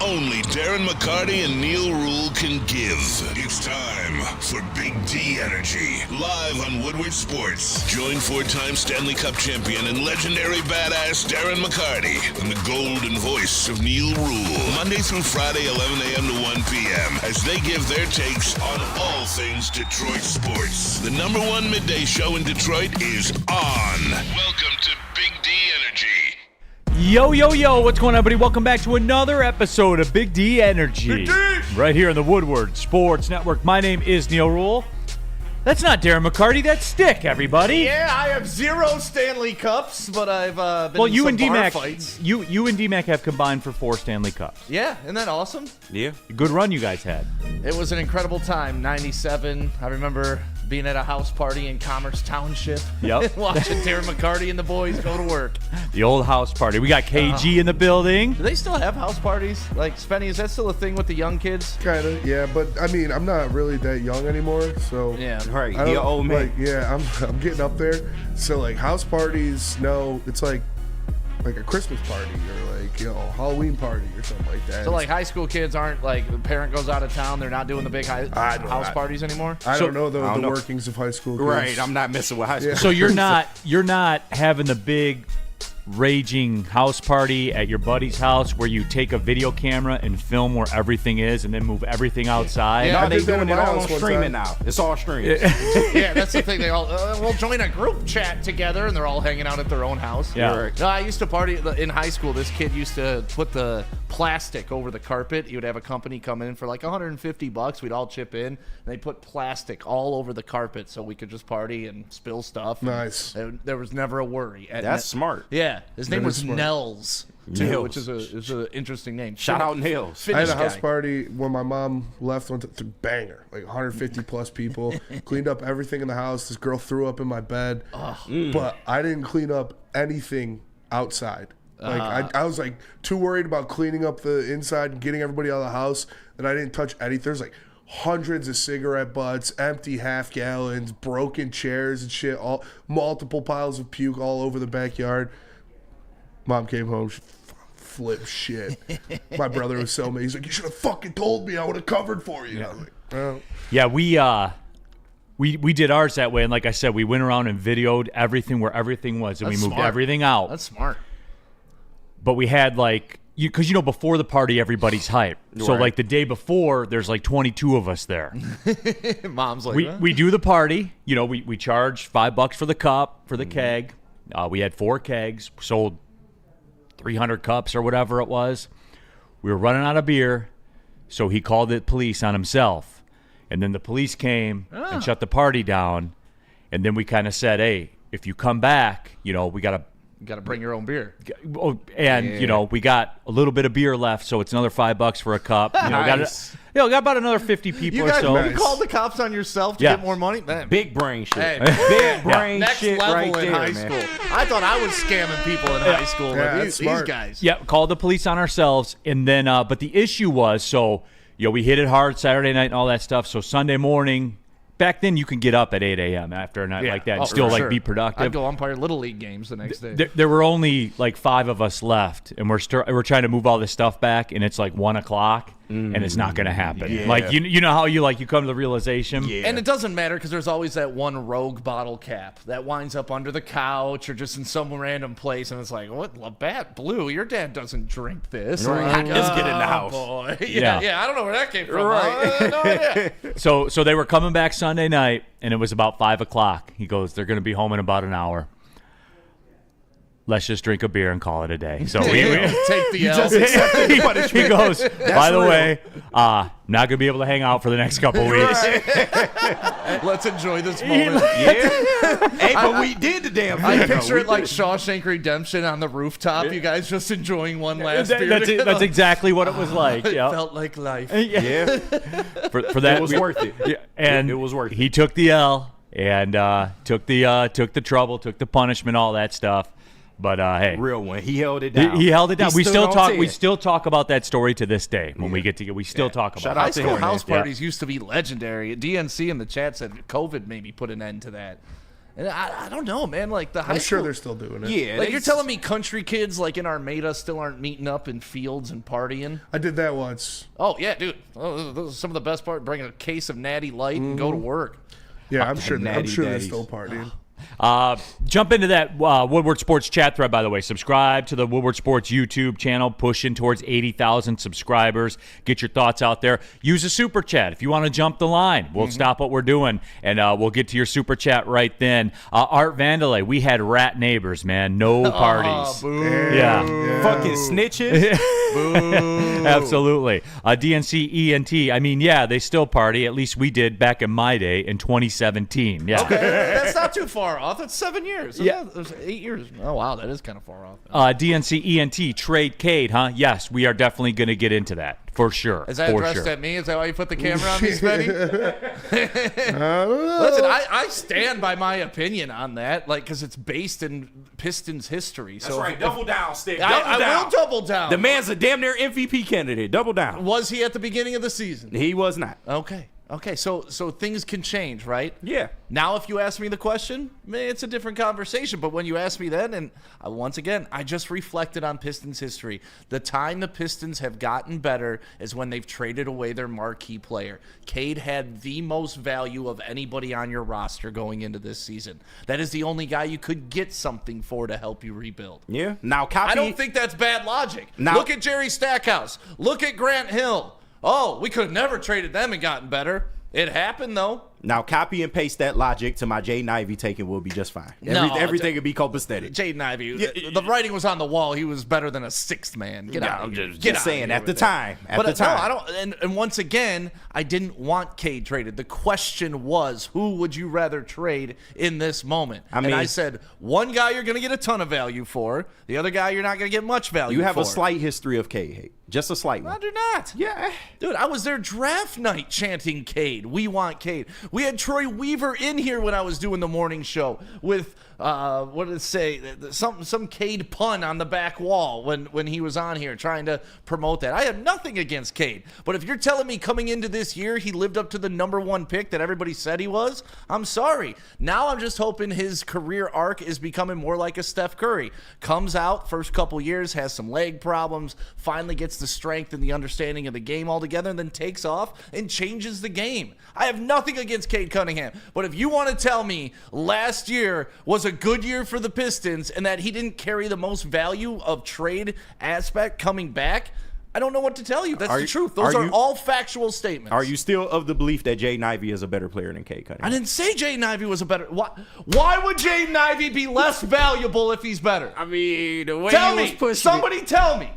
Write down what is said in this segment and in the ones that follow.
only Darren McCarty and Neil Rule can give. It's time for Big D Energy, live on Woodward Sports. Join four-time Stanley Cup champion and legendary badass Darren McCarty and the golden voice of Neil Rule, Monday through Friday, 11 a.m. to 1 p.m., as they give their takes on all things Detroit sports. The number one midday show in Detroit is on. Welcome to Big D Energy. Yo, what's going on, everybody? Welcome back to another episode of Big D Energy. Big D! Right here on the Woodward Sports Network. My name is Neil Rule. That's not Darren McCarty, that's Stick, everybody. Yeah, I have 0 Stanley Cups, but I've been Well, in you some and bar D-Mac, fights. you and D-Mac have combined for 4 Stanley Cups. Yeah, isn't that awesome? Yeah. Good run you guys had. It was an incredible time, 97. I remember being at a house party in Commerce Township. Yep. Watching Darren McCarty and the boys go to work. The old house party. We got KG in the building. Do they still have house parties? Like, Spenny, is that still a thing with the young kids? Kind of, yeah, but I mean, I'm not really that young anymore, so Yeah. Right, I don't- you're old man. Like, yeah, I'm getting up there. So like house parties, no, it's like a Christmas party or like Halloween party or something like that. So, like, high school kids aren't, like, the parent goes out of town, they're not doing the big house parties anymore? I So- don't know I don't the know. workings of high school. Kids. Right, I'm not messing with high school. Yeah. So you're not having the big raging house party at your buddy's house where you take a video camera and film where everything is and then move everything outside. Yeah. No, I they did that doing in it my all house on one streaming time. now. It's all streaming. Yeah, that's the thing. They all, we'll join a group chat together, and they're all hanging out at their own house. Yeah. Right. No, I used to party in high school. This kid used to put the plastic over the carpet. He would have a company come in for like $150. We'd all chip in, and they put plastic all over the carpet so we could just party and spill stuff. Nice. And there was never a worry. That's smart. Yeah, his name That was is smart. Nels, too, Nels. which is an interesting name. Shout out Nils. I had Finnish a house guy. party when my mom left. Went to banger, like 150 plus people. Cleaned up everything in the house. This girl threw up in my bed, but I didn't clean up anything outside. Like I was like too worried about cleaning up the inside and getting everybody out of the house that I didn't touch anything. There's like hundreds of cigarette butts, empty half gallons, broken chairs and shit. All multiple piles of puke all over the backyard. Mom came home. She flipped shit. My brother was so mad. He's like, "You should have fucking told me. I would have covered for you." I was like, "Oh." Yeah, we did ours that way, and like I said, we went around and videoed everything where everything was, and That's we moved smart. everything out. That's smart. But we had like because before the party everybody's hype. So Right. like the day before, there's like 22 of us there. Mom's like, We do the party. We charge $5 for the cup for the keg. We had 4 kegs, sold 300 cups or whatever it was. We were running out of beer, so he called the police on himself. And then the police came and shut the party down. And then we kind of said, hey, if you come back, we got to you got to bring your own beer. and we got a little bit of beer left, so it's another $5 for a cup. Nice. We got about another 50 people You or guys so. you called the cops on yourself to Yeah. get more money? Man. Big brain shit. Hey, Big brain Next shit level right in there, high man. school. I thought I was scamming people in high school. Yeah, but that's these smart. guys. Yeah, called the police on ourselves, and then but the issue was we hit it hard Saturday night and all that stuff. So Sunday morning, back then you can get up at 8 a.m. after a night like that and still for sure. be productive. I'd go umpire Little League games the next day. There were only like 5 of us left, and we're trying to move all this stuff back, and it's like 1 o'clock, and it's not going to happen. Yeah. Like you know how you come to the realization. Yeah. And it doesn't matter because there's always that one rogue bottle cap that winds up under the couch or just in some random place, and it's like, what, Labatt Blue? Your dad doesn't drink this. Right. Like, Let's get in the house. Boy. Yeah. Yeah, I don't know where that came from. Right. No idea. So they were coming back Sunday night, and it was about 5 o'clock. He goes, they're going to be home in about an hour. Let's just drink a beer and call it a day. So we Take the L. he goes, by the way, not going to be able to hang out for the next couple weeks. Let's enjoy this moment. Yeah. Hey, but we did the damn thing. I picture though. it like Shawshank Redemption on the rooftop. You guys just enjoying one last beer. That's together. that's exactly what it was like. It Yeah. felt like life. Yeah. For that, It was worth it. Yeah, and It was worth it. He took the L and took the trouble, took the punishment, all that stuff. But hey, Real one. He held it down. he held it down. He We stood still on talk. 10. We still talk about that story to this day when we get together. We still talk about Shout it. out High to school him, house man. parties used to be legendary. DNC in the chat said COVID maybe put an end to that. And I don't know, man. Like the high I'm sure school, they're still doing it. Yeah, like you're telling me country kids like in Armada still aren't meeting up in fields and partying? I did that once. Oh yeah, dude. Oh, those are some of the best part. Bring a case of Natty Light and go to work. Yeah, I'm sure Natty they're daddies. still partying. Jump into that Woodward Sports chat thread, by the way. Subscribe to the Woodward Sports YouTube channel, pushing towards 80,000 subscribers. Get your thoughts out there. Use a super chat if you want to jump the line. We'll stop what we're doing, and we'll get to your super chat right then. Art Vandalay, we had rat neighbors, man. No parties. Yeah. Fucking snitches. Absolutely. DNC ENT, I mean, yeah, they still party. At least we did back in my day in 2017. Yeah. That's not too far off. That's 7 years. Yeah. That's 8 years. Oh wow, that is kind of far off. DNC ENT, trade Cade, huh? Yes, we are definitely going to get into that. For sure. Is that for addressed sure. at me? Is that why you put the camera on me, Smitty? I don't know. Listen, I stand by my opinion on that, like, because it's based in Pistons history. That's so right. Double down, Stick. I will double down. The man's a damn near MVP candidate. Double down. Was he at the beginning of the season? He was not. Okay, so things can change, right? Yeah. Now, if you ask me the question, it's a different conversation. But when you ask me then, and once again, I just reflected on Pistons history. The time the Pistons have gotten better is when they've traded away their marquee player. Cade had the most value of anybody on your roster going into this season. That is the only guy you could get something for to help you rebuild. Yeah. Now, copy. I don't think that's bad logic. Now- Look at Jerry Stackhouse. Look at Grant Hill. Oh, we could have never traded them and gotten better. It happened, though. Now, copy and paste that logic to my Jaden Ivey taking will be just fine. No, Everything would be copacetic. Jaden Ivey, the writing was on the wall. He was better than a sixth man. Get out of here. Just Get out saying, of here at the with that. time. At But the time. no, I don't. And once again, I didn't want Cade traded. The question was, who would you rather trade in this moment? I mean- and I said, one guy you're going to get a ton of value for. The other guy you're not going to get much value for. You have a slight history of Cade hate. Just a slight I one. do not. Yeah. Dude, I was there draft night chanting Cade. We want Cade. We had Troy Weaver in here when I was doing the morning show with, what did it say? Some Cade pun on the back wall when he was on here trying to promote that. I had nothing against Cade. But if you're telling me coming into this year he lived up to the #1 pick that everybody said he was, I'm sorry. Now I'm just hoping his career arc is becoming more like a Steph Curry. Comes out, first couple years, has some leg problems, finally gets the strength and the understanding of the game altogether, and then takes off and changes the game. I have nothing against Cade Cunningham, but if you want to tell me last year was a good year for the Pistons and that he didn't carry the most value of trade aspect coming back, I don't know what to tell you. That's the truth. Those are all factual statements. Are you still of the belief that Jaden Ivey is a better player than Cade Cunningham? I didn't say Jaden Ivey was a better. Why would Jaden Ivey be less valuable if he's better? I mean, the way Tell he was me. pushing Somebody tell me.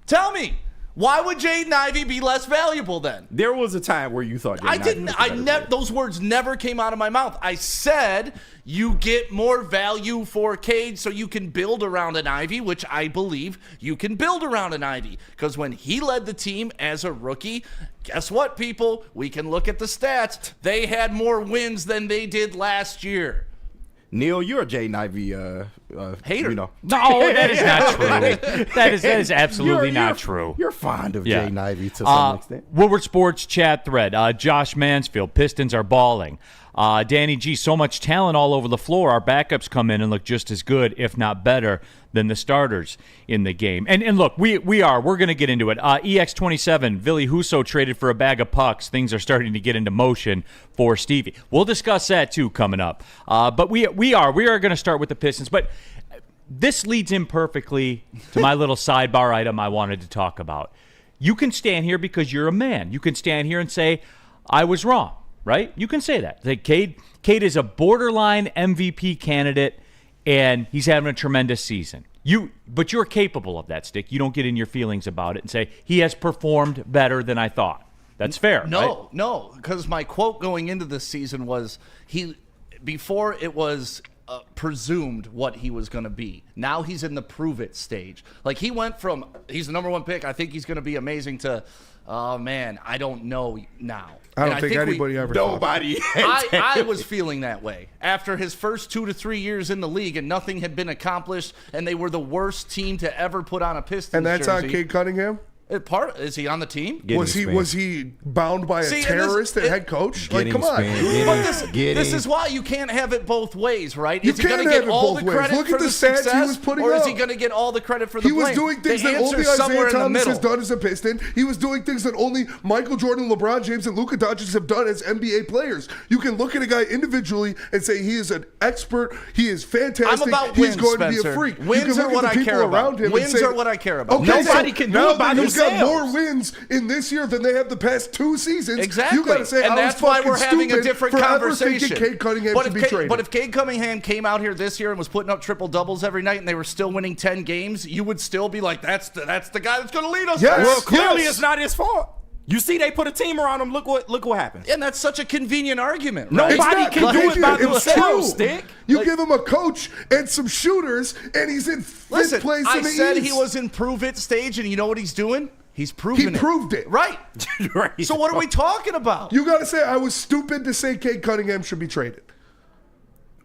Tell me. Why would Jaden Ivey be less valuable then? There was a time where you thought Jaden I Ivey didn't. was a I better never. player. Those words never came out of my mouth. I said you get more value for Cade, so you can build around an Ivy, which I believe you can build around an Ivy. Because when he led the team as a rookie, guess what, people? We can look at the stats. They had more wins than they did last year. Neil, you're a Jaden Ivey Hater. You know. No, that is not true. That is absolutely You're- not you're- true. You're fond of Yeah. Jaden Ivey to some extent. Woodward Sports chat thread. Josh Mansfield, Pistons are balling. Danny G, so much talent all over the floor. Our backups come in and look just as good, if not better, than the starters in the game. And look, we're going to get into it. EX27, Billy Husso traded for a bag of pucks. Things are starting to get into motion for Stevie. We'll discuss that too coming up. But we are going to start with the Pistons. But this leads in perfectly to my little sidebar item I wanted to talk about. You can stand here because you're a man. You can stand here and say, I was wrong, right? You can say that. Like Cade is a borderline MVP candidate, and he's having a tremendous season. But you're capable of that, Stick. You don't get in your feelings about it and say, he has performed better than I thought. That's fair, right? No, because my quote going into this season was before it was presumed what he was going to be. Now he's in the prove it stage. Like he went from he's the #1 pick. I think he's going to be amazing to, oh man, I don't know now. I don't And think anybody ever thought that. Nobody. I was feeling that way after his first 2 to 3 years in the league, and nothing had been accomplished, and they were the worst team to ever put on a Pistons And that's jersey. on Cade Cunningham? Is he on the team? Was he bound by a terrorist at head coach? Like, come on. This is why you can't have it both ways, right? You is he going to get all the credit Look for at the the stats success, he was putting or is up. he going to get all the credit for the blame? He was doing things that only Isaiah Thomas has done as a Piston. He was doing things that only Michael Jordan, LeBron James, and Luka Doncic have done as NBA players. You can look at a guy individually and say he is an expert. He is fantastic. I'm about He's wins, going Spencer. to be a freak. Wins are what I care about. Wins are what I care about. Okay, Nobody can do it by he's themselves. got more wins in this year than they have the past 2 seasons. Exactly. You got to say, and that's why we're having a different conversation. Cade Cunningham should be traded. But if Cade Cunningham came out here this year and was putting up triple doubles every night and they were still winning 10 games, you would still be like, that's the guy that's going to lead us. Yes. Well, clearly it's not his fault. You see, they put a team around him. Look what happens. And that's such a convenient argument. Right? Nobody can do it by themselves, Stick. You give him a coach and some shooters, and he's in fifth place in the East. I said he was in prove-it stage, and you know what he's doing? He's proving it. He proved it. Right. Right. So what are we talking about? You got to say, I was stupid to say Cade Cunningham should be traded.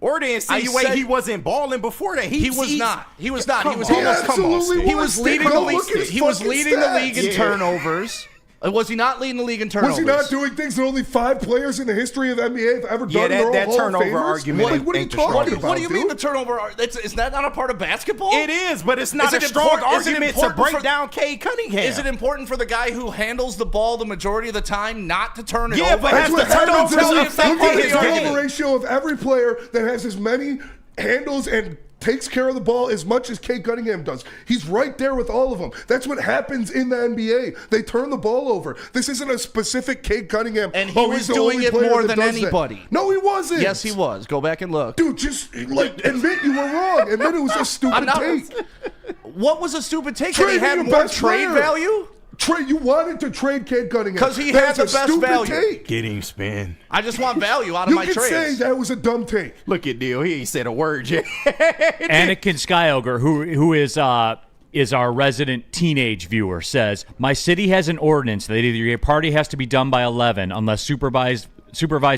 Or to insinuate he wasn't balling before that. He was not. He was not. He was He almost absolutely He was leading the league. Look at his He was fucking leading the league in stats. turnovers. Was he not leading the league in turnovers? Was he not doing things that only 5 players in the history of the NBA have ever done? that Hall of turnover Famers? argument What are you ain't the talking strongest. about? What do you mean dude? the turnover? Is that not a part of basketball? It is, but it's not Is a it strong important- is it argument to important break for- down Cade Cunningham. Is it important for the guy who handles the ball the majority of the time not to turn it Yeah, over? but That's has what the happens. turnovers Tell me if that affected Look part at of the the his argument. turnover ratio of every player that has as many handles and takes care of the ball as much as Cade Cunningham does. He's right there with all of them. That's what happens in the NBA. They turn the ball over. This isn't a specific Cade Cunningham. And he he's was the doing only it player more that than does that. anybody. No, he wasn't. Yes, he was. Go back and look. Dude, just admit you were wrong. Admit it was a stupid take. What was a stupid take? Trading Did he have your more best trade player. value? You wanted to trade Cade Cunningham 'Cause he That's had the a best stupid value. Take. Get him, spin. I just want value out of You my can say trades. that was a dumb take. Look at Deal. He ain't said a word yet. Anakin Skyogre, who is our resident teenage viewer, says, my city has an ordinance that either your party has to be done by 11 unless supervised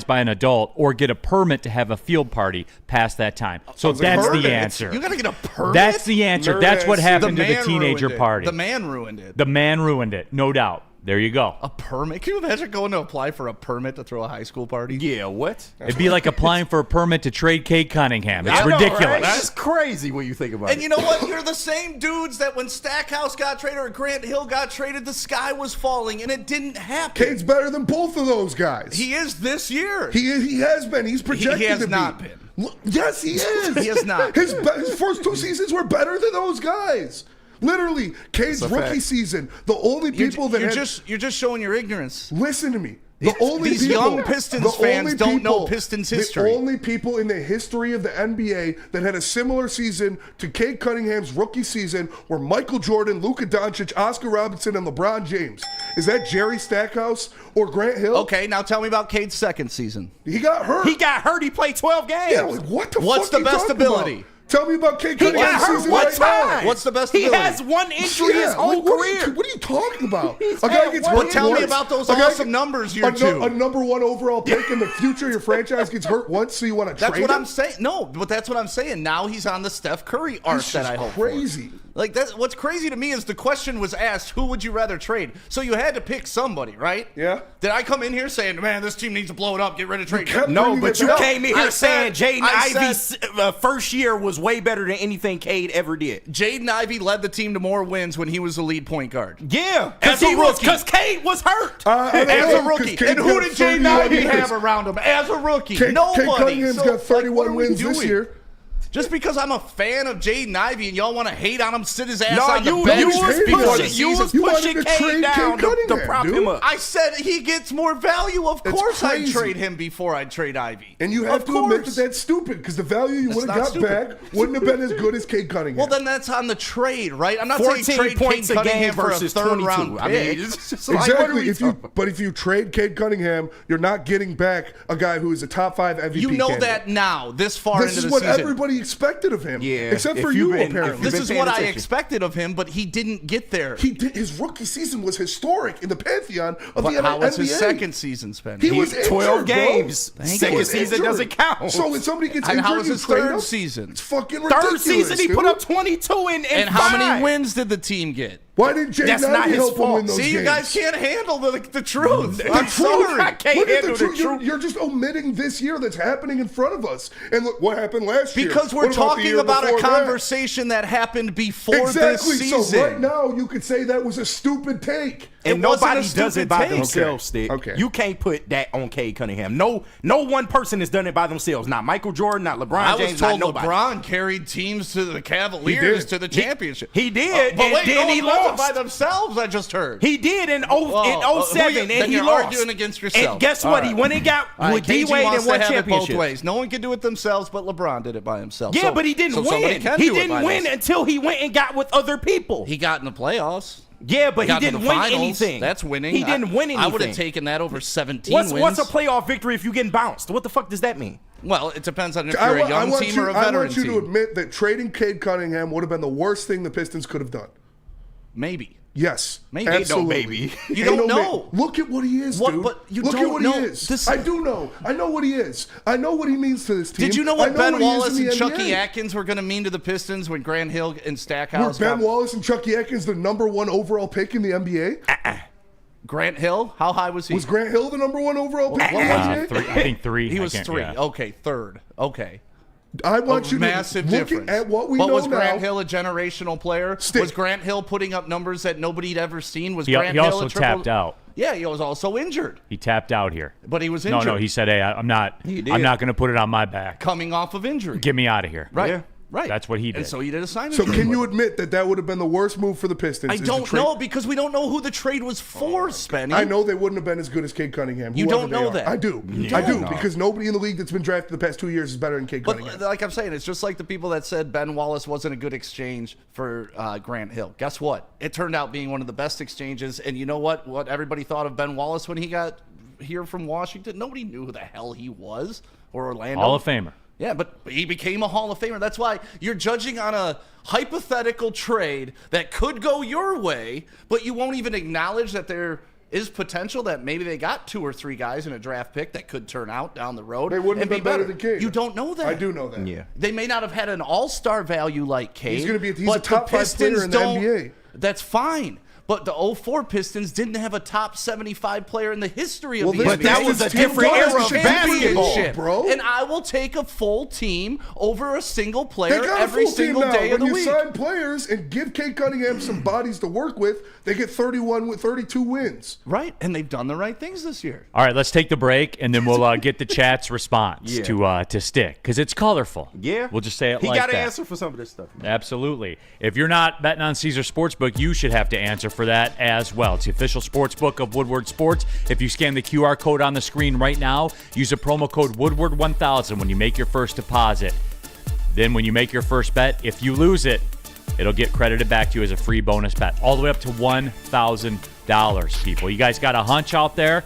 by an adult, or get a permit to have a field party past that time. So that's the answer. You got to get a permit? That's the answer. That's what happened to the teenager ruined it. party. The man ruined it. The man ruined it, no doubt. There you go. A permit? Can you imagine going to apply for a permit to throw a high school party? Yeah, what? It'd be like applying for a permit to trade Cade Cunningham. It's I know, ridiculous. right? That's crazy when you think about And it. you know what? You're the same dudes that when Stackhouse got traded or Grant Hill got traded, the sky was falling, and it didn't happen. Cade's better than both of those guys. He is this year. He has been. He's projected He has to be. not been. Yes, he is. He has not. His first 2 seasons were better than those guys. Literally, Cade's That's a rookie fact. season, the only people that you're had, just showing your ignorance. listen to me. The only These people, young Pistons the fans only don't know people- Pistons history. The only people in the history of the NBA that had a similar season to Cade Cunningham's rookie season were Michael Jordan, Luka Doncic, Oscar Robertson, and LeBron James. Is that Jerry Stackhouse or Grant Hill? Okay, now tell me about Cade's second season. He got hurt. He got hurt. He played 12 games. Yeah, like, what the What's fuck the you best talking ability? about? Tell me about Cade He Cunningham's got hurt season one right time. now. What's the best He ability? has one injury his whole what career. What are you talking about? He's A guy had gets one hurt Tell me once. about those A guy awesome numbers year a two. A number 1 overall pick in the future. Your franchise gets hurt once, so you want to trade That's what him? I'm saying. No, but that's what I'm saying. Now he's on the Steph Curry arc This that is I hope crazy. for. Like that's what's crazy to me is the question was asked, who would you rather trade? So you had to pick somebody, right? Yeah. Did I come in here saying, man, this team needs to blow it up, get ready to trade? kept No, bringing but it you back. came in here saying Jaden I Ivey's first year was way better than anything Cade ever did. Jaden Ivey led the team to more wins when he was the lead point guard. Yeah, As a rookie. because Cade was hurt. I don't As know, a 'cause rookie. Cade And who got did Jaden 31 Ivey years. have around him? As a rookie. Cade Nobody. Cunningham's So, got like, 31 what are we wins this doing? year. Just because I'm a fan of Jaden Ivey and y'all want to hate on him, sit his ass No, on the you bench was before the pushing, you season. was You wanted pushing to Cade trade down Cade to Cunningham, prop dude. him up. I said he gets more value. Of That's course I'd crazy. trade him before I'd trade Ivy. And you have Of to admit course. that that's stupid because the value you would not have got stupid. back wouldn't have been as good as Cade Cunningham. Well, then that's on the trade, right? I'm not 14 saying trade points Cade a game Cunningham for a versus third 22. round I mean, pick. it's just like, what are exactly. we talking about? But if you trade Cade Cunningham, you're not getting back a guy who is a top 5 MVP. You know candidate. that now, this far This into is the what season. everybody everybody expected of him. Yeah, except if for you've you, been- apparently. if This been is paying what I attention. expected of him, but he didn't get there. His rookie season was historic in the pantheon of But the how was his NBA. second season spent? He was 12 injured, games. Bro. Thank Second you. season doesn't count. So when somebody gets And injured, how was you his trade third him? season? It's fucking ridiculous. Third season, he dude. put up 22 And how many wins did the team get? Why didn't Jay That's not Knight his help him fault. win those See, games? you guys can't handle the truth. The I'm truth. sorry. I can't Look at handle the the truth. truth. You're just omitting this year that's happening in front of us. And look what happened last year. Because we're What about the talking year about a before that? conversation that happened before Exactly. this season. So right now you could say that was a stupid take. And It wasn't nobody a does it stupid by take. themselves, Stick. Okay. You can't put that on Cade Cunningham. No one person has done it by themselves. Not Michael Jordan, not LeBron I James, was told not nobody. LeBron carried teams to the Cavaliers did. to the championship. He did, But and wait, then no he one does it lost. by themselves. I just heard. He did in Who 07, you- and then he you're lost. arguing against yourself. And guess All what? right. He went and got All right, with D KG Wade wants and won to have it both championship. ways. No one can do it themselves, but LeBron did it by himself. Yeah, So- but he didn't so somebody win. can He do it didn't by win themselves. until he went and got with other people. He got in the playoffs. Yeah, but he Got to didn't the win finals. anything. That's winning. He didn't win anything. I would have taken that over 17 What's wins. a playoff victory if you getting bounced? What the fuck does that mean? Well, it depends on if you're a young team or a I veteran want you team. to admit that trading Cade Cunningham would have been the worst thing the Pistons could have done. Maybe. Yes, Maybe. Ain't no absolutely. maybe. You Ain't don't no know. Look at what he is, What- dude. but you Look at don't what know. he is. This- I do know. I know what he is. I know what he means to this team. Did you know I what Ben he is Wallace in and the Chucky NBA. Atkins were going to mean to the Pistons when Grant Hill and Were Stackhouse Ben got Wallace and Chucky Atkins the #1 overall pick in the NBA? Grant Hill? How high was he? Was Grant Hill the #1 overall pick? What was he? Three, I think three. He I was can't- 3. yeah. Okay, third. Okay. I want you Massive to look difference. at what we but know was Grant now. Hill a generational player? Stick. Was Grant Hill putting up numbers that nobody'd ever seen? Was He Grant Hill also a triple? tapped out. Yeah, he was also injured, He tapped out here. but he was No, injured. no. He said, "Hey, I'm not did. going to put it on my back. coming off of injury. Get me out of here." Right. Yeah. Right. That's what he did. And so he did a sign. So can you admit that that would have been the worst move for the Pistons? I is to don't trade- know because we don't know who the trade was for, Spenny. I know they wouldn't have been as good as Cade Cunningham. You whoever don't they know are. that. I do. You I do don't. because nobody in the league that's been drafted the past 2 years is better than Cade But Cunningham. like I'm saying, it's just like the people that said Ben Wallace wasn't a good exchange for Grant Hill. Guess what? It turned out being one of the best exchanges. And you know what? What everybody thought of Ben Wallace when he got here from Washington? Nobody knew who the hell he was, or Orlando. Hall of Famer. Yeah, but he became a Hall of Famer. That's why you're judging on a hypothetical trade that could go your way, but you won't even acknowledge that there is potential that maybe they got 2 or 3 guys in a draft pick that could turn out down the road. They wouldn't and have been be better than Cade. You don't know that. I do know that. Yeah. They may not have had an all-star value like Cade. He's a but top the 5 player Pistons in the don't- NBA. That's fine. But the 04 Pistons didn't have a top 75 player in the history of the this But that NBA. was a Pistons team different won era the of basketball, Championship. bro. And I will take a full team over a single They player got every a full team single now. day of When the you week. sign players and give Cade Cunningham some bodies to work with, they get 31 with 32 wins. Right, and they've done the right things this year. All right, let's take the break, and then we'll get the chat's response Yeah. to stick because it's colorful. Yeah. We'll just say it He like got to that. answer for some of this stuff. Absolutely. If you're not betting on Caesar Sportsbook, you should have to answer for that as well. It's the official sportsbook of Woodward Sports. If you scan the QR code on the screen right now, use a promo code Woodward1000 when you make your first deposit. Then when you make your first bet, if you lose it, it'll get credited back to you as a free bonus bet, all the way up to $1,000, people. You guys got a hunch out there?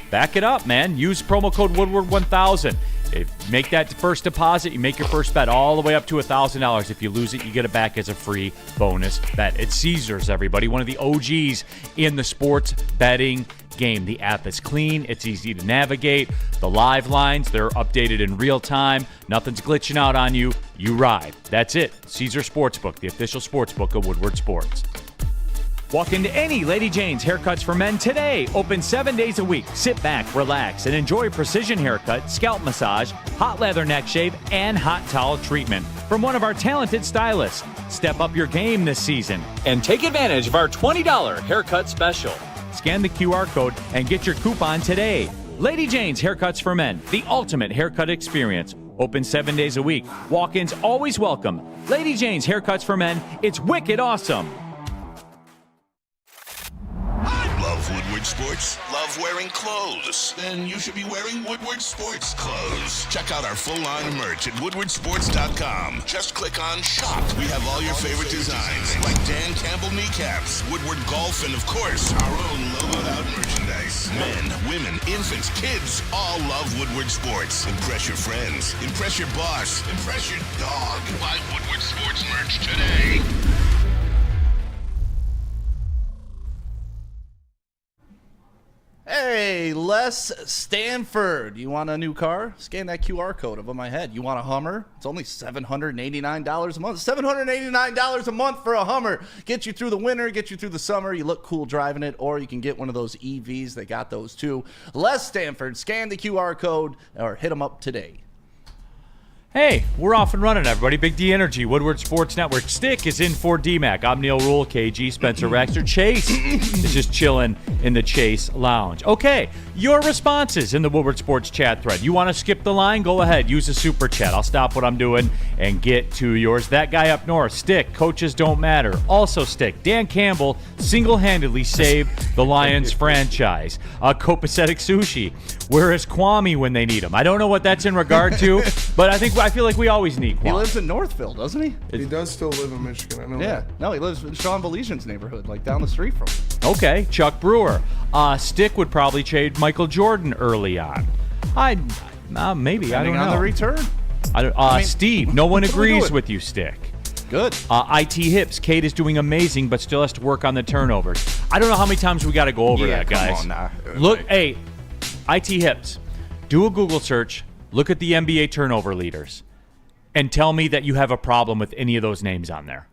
Back it up, man. Use promo code Woodward1000. If you make that first deposit, you make your first bet all the way up to $1,000. If you lose it, you get it back as a free bonus bet. It's Caesars, everybody. One of the OGs in the sports betting game. The app is clean. It's easy to navigate. The live lines, they're updated in real time. Nothing's glitching out on you. You ride. That's it. Caesar Sportsbook, the official sportsbook of Woodward Sports. Walk into any Lady Jane's Haircuts for Men today. Open 7 days a week. Sit back, relax, and enjoy precision haircut, scalp massage, hot leather neck shave, and hot towel treatment from one of our talented stylists. Step up your game this season and take advantage of our $20 haircut special. Scan the QR code and get your coupon today. Lady Jane's Haircuts for Men, the ultimate haircut experience. Open 7 days a week. Walk-ins always welcome. Lady Jane's Haircuts for Men. It's wicked awesome. Love Woodward Sports? Love wearing clothes? Then you should be wearing Woodward Sports clothes. Check out our full line of merch at woodwardsports.com. Just click on shop. We have all your favorite designs, like Dan Campbell kneecaps, Woodward Golf, and of course, our own logoed out merchandise. Men, women, infants, kids all love Woodward Sports. Impress your friends. Impress your boss. Impress your dog. Buy Woodward Sports merch today. Hey, Les Stanford. You want a new car? Scan that QR code above my head. You want a Hummer? It's only $789 a month. $789 a month for a Hummer. Get you through the winter, get you through the summer. You look cool driving it, or you can get one of those EVs. They got those too. Les Stanford. Scan the QR code or hit them up today. Hey, we're off and running, everybody. Big D Energy, Woodward Sports Network. Stick is in for DMAC. I'm Neil Rule, KG, Spencer Rexter. Chase is just chilling in the Chase Lounge. Okay, your responses in the Woodward Sports chat thread. You want to skip the line? Go ahead. Use the super chat. I'll stop what I'm doing and get to yours. That guy up north, Stick, coaches don't matter. Also Stick, Dan Campbell single-handedly saved the Lions franchise. Copacetic Sushi, where is Kwame when they need him? I don't know what that's in regard to, but I feel like we always need Kwame. He lives in Northville, doesn't he? He does still live in Michigan. I know Yeah. that. No, he lives in Sean Belesian's neighborhood, like down the street from him. Okay, Chuck Brewer. Stick would probably trade Michael Jordan early on. Maybe. I don't know. On the return. Steve, no one what are we agrees doing? with you, Stick. Good. IT Hips, Kate is doing amazing, but still has to work on the turnovers. I don't know how many times we got to go over that, come guys. on now. Look, hey, IT Hips, do a Google search, look at the NBA turnover leaders, and tell me that you have a problem with any of those names on there.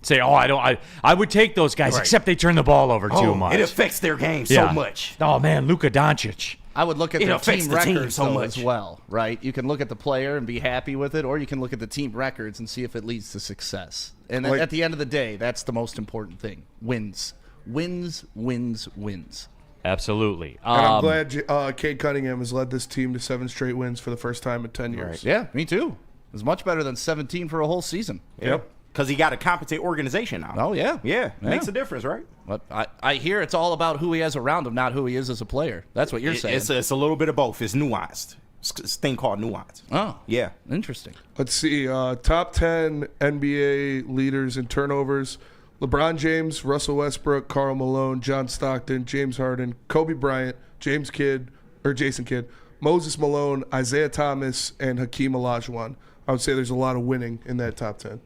Say, I would take those guys, Right. except they turn the ball over too much. It affects their game Yeah. so much. Oh, man, Luka Doncic. I would look at It the affects team the team records so though, much. as well, right? You can look at the player and be happy with it, or you can look at the team records and see if it leads to success. And Like- at the end of the day, that's the most important thing. Wins. Wins, wins, wins. Absolutely. And I'm glad Cade Cunningham has led this team to 7 straight wins for the first time in 10 years. Yeah, me too. It's much better than 17 for a whole season. Yep. Because he got a competent organization now. Oh, yeah. Yeah, makes a difference, right? But I hear it's all about who he has around him, not who he is as a player. That's what you're saying. It's a little bit of both. It's nuanced. It's a thing called nuance. Oh, Yeah. interesting. Let's see. Top 10 NBA leaders in turnovers. LeBron James, Russell Westbrook, Karl Malone, John Stockton, James Harden, Kobe Bryant, Jason Kidd, Moses Malone, Isaiah Thomas, and Hakeem Olajuwon. I would say there's a lot of winning in that top 10.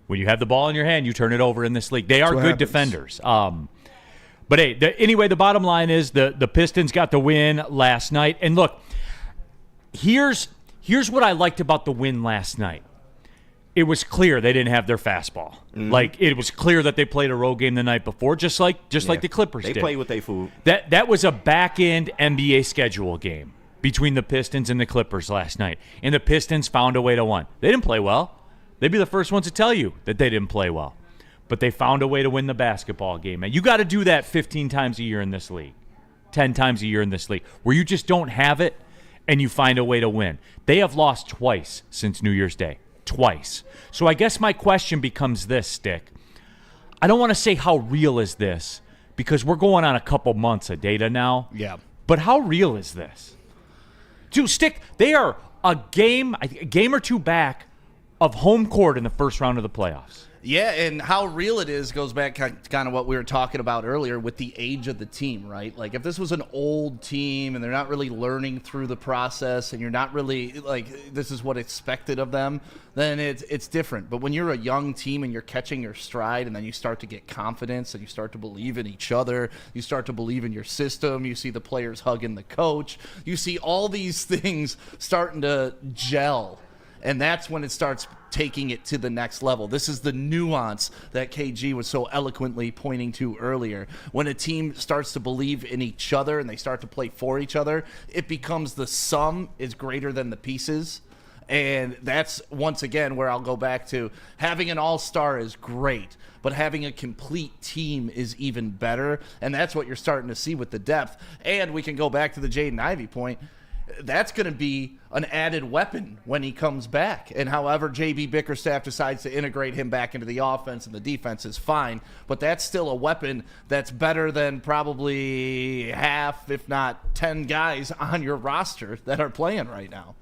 When you have the ball in your hand, you turn it over in this league. They are what good happens. defenders. But hey, anyway, the bottom line is the Pistons got the win last night. And look, here's what I liked about the win last night. It was clear they didn't have their fastball. Like, it was clear that they played a road game the night before, just like the Clippers They did. play with their food. That was a back-end NBA schedule game between the Pistons and the Clippers last night. And the Pistons found a way to win. They didn't play well. They'd be the first ones to tell you that they didn't play well. But they found a way to win the basketball game. And you got to do that 15 times a year in this league, 10 times a year in this league, where you just don't have it and you find a way to win. They have lost twice since New Year's Day. Twice. So I guess my question becomes this, Stick. I don't want to say how real is this, because we're going on a couple months of data now. Yeah. But how real is this? Dude, Stick, they are a game or two back of home court in the first round of the playoffs. Yeah, and how real it is goes back to kind of what we were talking about earlier with the age of the team, right? Like, if this was an old team and they're not really learning through the process and you're not really, like, this is what expected of them, then it's different. But when you're a young team and you're catching your stride and then you start to get confidence and you start to believe in each other, you start to believe in your system, you see the players hugging the coach, you see all these things starting to gel. And that's when it starts taking it to the next level. This is the nuance that KG was so eloquently pointing to earlier. When a team starts to believe in each other and they start to play for each other, it becomes the sum is greater than the pieces. And that's, once again, where I'll go back to having an all-star is great, but having a complete team is even better. And that's what you're starting to see with the depth. And we can go back to the Jaden Ivey point. That's going to be an added weapon when he comes back. And however J.B. Bickerstaff decides to integrate him back into the offense and the defense is fine. But that's still a weapon that's better than probably half, if not 10 guys on your roster that are playing right now.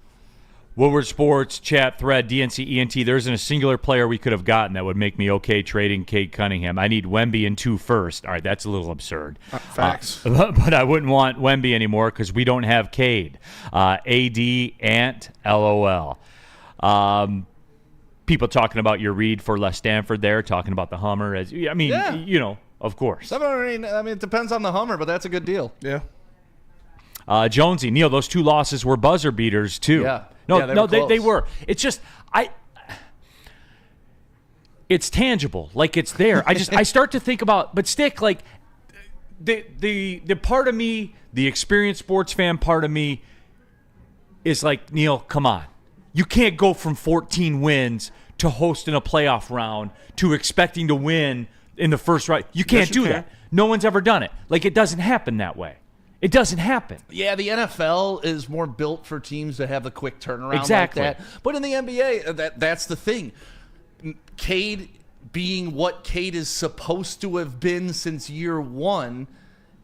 Woodward Sports chat thread, DNC ENT. There isn't a singular player we could have gotten that would make me okay trading Cade Cunningham. I need Wemby in 2 first. All right, that's a little absurd. Facts. But I wouldn't want Wemby anymore because we don't have Cade. AD, Ant, LOL. People talking about your read for Les Stanford there, talking about the Hummer. Of course. I mean, it depends on the Hummer, but that's a good deal. Yeah. Jonesy, Neil, those 2 losses were buzzer beaters too. Yeah. They were. It's just it's tangible, like it's there. I start to think about, but Stick, like the part of me, the experienced sports fan part of me, is like, Neil, come on, you can't go from 14 wins to hosting a playoff round to expecting to win in the first round. You can't do that. No one's ever done it. Like, it doesn't happen that way. It doesn't happen. Yeah, the NFL is more built for teams to have the quick turnaround Exactly. like that. But in the NBA, that's the thing. Cade being what Cade is supposed to have been since year one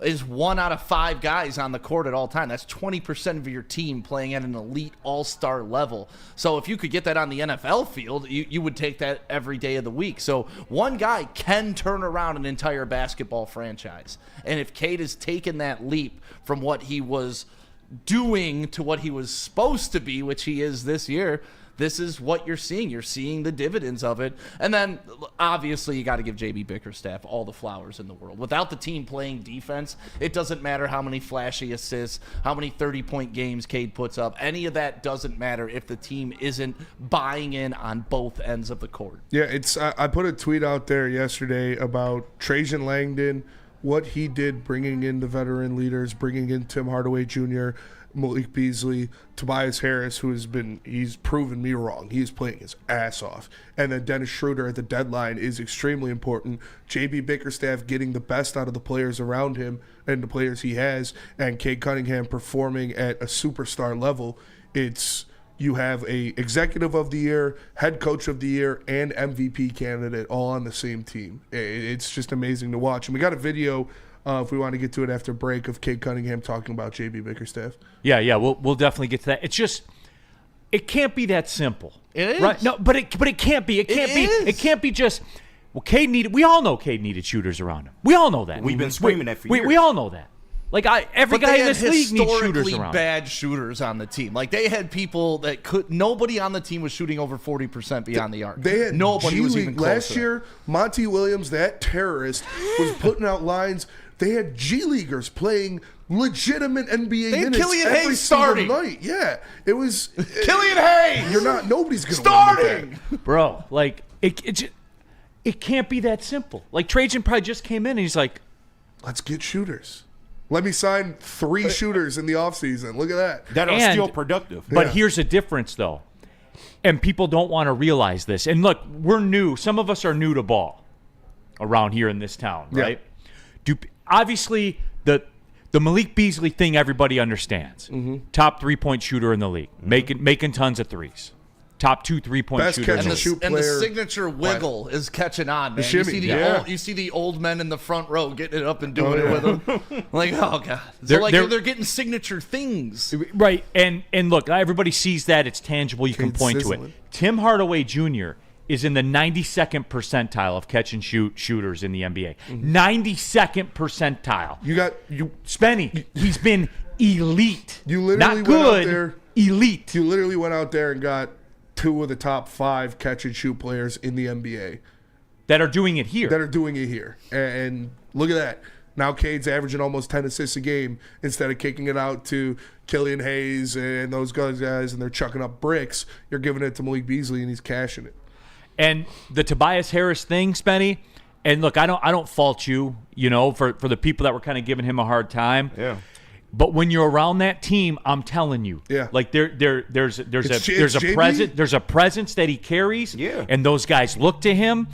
is 1 out of 5 guys on the court at all time. That's 20% of your team playing at an elite all-star level. So if you could get that on the NFL field, you would take that every day of the week. So one guy can turn around an entire basketball franchise. And if Cade has taken that leap from what he was doing to what he was supposed to be, which he is this year, this is what you're seeing. You're seeing the dividends of it. And then, obviously, you got to give J.B. Bickerstaff all the flowers in the world. Without the team playing defense, it doesn't matter how many flashy assists, how many 30-point games Cade puts up. Any of that doesn't matter if the team isn't buying in on both ends of the court. Yeah, I put a tweet out there yesterday about Trajan Langdon, what he did bringing in the veteran leaders, bringing in Tim Hardaway Jr., Malik Beasley, Tobias Harris, he's proven me wrong. He's playing his ass off. And then Dennis Schroeder at the deadline is extremely important. J.B. Bickerstaff getting the best out of the players around him and the players he has, and Cade Cunningham performing at a superstar level. You have a executive of the year, head coach of the year, and MVP candidate all on the same team. It's just amazing to watch. And we got a video, if we want to get to it after break, of Cade Cunningham talking about J.B. Bickerstaff. Yeah, we'll definitely get to that. It's just, it can't be that simple. It is. Right? No, but it can't be. It can't be just, well, we all know Cade needed shooters around him. We all know that. We've been screaming that for years. We all know that. Like, every guy in this league needs shooters historically around him. bad shooters on the team. Like, they had people that nobody on the team was shooting over 40% beyond the arc. They had nobody was G-League even close last to that. year. Monty Williams, that terrorist, was putting out lines. They had G-Leaguers playing legitimate NBA They had minutes Killian every Hayes single starting. night. Yeah, it was Killian Hayes! Nobody's going to starting! Bro, like, it can't be that simple. Like, Trajan probably just came in and he's like, Let's get shooters. Let me sign 3 shooters in the offseason. Look at that. That are still productive. But Yeah. here's the difference, though. And people don't want to realize this. And look, we're new. Some of us are new to ball around here in this town, right? Obviously, the Malik Beasley thing everybody understands. Top 3-point shooter in the league, making tons of threes. Top 2 3-point Best shooter. catch in the and league. shoot And the player. signature wiggle is catching on, man. shimmy, You see the old men in the front row getting it up and doing it with them. Like, oh god. So they're getting signature things. Right, and look, everybody sees that. It's tangible. You can It's point to sizzling. it. Tim Hardaway Jr. is in the 92nd percentile of catch and shoot shooters in the NBA. 92nd percentile. Spenny, he's been elite. You literally not went good, out there. elite. You literally went out there and got 2 of the top 5 catch and shoot players in the NBA That are doing it here. that are doing it here. And look at that. Now Cade's averaging almost 10 assists a game instead of kicking it out to Killian Hayes and those guys, and they're chucking up bricks. You're giving it to Malik Beasley, and he's cashing it. And the Tobias Harris thing, Spenny, and look, I don't fault you, for the people that were kind of giving him a hard time. Yeah. But when you're around that team, I'm telling you, Yeah. like there's a JB? there's a presence that he carries, Yeah. and those guys look to him,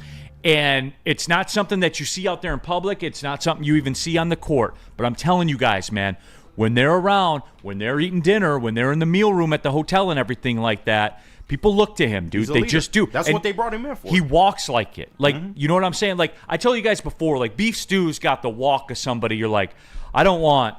and it's not something that you see out there in public. It's not something you even see on the court. But I'm telling you guys, man, when they're around, when they're eating dinner, when they're in the meal room at the hotel and everything like that, people look to him, dude. He's a They leader. just do. That's And what they brought him in for. He walks like it. Like, you know what I'm saying? Like, I told you guys before, like, Beef Stew's got the walk of somebody you're like, I don't want,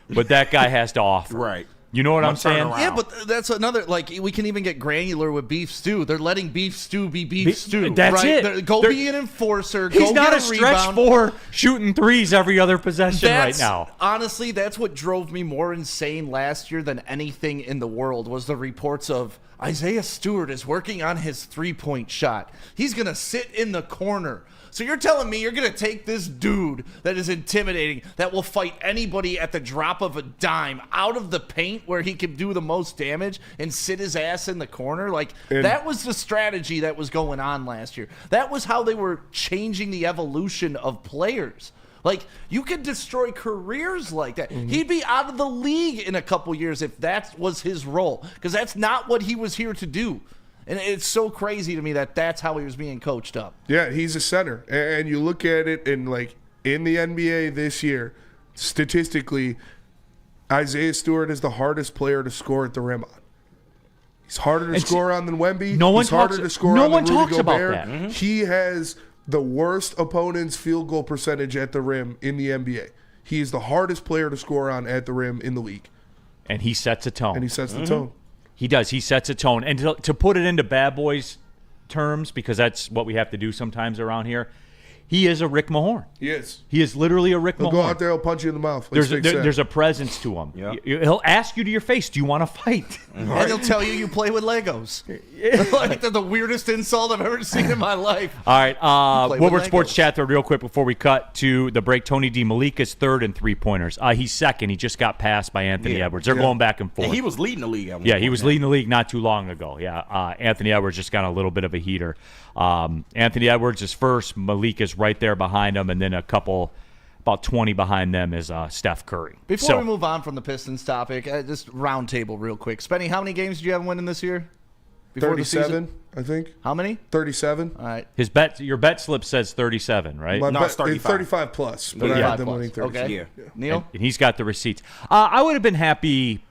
but that guy has to offer. Right. You know what I'm saying? turnaround. Yeah, but that's another, like, we can even get granular with beef stew. They're letting beef stew be beef stew. That's right? it. Go They're- be an enforcer. He's go not get a a stretch rebound. four shooting threes every other possession right now. Honestly, that's what drove me more insane last year than anything in the world was the reports of Isaiah Stewart is working on his three-point shot. He's going to sit in the corner. So you're telling me you're going to take this dude that is intimidating, that will fight anybody at the drop of a dime out of the paint where he can do the most damage and sit his ass in the corner? Like, that was the strategy that was going on last year. That was how they were changing the evolution of players. Like, you could destroy careers like that. He'd be out of the league in a couple years if that was his role, because that's not what he was here to do. And it's so crazy to me that that's how he was being coached up. Yeah, he's a center. And you look at it in the NBA this year, statistically, Isaiah Stewart is the hardest player to score at the rim on. He's harder to score on than Wemby. He's harder to score on than Rudy Gobert. He has the worst opponent's field goal percentage at the rim in the NBA. He is the hardest player to score on at the rim in the league. And he sets a tone. The tone. He does. He sets a tone. And to put it into bad boys terms, because that's what we have to do sometimes around here, he is a Rick Mahorn. He is. He is literally a Rick He'll Mahorn. go out there, he'll punch you in the mouth. Like There's a presence to him. Yeah. He'll ask you to your face, do you want to fight? And he'll tell you play with Legos. Like, the weirdest insult I've ever seen in my life. All right. Play with Woodward Legos. Sports Chat there real quick before we cut to the break. Tony D. Malik is third in three-pointers. He's second. He just got passed by Anthony Edwards. They're going back and forth. And he was leading the league at one Yeah, point. he was leading the league not too long ago. Yeah, Anthony Edwards just got a little bit of a heater. Anthony Edwards is first. Malik is right there behind him, and then a couple, about 20 behind them is Steph Curry. Before we move on from the Pistons topic, just round table real quick. Spenny, how many games did you have winning this year? Before the 37, season? I think. How many? 37. All right. Your bet slip says 37, right? My No, bet, it's 35. 35 plus, but I 35 had them plus. winning 37. Okay. Yeah. Neil? And he's got the receipts. I would have been happy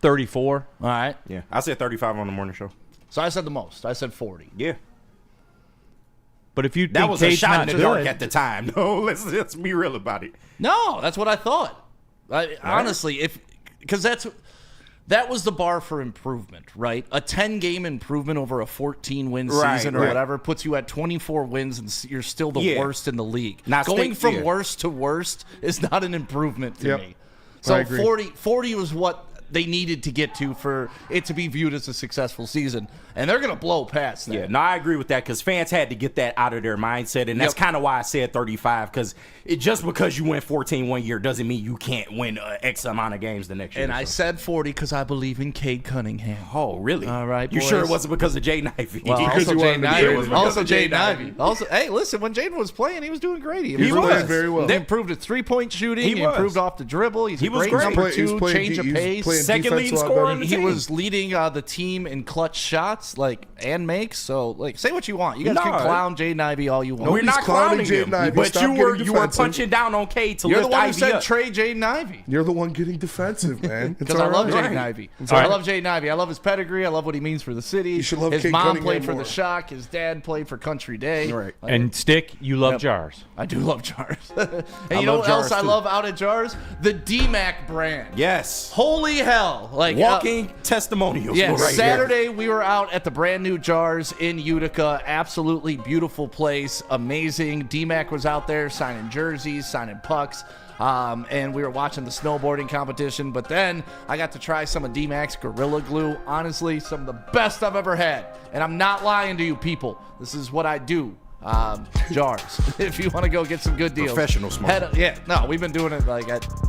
34. All right. Yeah, I said 35 on the morning show. So I said the most. I said 40. Yeah. But if you That think was a Cade's shot not in the dark good, at the time. No, let's be real about it. No, that's what I thought. Honestly, because that was the bar for improvement, right? A 10-game improvement over a 14-win season or whatever puts you at 24 wins, and you're still the worst in the league. Not Going state- from worst to worst is not an improvement to Yep. me. I So agree. 40 was what they needed to get to for it to be viewed as a successful season, and they're going to blow past that. Yeah, no, I agree with that because fans had to get that out of their mindset, and that's kind of why I said 35 because just because you win 14 one year doesn't mean you can't win X amount of games the next year. And I said 40 because I believe in Cade Cunningham. Oh, really? All right, You boys. sure it wasn't because of Jay Knivey? Well, Because also you Jay wanted to trade Knivey. him. Also Because Jay of Jay Knivey. Also, hey, listen, when Jaden was playing, he was doing great. He improved was. his- very well. He improved his three-point shooting. He He was. improved off the dribble. He's He a was great great. number He was two, playing- change of he was pace. playing Second defense leading a lot scorer better. in the He team. was leading the team in clutch shots, and makes. So, say what you want. You guys No. can clown Jay Knivey all you want. We're Nobody's not clowning clowning Jay him, Knivey. but Stop you were getting punching defensive. down on Cade to You're the lift one who Ivy said up. trade Jay Knivey. You're the one getting defensive, man. It's Because I all love Jay right. Knivey. all I right. love Jay Knivey. I love his pedigree. I love what he means for the city. You should love his Cade mom Cunningham played for more. the Shock. His dad played for Country Day. Right. and Stick, you love jars. I do love Jars. And you know love what else Jars, I too. love out at Jars? The D-Mac brand. Yes. Holy hell. Walking testimonials. Yeah, right here. Saturday we were out at the brand new Jars in Utica. Absolutely beautiful place. Amazing. D-Mac was out there signing jerseys, signing pucks. And we were watching the snowboarding competition. But then I got to try some of D-Mac's Gorilla Glue. Honestly, some of the best I've ever had. And I'm not lying to you people. This is what I do. Jars. If you want to go get some good deals. Professional smoke. We've been doing it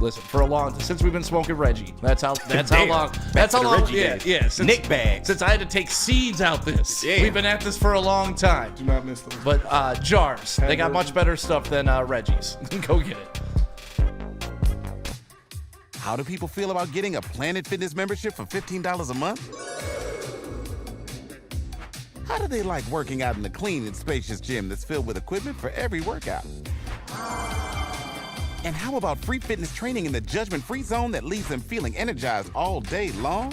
listen, for a long time. Since we've been smoking Reggie. That's how Damn. long. Back That's to how the long. Reggie Yeah, days. yeah. Since, Nick bags. Since I had to take seeds out this. Yeah. We've been at this for a long time. Do not miss them. But Jars, they got much better stuff than Reggie's. Go get it. How do people feel about getting a Planet Fitness membership for $15 a month? How do they like working out in a clean and spacious gym that's filled with equipment for every workout? And how about free fitness training in the judgment-free zone that leaves them feeling energized all day long?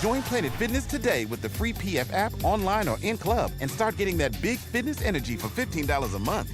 Join Planet Fitness today with the free PF app, online or in club, and start getting that big fitness energy for $15 a month.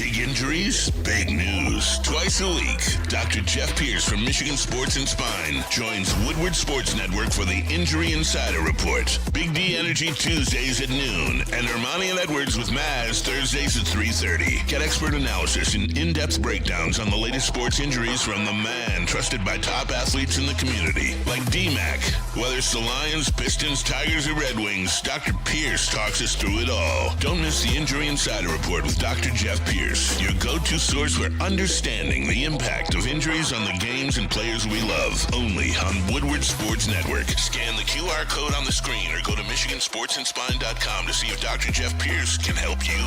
Big injuries, big news. Twice a week, Dr. Jeff Pierce from Michigan Sports and Spine joins Woodward Sports Network for the Injury Insider Report. Big D Energy Tuesdays at noon, and Ermanni and Edwards with Maz Thursdays at 3:30. Get expert analysis and in-depth breakdowns on the latest sports injuries from the man trusted by top athletes in the community, like D-Mac. Whether it's the Lions, Pistons, Tigers, or Red Wings, Dr. Pierce talks us through it all. Don't miss the Injury Insider Report with Dr. Jeff Pierce, your go-to source for understanding the impact of injuries on the games and players we love. Only on Woodward Sports Network. Scan the QR code on the screen or go to MichiganSportsandSpine.com to see if Dr. Jeff Pierce can help you.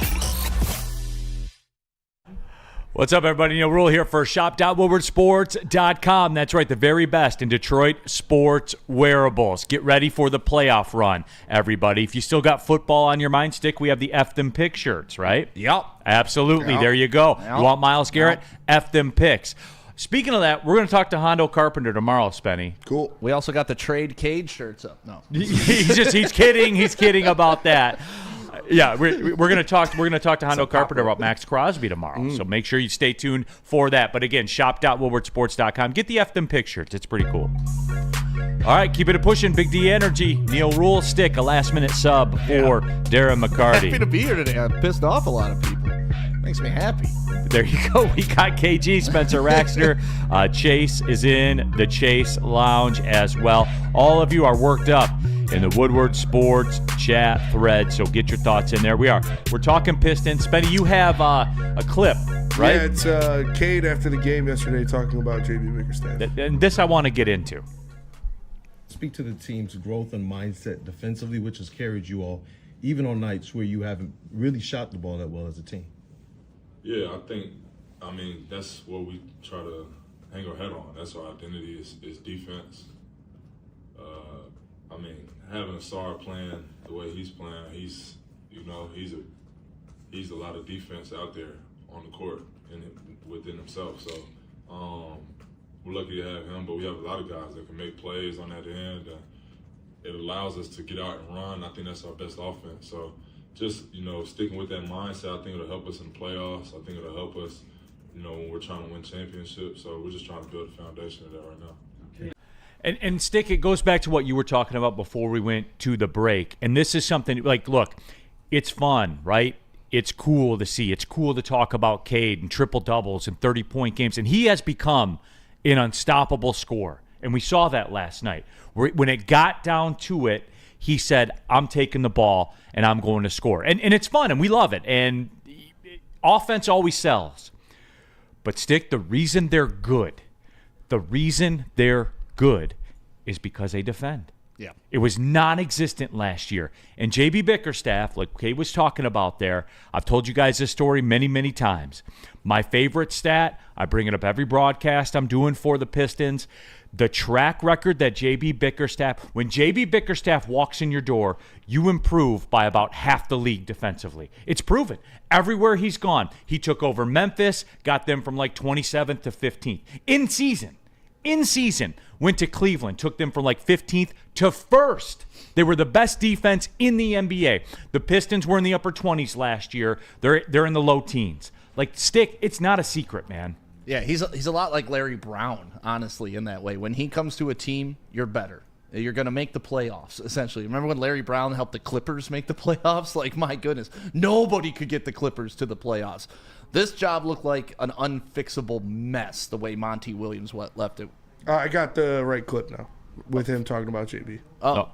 What's up, everybody? Neil Rule here for shop.woodwardsports.com. That's right, the very best in Detroit sports wearables. Get ready for the playoff run, everybody. If you still got football on your mind, stick, we have the F Them Pick shirts, right? Yep. Absolutely. Yep. There you go. Yep. You want Myles Garrett? Yep. F Them Picks. Speaking of that, we're going to talk to Hondo Carpenter tomorrow, Spenny. Cool. We also got the trade cage shirts up. No. He's kidding. He's kidding about that. Yeah, we're gonna talk to Hondo Carpenter about Max Crosby tomorrow. So make sure you stay tuned for that. But again, shop.woodwardsports.com. Get the F Them pictures. It's pretty cool. All right, keep it pushing. Big D Energy. Neil Rule stick a last-minute sub for Darren McCarty. Happy to be here today. I'm pissed off a lot of people. Makes me happy. There you go. We got KG, Spencer Raxter. Chase is in the Chase Lounge as well. All of you are worked up in the Woodward Sports chat thread, so get your thoughts in there. We're talking Pistons. Spenny, you have a clip, right? Yeah, it's Cade after the game yesterday talking about JB Bickerstaff. And this I want to get into. Speak to the team's growth and mindset defensively, which has carried you all, even on nights where you haven't really shot the ball that well as a team. Yeah, I mean, that's what we try to hang our head on. That's our identity is defense. I mean, having a Sarr playing the way he's playing, he's a lot of defense out there on the court and within himself. So we're lucky to have him, but we have a lot of guys that can make plays on that end. It allows us to get out and run. I think that's our best offense. So just, sticking with that mindset, I think it'll help us in the playoffs. I think it'll help us, when we're trying to win championships. So we're just trying to build a foundation of that right now. And Stick, it goes back to what you were talking about before we went to the break. And this is something, like, look, it's fun, right? It's cool to see. It's cool to talk about Cade and triple-doubles and 30-point games. And he has become an unstoppable scorer. And we saw that last night. When it got down to it, he said, I'm taking the ball and I'm going to score. And it's fun, and we love it. And offense always sells. But, Stick, the reason they're good is because they defend. Yeah. It was non-existent last year. And J.B. Bickerstaff, like Kay was talking about there, I've told you guys this story many, many times. My favorite stat, I bring it up every broadcast I'm doing for the Pistons, the track record that J.B. Bickerstaff, when J.B. Bickerstaff walks in your door, you improve by about half the league defensively. It's proven. Everywhere he's gone, he took over Memphis, got them from like 27th to 15th. In season, went to Cleveland, took them from like 15th to 1st. They were the best defense in the NBA. The Pistons were in the upper 20s last year. They're in the low teens. Like, Stick, it's not a secret, man. Yeah, he's a lot like Larry Brown, honestly, in that way. When he comes to a team, you're better. You're going to make the playoffs, essentially. Remember when Larry Brown helped the Clippers make the playoffs? Like, my goodness, nobody could get the Clippers to the playoffs. This job looked like an unfixable mess, the way Monty Williams left it. I got the right clip now with him talking about JB. I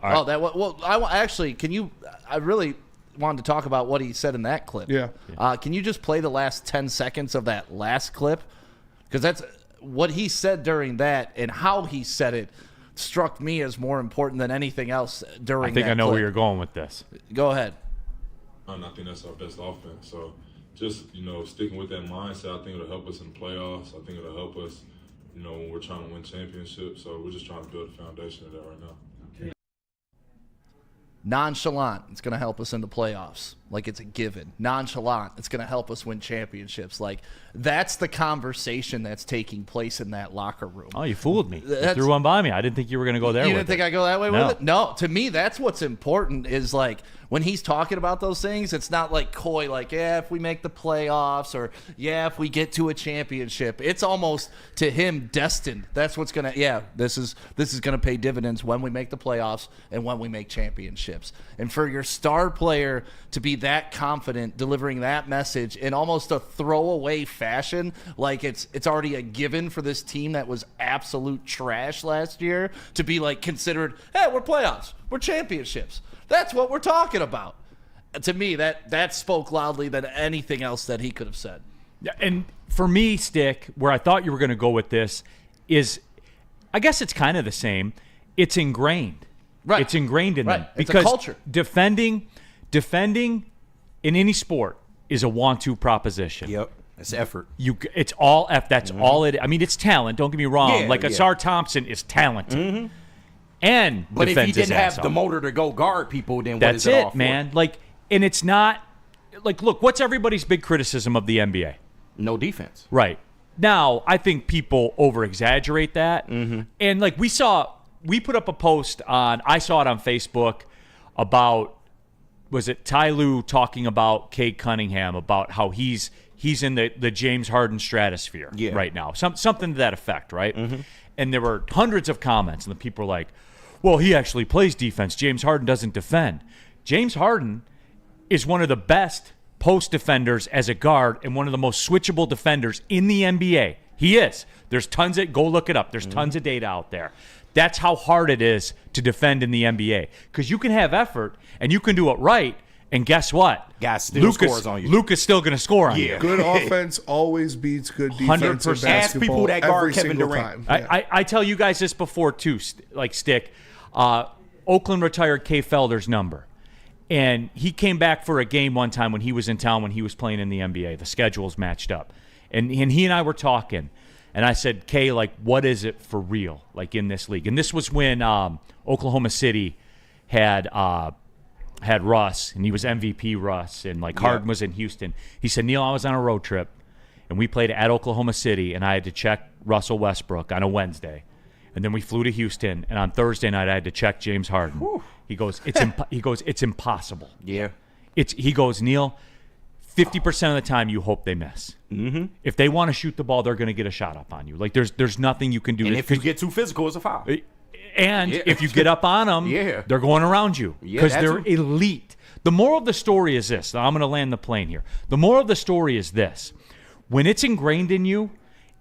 really wanted to talk about what he said in that clip. Yeah. Can you just play the last 10 seconds of that last clip? Because that's what he said during that, and how he said it struck me as more important than anything else during that I think I know clip. where you're going with this. Go ahead. And I think that's our best offense. So just, sticking with that mindset, I think it'll help us in the playoffs. I think it'll help us, when we're trying to win championships. So we're just trying to build a foundation of that right now. Nonchalant, it's going to help us in the playoffs. Like it's a given. Nonchalant, it's going to help us win championships. Like that's the conversation that's taking place in that locker room. Oh, you fooled me. You threw one by me. I didn't think you were going to go there. You didn't think I go that way with it? No. To me, that's what's important is like when he's talking about those things, it's not like coy, like, yeah, if we make the playoffs or yeah, if we get to a championship. It's almost to him destined. That's what's going to, this is going to pay dividends when we make the playoffs and when we make championships. And for your star player to be that confident delivering that message in almost a throwaway fashion, like it's already a given for this team that was absolute trash last year to be like considered, hey, we're playoffs, we're championships. That's what we're talking about. To me, that spoke loudly than anything else that he could have said. Yeah, and for me, Stick, where I thought you were going to go with this is, I guess it's kind of the same. It's ingrained. Right. It's ingrained in them. It's because a culture. Defending in any sport is a want-to proposition. Yep. It's effort. It's all That's all it. I mean, it's talent. Don't get me wrong. Asar Thompson is talented, and but if he didn't have off. the motor to go guard people, then that's what is it all man. For? Like, and it's not like, look, what's everybody's big criticism of the NBA? No defense. Right now, I think people over-exaggerate that, and like we put up a post I saw it on Facebook about. Was it Ty Lue talking about Cade Cunningham, about how he's in the James Harden stratosphere right now? Something to that effect, right? And there were hundreds of comments, and the people were like, well, he actually plays defense. James Harden doesn't defend. James Harden is one of the best post defenders as a guard and one of the most switchable defenders in the NBA. He is. There's tons of – go look it up. There's tons of data out there. That's how hard it is to defend in the NBA because you can have effort and you can do it right, and guess what? Guy still scores on you. Luka's still going to score on you. Good offense always beats good defense. 100%. Ask people that guard Kevin Durant. I tell you guys this before too, like Stick. Oakland retired Kay Felder's number, and he came back for a game one time when he was in town when he was playing in the NBA. The schedules matched up, and he and I were talking. And I said, Kay, like, what is it for real, like, in this league? And this was when Oklahoma City had Russ, and he was MVP Russ, and, like, Harden was in Houston. He said, Neil, I was on a road trip, and we played at Oklahoma City, and I had to check Russell Westbrook on a Wednesday. And then we flew to Houston, and on Thursday night I had to check James Harden. Whew. He goes, it's impossible. Yeah. He goes, Neil, 50% of the time you hope they miss. If they want to shoot the ball, they're going to get a shot up on you. Like there's nothing you can do. And if you get too physical, it's a foul. And if you get up on them, they're going around you because they're elite. The moral of the story is this. Now, I'm going to land the plane here. The moral of the story is this. When it's ingrained in you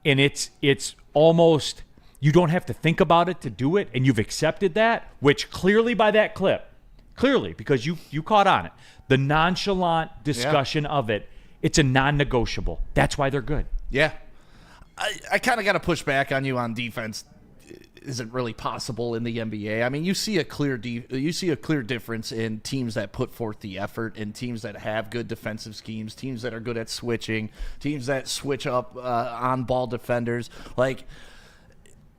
and it's almost you don't have to think about it to do it and you've accepted that, which clearly by that clip, because you caught on it, the nonchalant discussion of it, it's a non-negotiable. That's why they're good. Yeah. I kind of got to push back on you on defense. Isn't really possible in the NBA. I mean, you see a clear difference in teams that put forth the effort and teams that have good defensive schemes, teams that are good at switching, teams that switch up on-ball defenders. Like,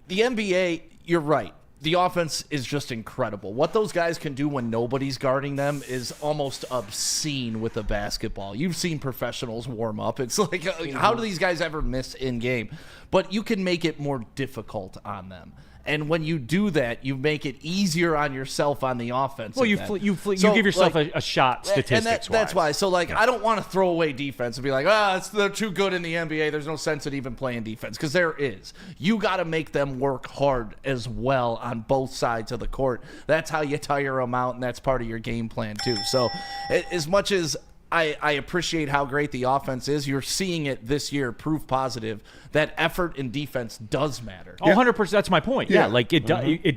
the NBA, you're right. The offense is just incredible. What those guys can do when nobody's guarding them is almost obscene with a basketball. You've seen professionals warm up. It's like, how do these guys ever miss in game? But you can make it more difficult on them. And when you do that, you make it easier on yourself on the offense. Well, you give yourself a shot statistics-wise. That's why. So, I don't want to throw away defense and be like, they're too good in the NBA. There's no sense in even playing defense, because there is. You got to make them work hard as well on both sides of the court. That's how you tire them out, and that's part of your game plan too. So, as much as I appreciate how great the offense is, you're seeing it this year proof positive that effort and defense does matter. 100%. That's my point. Yeah, like it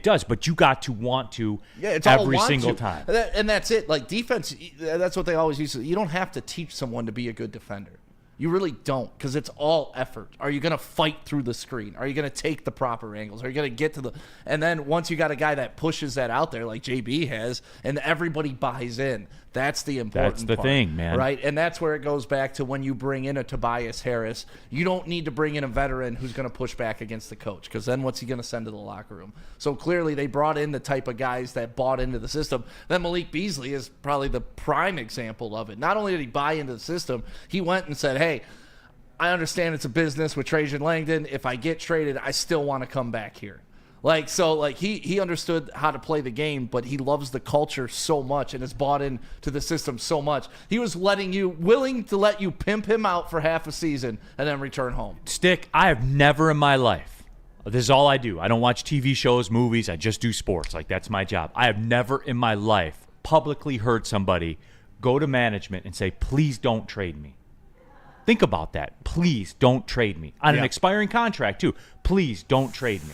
does, but you got to want to every single time. And that's it. Like defense, that's what they always use. You don't have to teach someone to be a good defender. You really don't, because it's all effort. Are you going to fight through the screen? Are you going to take the proper angles? Are you going to get to the – and then once you got a guy that pushes that out there like JB has and everybody buys in, That's the important That's the part, thing, man. Right? And that's where it goes back to when you bring in a Tobias Harris, you don't need to bring in a veteran who's going to push back against the coach, because then what's he going to send to the locker room? So clearly they brought in the type of guys that bought into the system. Then Malik Beasley is probably the prime example of it. Not only did he buy into the system, he went and said, hey, I understand it's a business with Trajan Langdon. If I get traded, I still want to come back here. He understood how to play the game, but he loves the culture so much and has bought into the system so much. He was willing to let you pimp him out for half a season and then return home. Stick, I have never in my life, this is all I do. I don't watch TV shows, movies. I just do sports. Like, that's my job. I have never in my life publicly heard somebody go to management and say, please don't trade me. Think about that. Please don't trade me. On an expiring contract, too. Please don't trade me.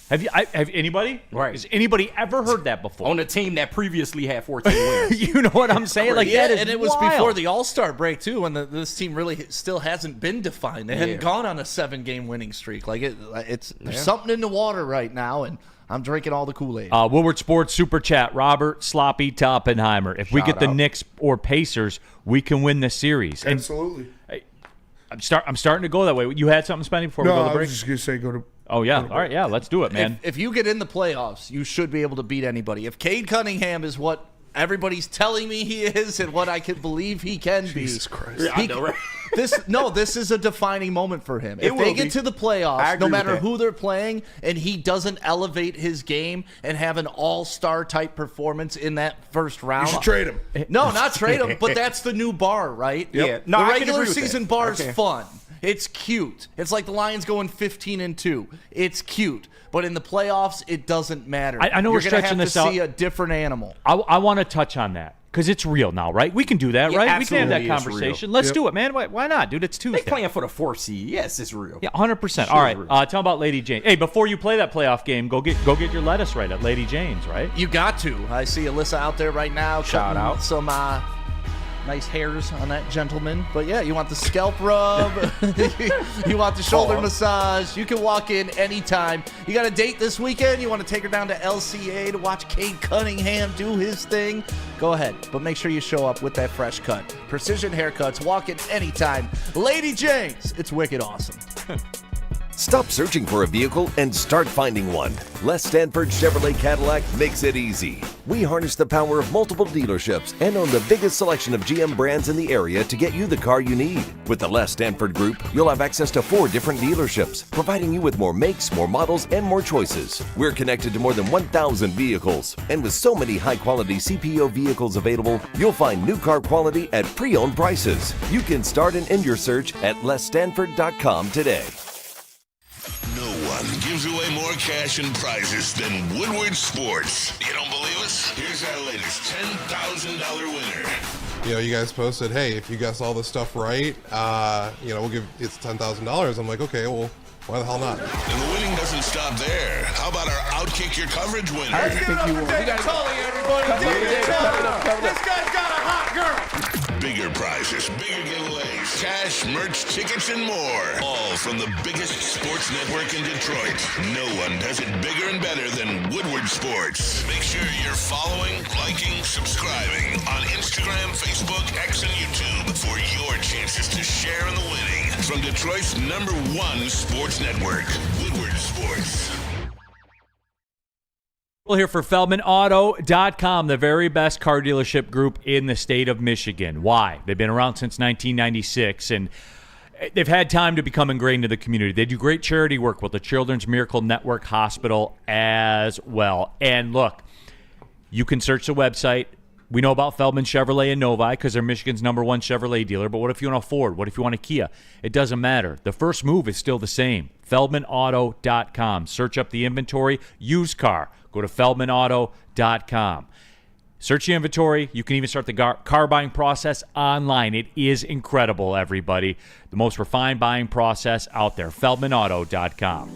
Have anybody? Right. Has anybody ever heard that before? On a team that previously had 14 wins. You know what I'm saying? Like, that is and it was wild. before the All-Star break, too, when this team really still hasn't been defined. They hadn't gone on a 7-game winning streak. There's something in the water right now, and I'm drinking all the Kool-Aid. Woodward Sports Super Chat, Robert Sloppy Toppenheimer. If we get the Knicks or Pacers, we can win this series. Absolutely. I'm starting to go that way. You had something, Spenny, before we go to the I break? was just going to say go to... Oh, yeah. All right, yeah, let's do it, man. If you get in the playoffs, you should be able to beat anybody. If Cade Cunningham is what everybody's telling me he is and what I can believe he can be. Jesus Christ. I know, right? This is a defining moment for him. If they get to the I playoffs, agree no with matter that. who they're playing, and he doesn't elevate his game and have an all-star type performance in that first round. You should trade him. No, not trade him, but that's the new bar, right? Yeah. No, the I can regular agree with season that. bar is Okay. fun. It's cute. It's like the Lions going 15-2. It's cute. But in the playoffs, it doesn't matter. I know we're You're gonna stretching have this to out. see a different animal. I want to touch on that because it's real now, right? We can do that, Yeah, right? We can have that absolutely, it's conversation. real. Let's do it, man. Why not, dude? It's Tuesday. They playing for the 4th seed. Yes, it's real. Yeah, 100%. Sure All right, is real. tell them about Lady Jane. Hey, before you play that playoff game, go get your lettuce right at Lady Jane's, right? You got to. I see Alyssa out there right now. Shout cutting out. some nice hairs on that gentleman. But yeah, you want the scalp rub, you want the shoulder massage. You can walk in anytime. You got a date this weekend, you want to take her down to LCA to watch Cade Cunningham do his thing, go ahead. But make sure you show up with that fresh cut. Precision haircuts, walk in anytime. Lady Jane's, it's wicked awesome. Stop searching for a vehicle and start finding one. Les Stanford Chevrolet Cadillac makes it easy. We harness the power of multiple dealerships and own the biggest selection of GM brands in the area to get you the car you need. With the Les Stanford Group, you'll have access to 4 different dealerships, providing you with more makes, more models, and more choices. We're connected to more than 1,000 vehicles, and with so many high-quality CPO vehicles available, you'll find new car quality at pre-owned prices. You can start and end your search at lesstanford.com today. No one gives away more cash and prizes than Woodward Sports. You don't believe us? Here's our latest $10,000 winner. You guys posted, hey, if you guess all this stuff right, we'll give it's $10,000. I'm like, okay, well, why the hell not? And the winning doesn't stop there. How about our Outkick Your Coverage winner? I think you won. You guys, everybody. This guy's got a hot girl. Bigger prizes, bigger giveaways, cash, merch, tickets, and more. All from the biggest sports network in Detroit. No one does it bigger and better than Woodward Sports. Make sure you're following, liking, subscribing on Instagram, Facebook, X, and YouTube for your chances to share in the winning. From Detroit's #1 sports network, Woodward Sports. We're here for FeldmanAuto.com, the very best car dealership group in the state of Michigan. Why? They've been around since 1996, and they've had time to become ingrained in the community. They do great charity work with the Children's Miracle Network Hospital as well. And look, you can search the website. We know about Feldman Chevrolet and Novi because they're Michigan's #1 Chevrolet dealer. But what if you want a Ford? What if you want a Kia? It doesn't matter. The first move is still the same. FeldmanAuto.com. Search up the inventory. Used car. Go to FeldmanAuto.com. Search the inventory. You can even start the car buying process online. It is incredible, everybody. The most refined buying process out there. FeldmanAuto.com.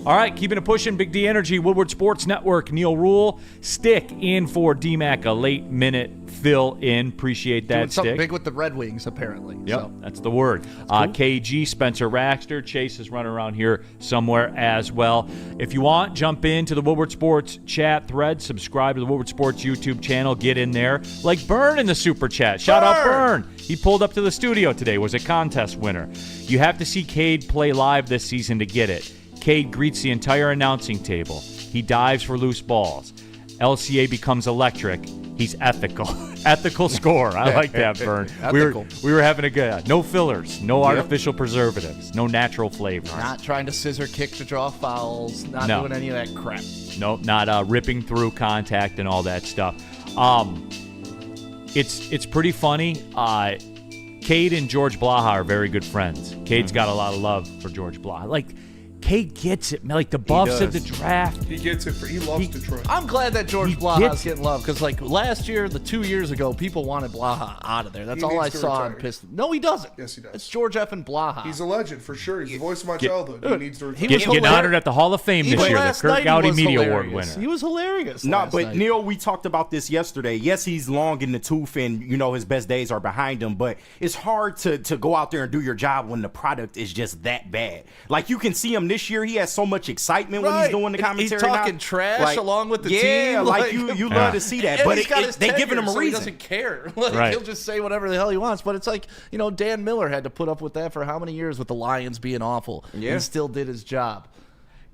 All right, keeping it pushing. Big D Energy, Woodward Sports Network. Neil Rule, Stick in for D-Mac, a late minute fill in. Appreciate that, Doing something Stick. big with the Red Wings, apparently. Yep, So. that's the word. KG, Spencer Raxter, Chase is running around here somewhere as well. If you want, jump into the Woodward Sports chat thread. Subscribe to the Woodward Sports YouTube channel. Get in there. Like Burn in the Super Chat. Shout out Burn. He pulled up to the studio today, was a contest winner. You have to see Cade play live this season to get it. Cade greets the entire announcing table. He dives for loose balls. LCA becomes electric. He's ethical. Ethical score. I like that, Vern. We were having a good. No fillers. No artificial preservatives. No natural flavors. Not trying to scissor kick to draw fouls. Not doing any of that crap. No, not ripping through contact and all that stuff. It's pretty funny. Cade and George Blaha are very good friends. Cade's got a lot of love for George Blaha. Like, Cade gets it, man. Like the Buffs at the draft. He gets it. He loves Detroit. I'm glad that George Blaha's getting love because, like, last year, 2 years ago, people wanted Blaha out of there. That's all I saw on Pistons. No, he doesn't. Yes, he does. It's George effing Blaha. He's a legend for sure. He's the voice of my childhood. He needs to retire. Getting honored at the Hall of Fame this year. The Kirk Gowdy Media Award winner. He was hilarious. No, but Neil, we talked about this yesterday. Yes, he's long in the tooth, and his best days are behind him. But it's hard to go out there and do your job when the product is just that bad. Like you can see him this year. He has so much excitement when he's doing the commentary. He's talking trash along with the team. Yeah, like you love to see that. But they giving him a reason. He doesn't care. He'll just say whatever the hell he wants. But it's like, Dan Miller had to put up with that for how many years with the Lions being awful. Yeah. And still did his job.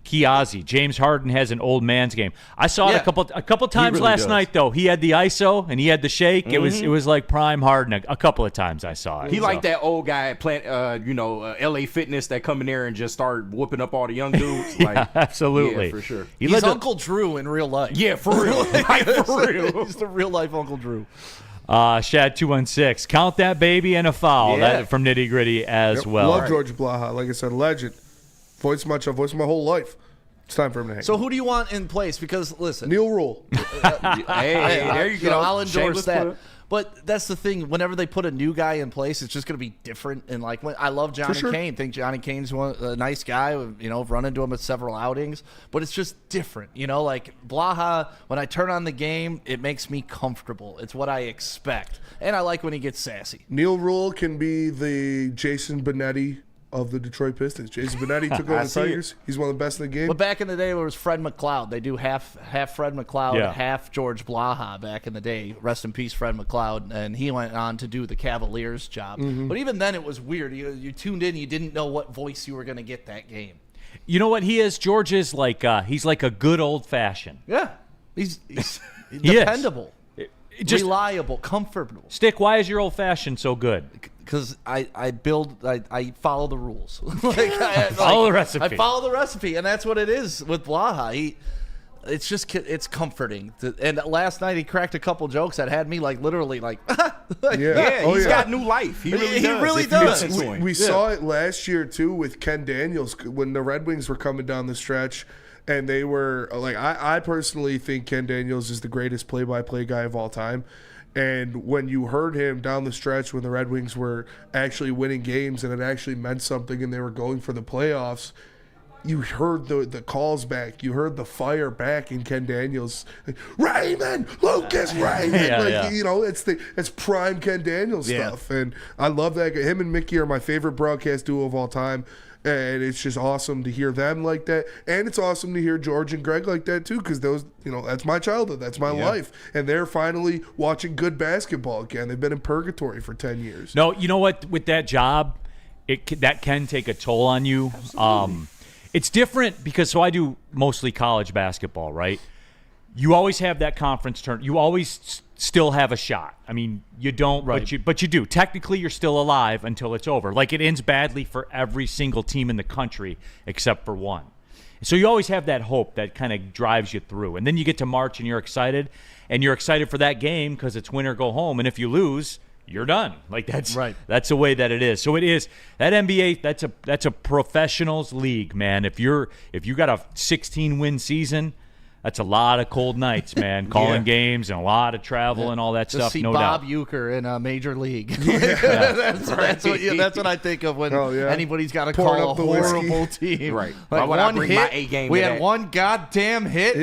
Kiazi. James Harden has an old man's game. I saw it a couple times last night though. He had the ISO and he had the shake. Mm-hmm. It was like prime Harden. A couple of times I saw it. He like that old guy at LA Fitness that come in there and just start whooping up all the young dudes. Like, absolutely. Yeah, for sure. He's Uncle Drew in real life. Yeah, for real. For real. He's the real life Uncle Drew. Shad 216. Count that baby and a foul. Yeah. That from Nitty Gritty as well. Love George Blaha. Like I said, legend. Voice my whole life. It's time for him to hang. So who do you want in place? Because listen, Neil Rule. Hey, there you go. I'll endorse that. But that's the thing. Whenever they put a new guy in place, it's just going to be different. And like, I love Johnny Kane. Think Johnny Kane's a nice guy. Run into him at several outings. But it's just different. Like Blaha. When I turn on the game, it makes me comfortable. It's what I expect, and I like when he gets sassy. Neil Rule can be the Jason Benetti of the Detroit Pistons. Jason Benetti took over the Tigers. He's one of the best in the game. But back in the day, it was Fred McLeod. They do half Fred McLeod, half George Blaha back in the day. Rest in peace, Fred McLeod. And he went on to do the Cavaliers job. Mm-hmm. But even then, it was weird. You tuned in, you didn't know what voice you were going to get that game. You know what he is? George is like he's like a good old fashioned. Yeah, he's dependable, just reliable, comfortable. Stick. Why is your old fashioned so good? Because I follow the rules. Follow the recipe. I follow the recipe, and that's what it is with Blaha. It's comforting. And last night he cracked a couple jokes that had me literally he's got new life. He really does. We saw it last year too with Ken Daniels when the Red Wings were coming down the stretch. And they were like, I personally think Ken Daniels is the greatest play-by-play guy of all time. And when you heard him down the stretch when the Red Wings were actually winning games and it actually meant something and they were going for the playoffs, you heard the calls back. You heard the fire back in Ken Daniels. Raymond, Lucas Raymond. It's prime Ken Daniels stuff. And I love that. Him and Mickey are my favorite broadcast duo of all time. And it's just awesome to hear them like that. And it's awesome to hear George and Greg like that, too, because those, that's my childhood. That's my life. And they're finally watching good basketball again. They've been in purgatory for 10 years. No, you know what? With that job, that can take a toll on you. It's different because, I do mostly college basketball, right? You always have that conference turn. You always still have a shot. I mean, you don't, but you do. Technically, you're still alive until it's over. Like, it ends badly for every single team in the country except for one. So you always have that hope that kind of drives you through. And then you get to March and you're excited for that game because it's win or go home. And if you lose, you're done. Like, that's the way that it is. So it is that NBA. That's a professionals league, man. If you got a 16-win season, That's a lot of cold nights, man. Calling games and a lot of travel and all that Just stuff. see No Bob doubt. Euchre in Major League. that's what I think of when anybody's got to Pouring call up a the whiskey. horrible team. Right. Like Why would I one bring hit, my A game we to had that? one goddamn hit.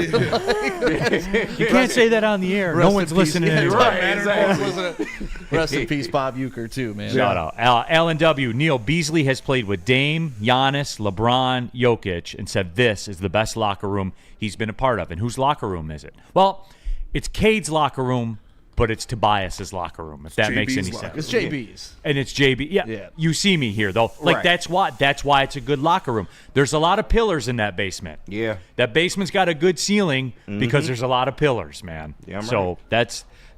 You can't say that on the air. No one's listening Yeah, anyway. right, exactly. Rest in peace, Bob Euchre, too, man. Shout out. Alan W. Neil Beasley has played with Dame, Giannis, LeBron, Jokic, and said this is the best locker room he's been a part of. And whose locker room is it? Well, it's Cade's locker room, but it's Tobias's locker room, if that makes JB's any locker sense. It's JB's. And it's JB. Yeah, you see me here, though. Like, Right. that's why it's a good locker room. There's a lot of pillars in that basement. Yeah. That basement's got a good ceiling because there's a lot of pillars, man. Yeah, I'm so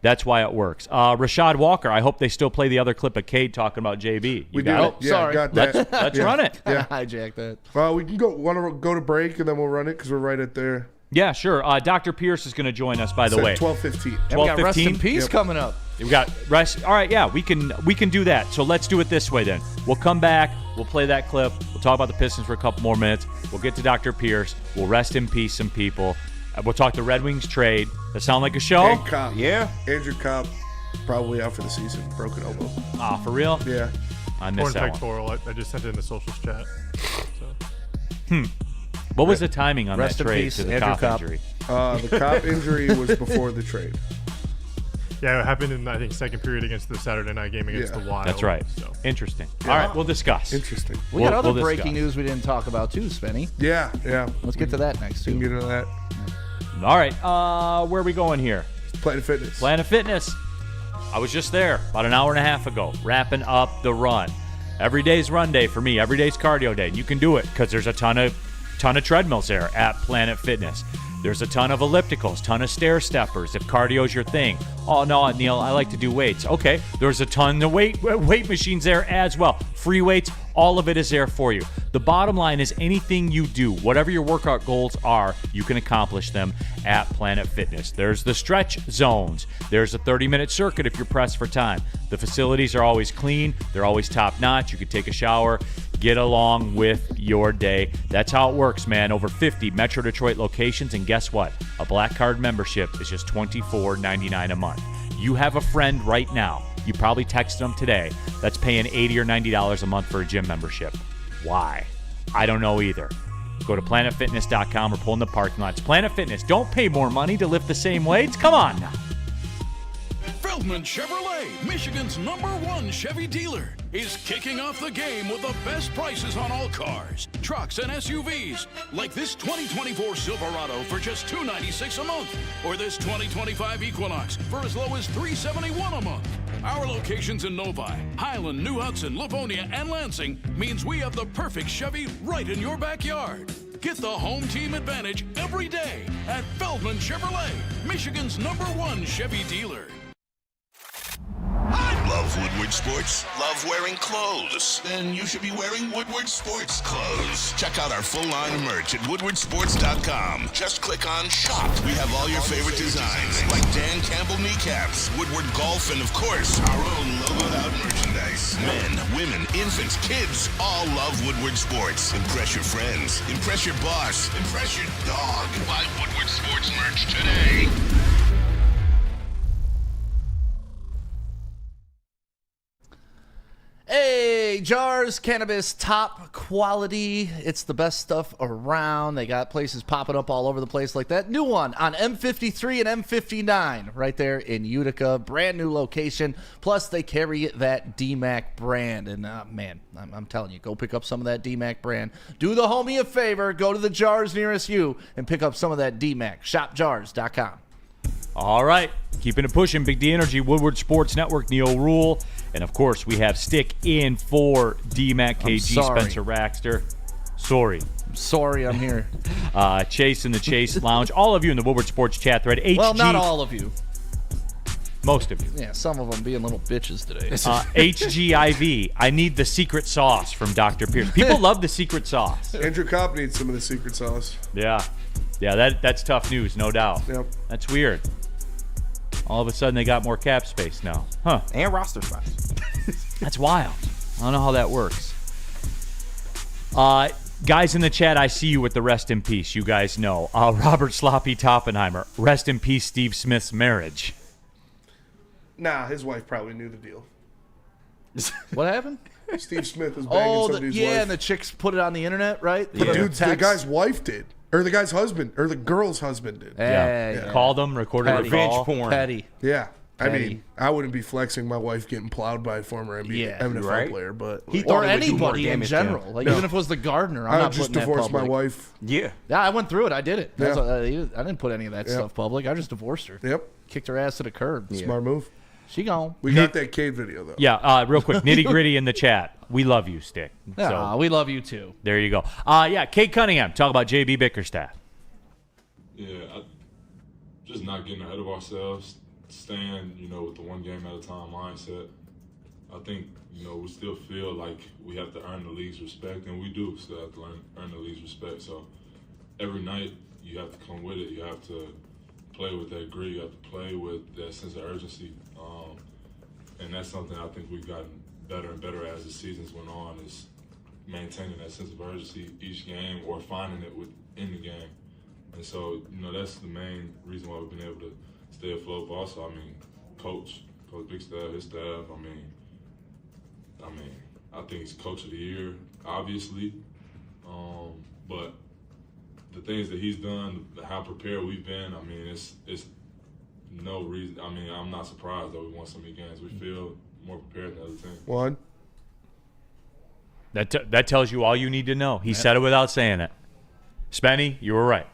that's why it works. Rashad Walker, I hope they still play the other clip of Cade talking about JB. We got do. it? Yeah, sorry. got that. Let's run it. Yeah. Hijack that. We can want to go to break and then we'll run it because we're right at there. Yeah, sure. Dr. Pierce is going to join us, by the way. 12:15. And we got Rest in 12:15? Peace coming up. We got rest. All right, yeah, we can do that. So let's do it this way then. We'll come back. We'll play that clip. We'll talk about the Pistons for a couple more minutes. We'll get to Dr. Pierce. We'll rest in peace some people. We'll talk the Red Wings trade. That sound like a show? And Cobb. Yeah. Andrew Cobb, probably out for the season. Broken elbow. Ah, for real? Yeah. I missed that one. Pectoral. I just sent it in the socials chat. So. What was the timing on Rest that in trade peace, to the Andrew Cobb Cobb. injury? The Cobb injury was before the trade. Yeah, it happened in, I think, second period against the Saturday night game against the Wild. That's right. So. Interesting. All right, we'll discuss. Interesting. We got other we'll breaking discuss. news we didn't talk about, too, Spenny. Yeah. Let's get to that next, We can too. get into that. All right, where are we going here? Planet Fitness. Planet Fitness. I was just there about an hour and a half ago, wrapping up the run. Every day's run day for me. Every day's cardio day. And you can do it because there's a ton of treadmills there at Planet Fitness. There's a ton of ellipticals, ton of stair steppers if cardio's your thing. Oh, no, Neil, I like to do weights. Okay, there's a ton of weight machines there as well. Free weights, all of it is there for you. The bottom line is anything you do, whatever your workout goals are, you can accomplish them at Planet Fitness. There's the stretch zones. There's a 30-minute circuit if you're pressed for time. The facilities are always clean. They're always top-notch. You can take a shower, get along with your day. That's how it works, man. Over 50 Metro Detroit locations, and guess what? A Black Card membership is just $24.99 a month. You have a friend right now, you probably texted them today, that's paying $80 or $90 a month for a gym membership. Why? I don't know either. Go to planetfitness.com or pull in the parking lots. Planet Fitness, don't pay more money to lift the same weights. Come on now. Feldman Chevrolet, Michigan's #1 Chevy dealer, is kicking off the game with the best prices on all cars, trucks, and SUVs, like this 2024 Silverado for just $296 a month, or this 2025 Equinox for as low as $371 a month. Our locations in Novi, Highland, New Hudson, Livonia, and Lansing means we have the perfect Chevy right in your backyard. Get the home team advantage every day at Feldman Chevrolet, Michigan's #1 Chevy dealer. Love Woodward Sports? Love wearing clothes? Then you should be wearing Woodward Sports clothes. Check out our full line of merch at woodwardsports.com. Just click on shop. We have all your favorite designs, like Dan Campbell kneecaps, Woodward golf, and of course, our own logoed out merchandise. Men, women, infants, kids all love Woodward Sports. Impress your friends. Impress your boss. Impress your dog. Buy Woodward Sports merch today. Hey, Jars Cannabis, top quality. It's the best stuff around. They got places popping up all over the place like that. New one on M53 and M59 right there in Utica. Brand new location. Plus, they carry that DMAC brand. And, man, I'm telling you, go pick up some of that DMAC brand. Do the homie a favor. Go to the Jars nearest you and pick up some of that DMAC. ShopJars.com. All right, keeping it pushing. Big D Energy, Woodward Sports Network, Neil Rule. And, of course, we have stick in for DMAC KG, Spencer Raxter. Sorry, I'm here. Chase in the Chase Lounge. All of you in the Woodward Sports chat thread. HG, Well, not all of you. Most of you. Yeah, some of them being little bitches today. HGIV, I need the secret sauce from Dr. Pierce. People love the secret sauce. Andrew Cobb needs some of the secret sauce. Yeah, that's tough news, no doubt. Yep. That's weird. All of a sudden, they got more cap space now. Huh. And roster spots. That's wild. I don't know how that works. Guys in the chat, I see you with the rest in peace. You guys know. Robert Sloppy Toppenheimer, rest in peace, Steve Smith's marriage. Nah, his wife probably knew the deal. What happened? Steve Smith was banging somebody's wife. And the chicks put it on the internet, right? Dude, the guy's wife did. Or the guy's husband. Or the girl's husband did. Yeah. Called them, recorded a Revenge call. porn. Petty. Yeah. I mean, I wouldn't be flexing my wife getting plowed by a former NFL player, but Or anybody in general. Like, even if it was the gardener, I'm I not would just putting that divorce my public. wife. Yeah. Yeah, I went through it. I did it. Yeah. I didn't put any of that stuff public. I just divorced her. Yep. Kicked her ass to the curb. Smart move. She gone. We got that Cade video, though. Yeah, real quick. Nitty gritty in the chat. We love you, Stick. Yeah, we love you too. There you go. Cade Cunningham. Talk about JB Bickerstaff. Yeah, just not getting ahead of ourselves, staying, with the one game at a time mindset. I think, we still feel like we have to earn the league's respect, and we do still have to earn the league's respect. So every night you have to come with it. You have to play with that grit. You have to play with that sense of urgency. And that's something I think we've gotten better and better as the seasons went on, is maintaining that sense of urgency each game or finding it within the game. And so, that's the main reason why we've been able to stay afloat. But also, Coach Bigstaff, his staff, I think he's Coach of the Year, obviously. But the things that he's done, how prepared we've been, it's no reason. I'm not surprised that we won so many games. We feel more prepared than other teams. One. That tells you all you need to know. He said it without saying it. Spenny, you were right.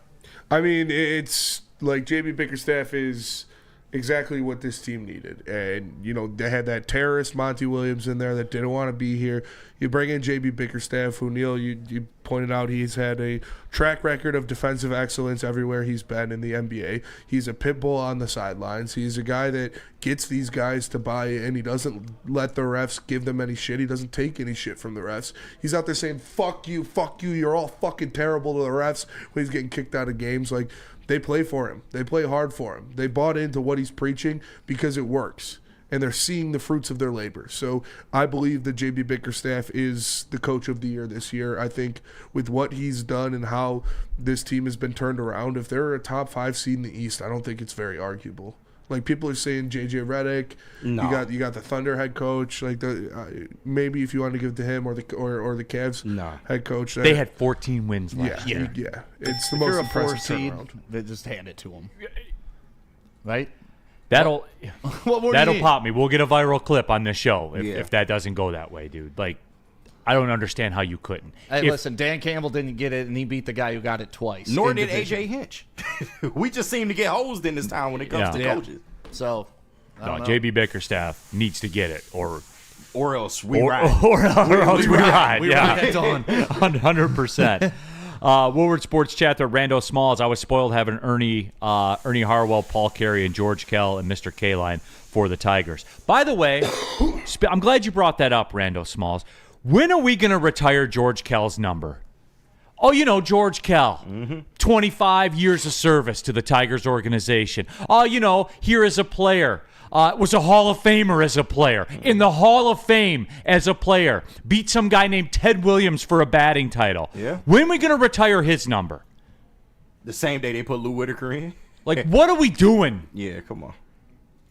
It's like JB Bickerstaff is exactly what this team needed. And, they had that terrorist Monty Williams in there that didn't want to be here. You bring in JB Bickerstaff, who, Neil, you pointed out he's had a track record of defensive excellence everywhere he's been in the NBA. He's a pit bull on the sidelines. He's a guy that gets these guys to buy in. He doesn't let the refs give them any shit. He doesn't take any shit from the refs. He's out there saying, fuck you, you're all fucking terrible to the refs when he's getting kicked out of games. Like, they play for him. They play hard for him. They bought into what he's preaching because it works. And they're seeing the fruits of their labor. So I believe that JB Bickerstaff is the Coach of the Year this year. I think with what he's done and how this team has been turned around, if they're a top 5 seed in the East, I don't think it's very arguable. Like, people are saying JJ Redick. No. You got the Thunder head coach. Like, maybe if you want to give it to him or the Cavs head coach. They had 14 wins last year. Yeah, it's the If most you're a impressive 4 seed, turnaround. they just hand it to him. Right? That'll need? pop me. We'll get a viral clip on this show if that doesn't go that way, dude. Like, I don't understand how you couldn't. Hey, listen, Dan Campbell didn't get it, and he beat the guy who got it twice. Nor did AJ Hinch. We just seem to get hosed in this town when it comes to coaches. So, JB Bickerstaff needs to get it, or else we ride. Or else we ride. We Yeah, ride it on. 100%. Woodward Sports Chat there, Rando Smalls. I was spoiled having Ernie Harwell, Paul Carey, and George Kell and Mr. K-Line for the Tigers. By the way, I'm glad you brought that up, Rando Smalls. When are we going to retire George Kell's number? Oh, George Kell, 25 years of service to the Tigers organization. Oh, here as a player. Was a Hall of Famer as a player. In the Hall of Fame as a player. Beat some guy named Ted Williams for a batting title. Yeah. When are we going to retire his number? The same day they put Lou Whitaker in? Like, what are we doing? Yeah, come on.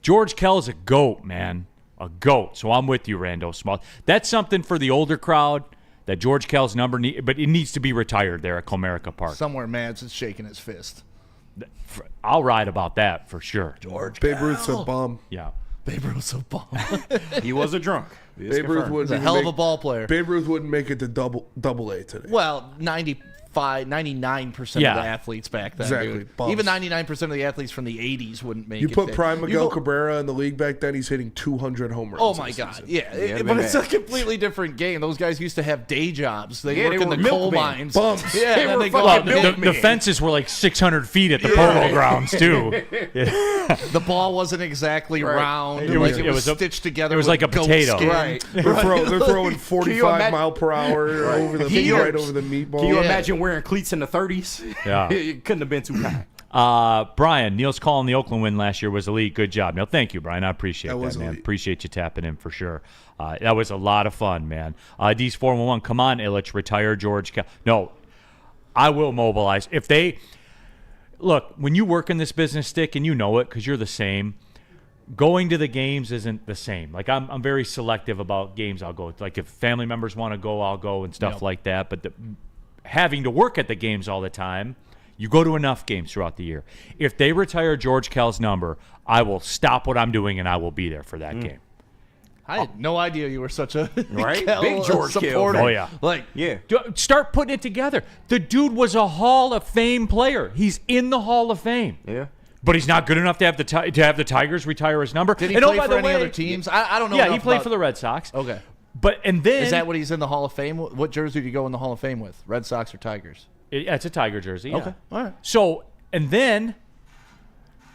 George Kell is a GOAT, man. A GOAT. So I'm with you, Rando Small. That's something for the older crowd, that George Kell's number, but it needs to be retired there at Comerica Park. Somewhere Mads is shaking his fist. I'll ride about that for sure. George Babe Kell. Ruth's a bum. Yeah. Babe Ruth's a bum. He was a drunk. Babe Ruth He's a hell of a ball player. Babe Ruth wouldn't make it to double A today. Well, 99% of the athletes back then. Exactly. Dude. Bums. Even 99% of the athletes from the 80s wouldn't make You it. put there. Prime Miguel Cabrera in the league back then, he's hitting 200 home runs. Oh, my God. Yeah. But it's a completely different game. Those guys used to have day jobs. They work in the coal mines. Bums. Yeah, They and were they go fucking out The fences were like 600 feet at the polo grounds, too. The ball wasn't exactly round. It was- it it was was stitched together. it was with like a goat potato. skin. Right. They're throwing 45 mile per hour over the Can you- right over the meatball. Can you Yeah. imagine wearing cleats in the 30s? Yeah. It couldn't have been too high. Brian, Neil's call on the Oakland win last year was elite. Good job. No, thank you, Brian. I appreciate that, man. Elite. Appreciate you tapping in for sure. That was a lot of fun, man. D's 411. Come on, Illich. Retire George. No, I will mobilize. If they look, when you work in this business, Stick, and you know it because you're the same. Going to the games isn't the same. Like I'm very selective about games I'll go. Like if family members want to go, I'll go and stuff like that. But having to work at the games all the time, you go to enough games throughout the year. If they retire George Kell's number, I will stop what I'm doing and I will be there for that game. I had no idea you were such a Right? Kell Big George supporter. Kell. Oh yeah, Like, Yeah. start putting it together. The dude was a Hall of Fame player. He's in the Hall of Fame. Yeah. But he's not good enough to have the Tigers retire his number. did he And play by for the any way, other teams? I don't know. Yeah, he enough played about- for the Red Sox. Okay. And then Is that what he's in the Hall of Fame? What jersey do you go in the Hall of Fame with? Red Sox or Tigers? It's a Tiger jersey. Yeah. Okay. All right. So, and then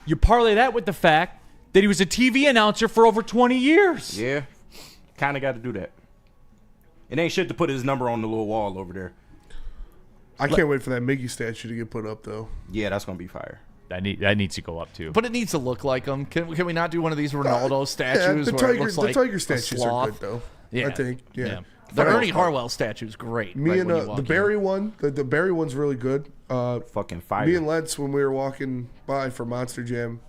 you parlay that with the fact that he was a TV announcer for over 20 years. Yeah. Kind of got to do that. It ain't shit to put his number on the little wall over there. I can't wait for that Mickey statue to get put up, though. Yeah, that's going to be fire. That needs to go up too. But it needs to look like him. Can we not do one of these Ronaldo statues the where it Tiger, looks the like Tiger a statues are sloth? good, though. Yeah. I think. Yeah. The Ernie Harwell statue's great. Me right and when you walk the in. Barry one, the Barry one's really good. Fucking fire. Me and Lentz, when we were walking by for Monster Jam,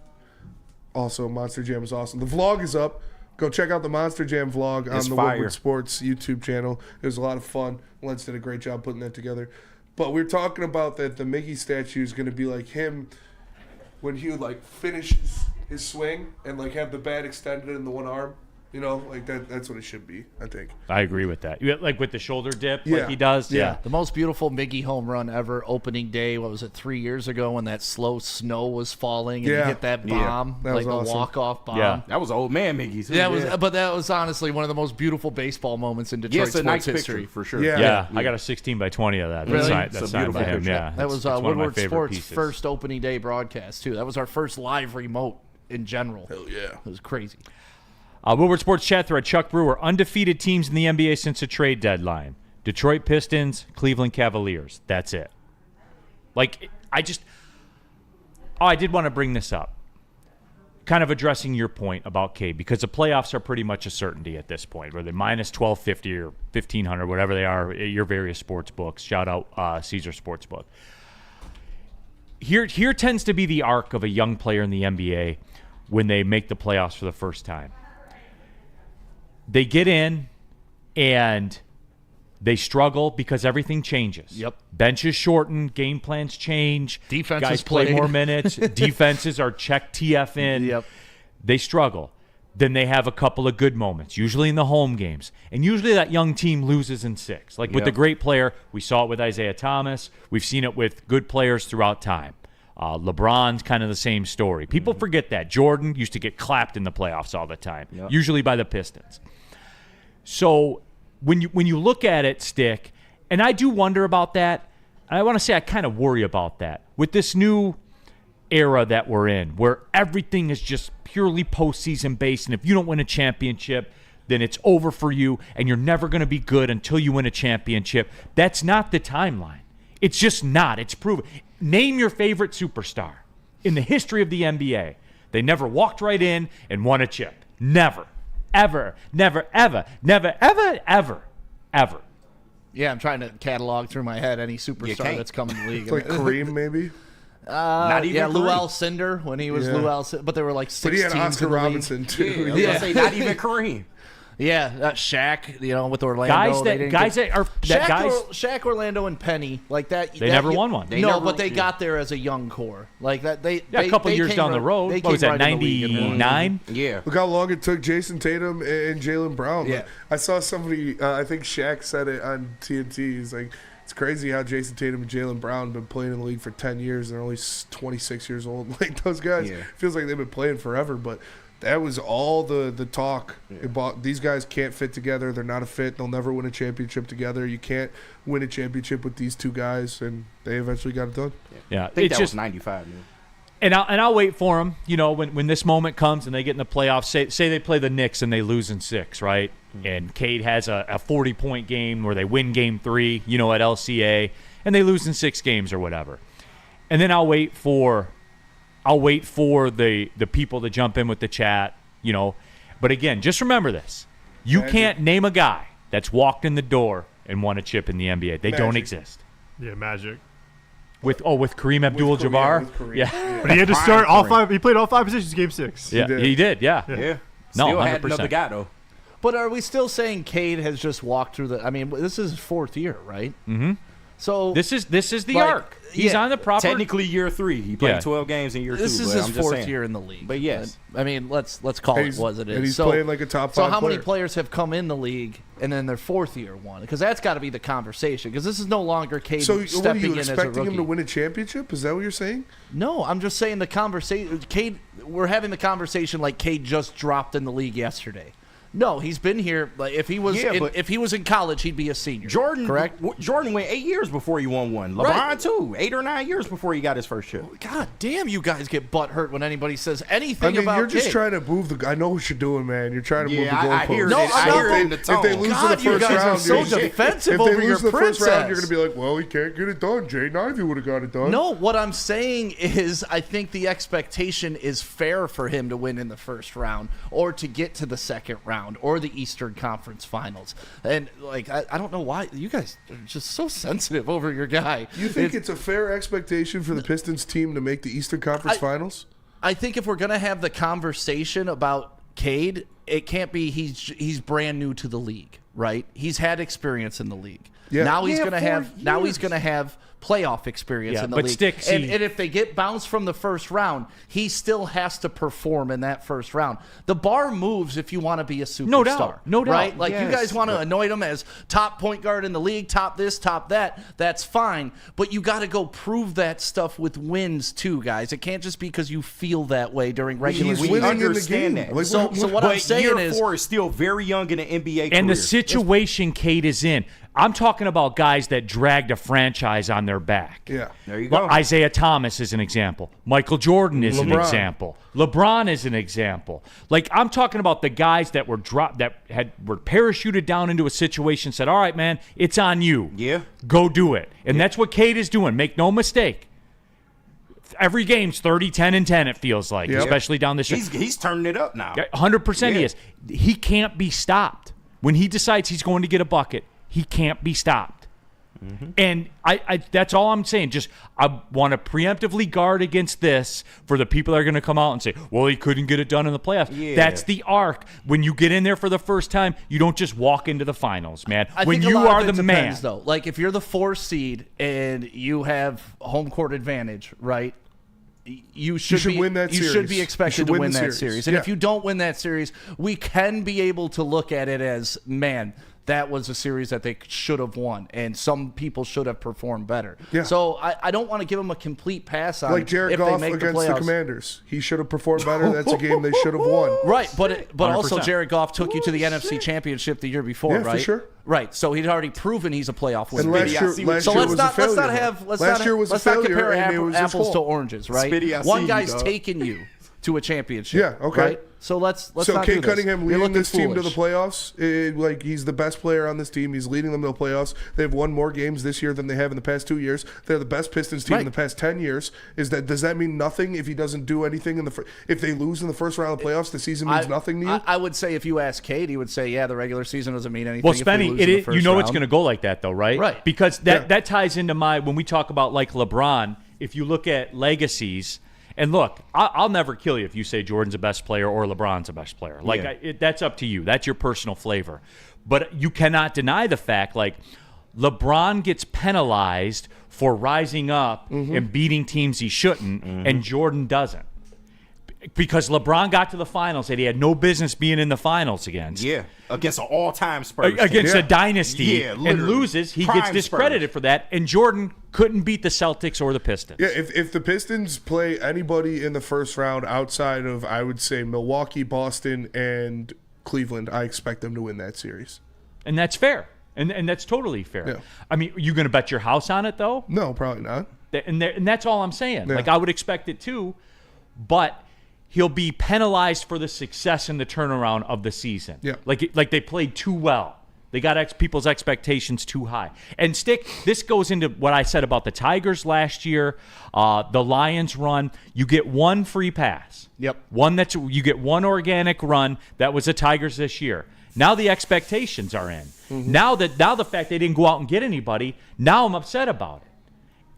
also Monster Jam is awesome. The vlog is up. Go check out the Monster Jam vlog It's on the fire. Woodward Sports YouTube channel. It was a lot of fun. Lentz did a great job putting that together. But we're talking about that the Mickey statue is going to be like him when he would like finish his swing and like have the bat extended in the one arm. You know, like that's what it should be, I think. I agree with that. Like with the shoulder dip, Yeah. like he does. Yeah. The most beautiful Miggy home run ever, opening day. What was it, 3 years ago when that slow snow was falling and he Yeah. hit that Yeah. bomb, That was like the awesome. walk-off bomb. Yeah. That was old man Miggy. too. But that was honestly one of the most beautiful baseball moments in Detroit Yeah, it's a sports nice history. picture for sure. Yeah. I got a 16 by 20 of that. Really? That's It's a signed by beautiful him. picture. Yeah, That was It's one of my Woodward favorite Sports' pieces. first opening day broadcast, too. That was our first live remote in general. Hell yeah. It was crazy. Woodward Sports chat thread, Chuck Brewer, undefeated teams in the NBA since the trade deadline. Detroit Pistons, Cleveland Cavaliers. That's it. Like, I did want to bring this up. Kind of addressing your point about Cade, because the playoffs are pretty much a certainty at this point, whether minus 1250 or 1500, whatever they are, your various sports books. Shout out Caesar Sportsbook. Here tends to be the arc of a young player in the NBA when they make the playoffs for the first time. They get in and they struggle because everything changes. Yep. Benches shorten, game plans change. Defenses guys play played. more minutes. Defenses are check TF in. Yep. They struggle. Then they have a couple of good moments, usually in the home games. And usually that young team loses in 6. Like with the great player, we saw it with Isaiah Thomas. We've seen it with good players throughout time. LeBron's kind of the same story. People forget that. Jordan used to get clapped in the playoffs all the time, usually by the Pistons. So when you look at it, Stick, and I do wonder about that, and I want to say I kind of worry about that. With this new era that we're in, where everything is just purely postseason based, and if you don't win a championship, then it's over for you, and you're never going to be good until you win a championship. That's not the timeline. It's just not. It's proven. Name your favorite superstar in the history of the NBA. They never walked right in and won a chip. Never. Ever. Never, ever. Never, ever, ever. Ever. Yeah, I'm trying to catalog through my head any superstar that's come in the league. It's like Kareem, maybe. Not even yeah, Kareem. Lou Alcindor when he was Yeah. Lou Alcindor, but there were like 6 But he had teams Oscar in the league. Robinson, too. I was gonna say not even Kareem. Yeah, Shaq, with Orlando. Shaq, Orlando, and Penny, like that. They never won one. But they got there as a young core, like that. A couple years down the road. What was that, 99? Yeah. Look how long it took Jason Tatum and Jaylen Brown. Yeah. Like, I saw somebody, I think Shaq said it on TNT. He's like, it's crazy how Jason Tatum and Jaylen Brown have been playing in the league for 10 years. They're only 26 years old. Like, those guys, feels like they've been playing forever, but that was all the talk about these guys can't fit together. They're not a fit. They'll never win a championship together. You can't win a championship with these two guys, and they eventually got it done. Yeah, I think it's that just was 95, man. And I'll wait for them. When this moment comes and they get in the playoffs, say they play the Knicks and they lose in 6, right? And Cade has a 40-point game where they win game 3, at LCA, and they lose in 6 games or whatever. And then I'll wait for I'll wait for the people to jump in with the chat, you know. But again, just remember this. You can't name a guy that's walked in the door and won a chip in the NBA. They don't exist. Yeah, Magic. With Kareem Abdul-Jabbar? Yeah. But he had to start all 5. He played all 5 positions Game 6. Yeah, he did. Yeah. No, Still 100%. had another guy, though. But are we still saying Cade has just walked through the? I mean, this is his 4th year, right? Mm-hmm. So this is the arc. He's on the proper. Technically, year 3. He played 12 games in year 2. This is his 4th year in the league. But yes, I mean, let's call it what it is. And he's playing like a top 5 So how player. many players have come in the league and then their 4th year won? Because that's got to be the conversation. Because this is no longer Cade So what are stepping you in as a expecting rookie. him to win a championship? Is that what you're saying? No, I'm just saying the conversation. Cade, we're having the conversation like Cade just dropped in the league yesterday. No, he's been here. Like if he was if he was in college, he'd be a senior. Jordan, correct? Jordan went 8 years before he won one. LeBron Right. too, 8 or 9 years before he got his first chip. God damn, you guys get butt hurt when anybody says anything I mean, about you're just Cade. trying to move the. I know what you're doing, man. You're trying to move the I goalposts. hear No, it. I hear it in the If tone. they lose God, in the you first guys are round, so you're- defensive if over they lose your in the first round, princess. you're going to be like, well, he can't get it done. Jay Ivey would have got it done. No, what I'm saying is I think the expectation is fair for him to win in the first round or to get to the second round or the Eastern Conference Finals. And, like, I don't know why. You guys are just so sensitive over your guy. You think it's a fair expectation for the Pistons team to make the Eastern Conference Finals? I think if we're going to have the conversation about Cade, it can't be he's brand new to the league, right? He's had experience in the league. Yeah. Now he's Yeah, going to 4 have now he's years. going to have playoff experience Yeah, in the but league. stick, and see- if they get bounced from the first round, he still has to perform in that first round. The bar moves if you want to be a superstar. No doubt. No doubt. Right? Like you Yes, guys want to anoint him as top point guard in the league, top this, top that. That's fine. But you got to go prove that stuff with wins too, guys. It can't just be because you feel that way during regular He's season. winning in the understand game. that. Like, So what I'm But saying year is 4 is still very young in the NBA And the career. situation Cade is in, I'm talking about guys that dragged a franchise on their back. Yeah. There you go. Isaiah Thomas is an example. Michael Jordan is an LeBron. example. LeBron is an example. Like I'm talking about the guys that were were parachuted down into a situation, said, "All right, man, it's on you. Yeah. Go do it." And that's what Cade is doing. Make no mistake. Every game's 30, 10, and 10, it feels like, Yep. especially down this stretch. He's turning it up now. 100% he Yeah. is. He can't be stopped. When he decides he's going to get a bucket, he can't be stopped. And I that's all I'm saying. Just I want to preemptively guard against this for the people that are going to come out and say, well, he couldn't get it done in the playoffs. Yeah. That's the arc. When you get in there for the first time, you don't just walk into the finals, man. I When think a you lot are of it the depends, man. though. Like if you're the 4th seed and you have home court advantage, right? You should win that you should series. be You expected should to win win the that series. series. And Yeah. if you don't win that series, we can be able to look at it as, man, that was a series that they should have won, and some people should have performed better. Yeah. So I don't want to give them a complete pass on Like Jared if Goff they make against the the playoffs. Commanders. He should have performed better. That's a game they should have won. Right, but also 100%. Jared Goff took you to the NFC Championship the year before, Yeah, for right? sure. Right, so he'd already proven he's a playoff winner. And last year, see last So year let's was not a failure. let's not have let's last not year was let's a not failure, compare and it was his apples to fault. oranges, right? Spitty, I One see guy's you, dog. taking you to a championship. Yeah, okay. Right? So let's So not Kate do this. Cunningham You're leading looking this team to the foolish. playoffs. Like he's the best player on this team. He's leading them to the playoffs. They've won more games this year than they have in the past 2 years. They're the best Pistons team in Right. the past 10 years. Does that mean nothing if he doesn't do anything in the if they lose in the first round of the playoffs? The season means nothing to you. I would say if you ask Kate, he would say, yeah, the regular season doesn't mean anything. Well, if we Spenny, lose in the first you know it's round. going to go like that, though, right? Right. Because that ties into when we talk about like LeBron, if you look at legacies, and look, I'll never kill you if you say Jordan's the best player or LeBron's the best player. Like, Yeah. that's up to you. That's your personal flavor. But you cannot deny the fact, like, LeBron gets penalized for rising up and beating teams he shouldn't, and Jordan doesn't. Because LeBron got to the finals that he had no business being in the finals against. Yeah, against an all-time Spurs team. Against Yeah. a dynasty, Yeah, and literally. loses, he Prime gets discredited Spurs. for that. And Jordan couldn't beat the Celtics or the Pistons. Yeah, if the Pistons play anybody in the first round outside of, I would say, Milwaukee, Boston, and Cleveland, I expect them to win that series. And that's fair. And that's totally fair. Yeah. I mean, you going to bet your house on it, though? No, probably not. And that's all I'm saying. Yeah. Like, I would expect it too, but he'll be penalized for the success and the turnaround of the season. Yeah. Like they played too well. They got people's expectations too high. And this goes into what I said about the Tigers last year, the Lions run. You get one free pass. Yep. You get one organic run. That was the Tigers this year. Now the expectations are in. Mm-hmm. Now the fact they didn't go out and get anybody, now I'm upset about it.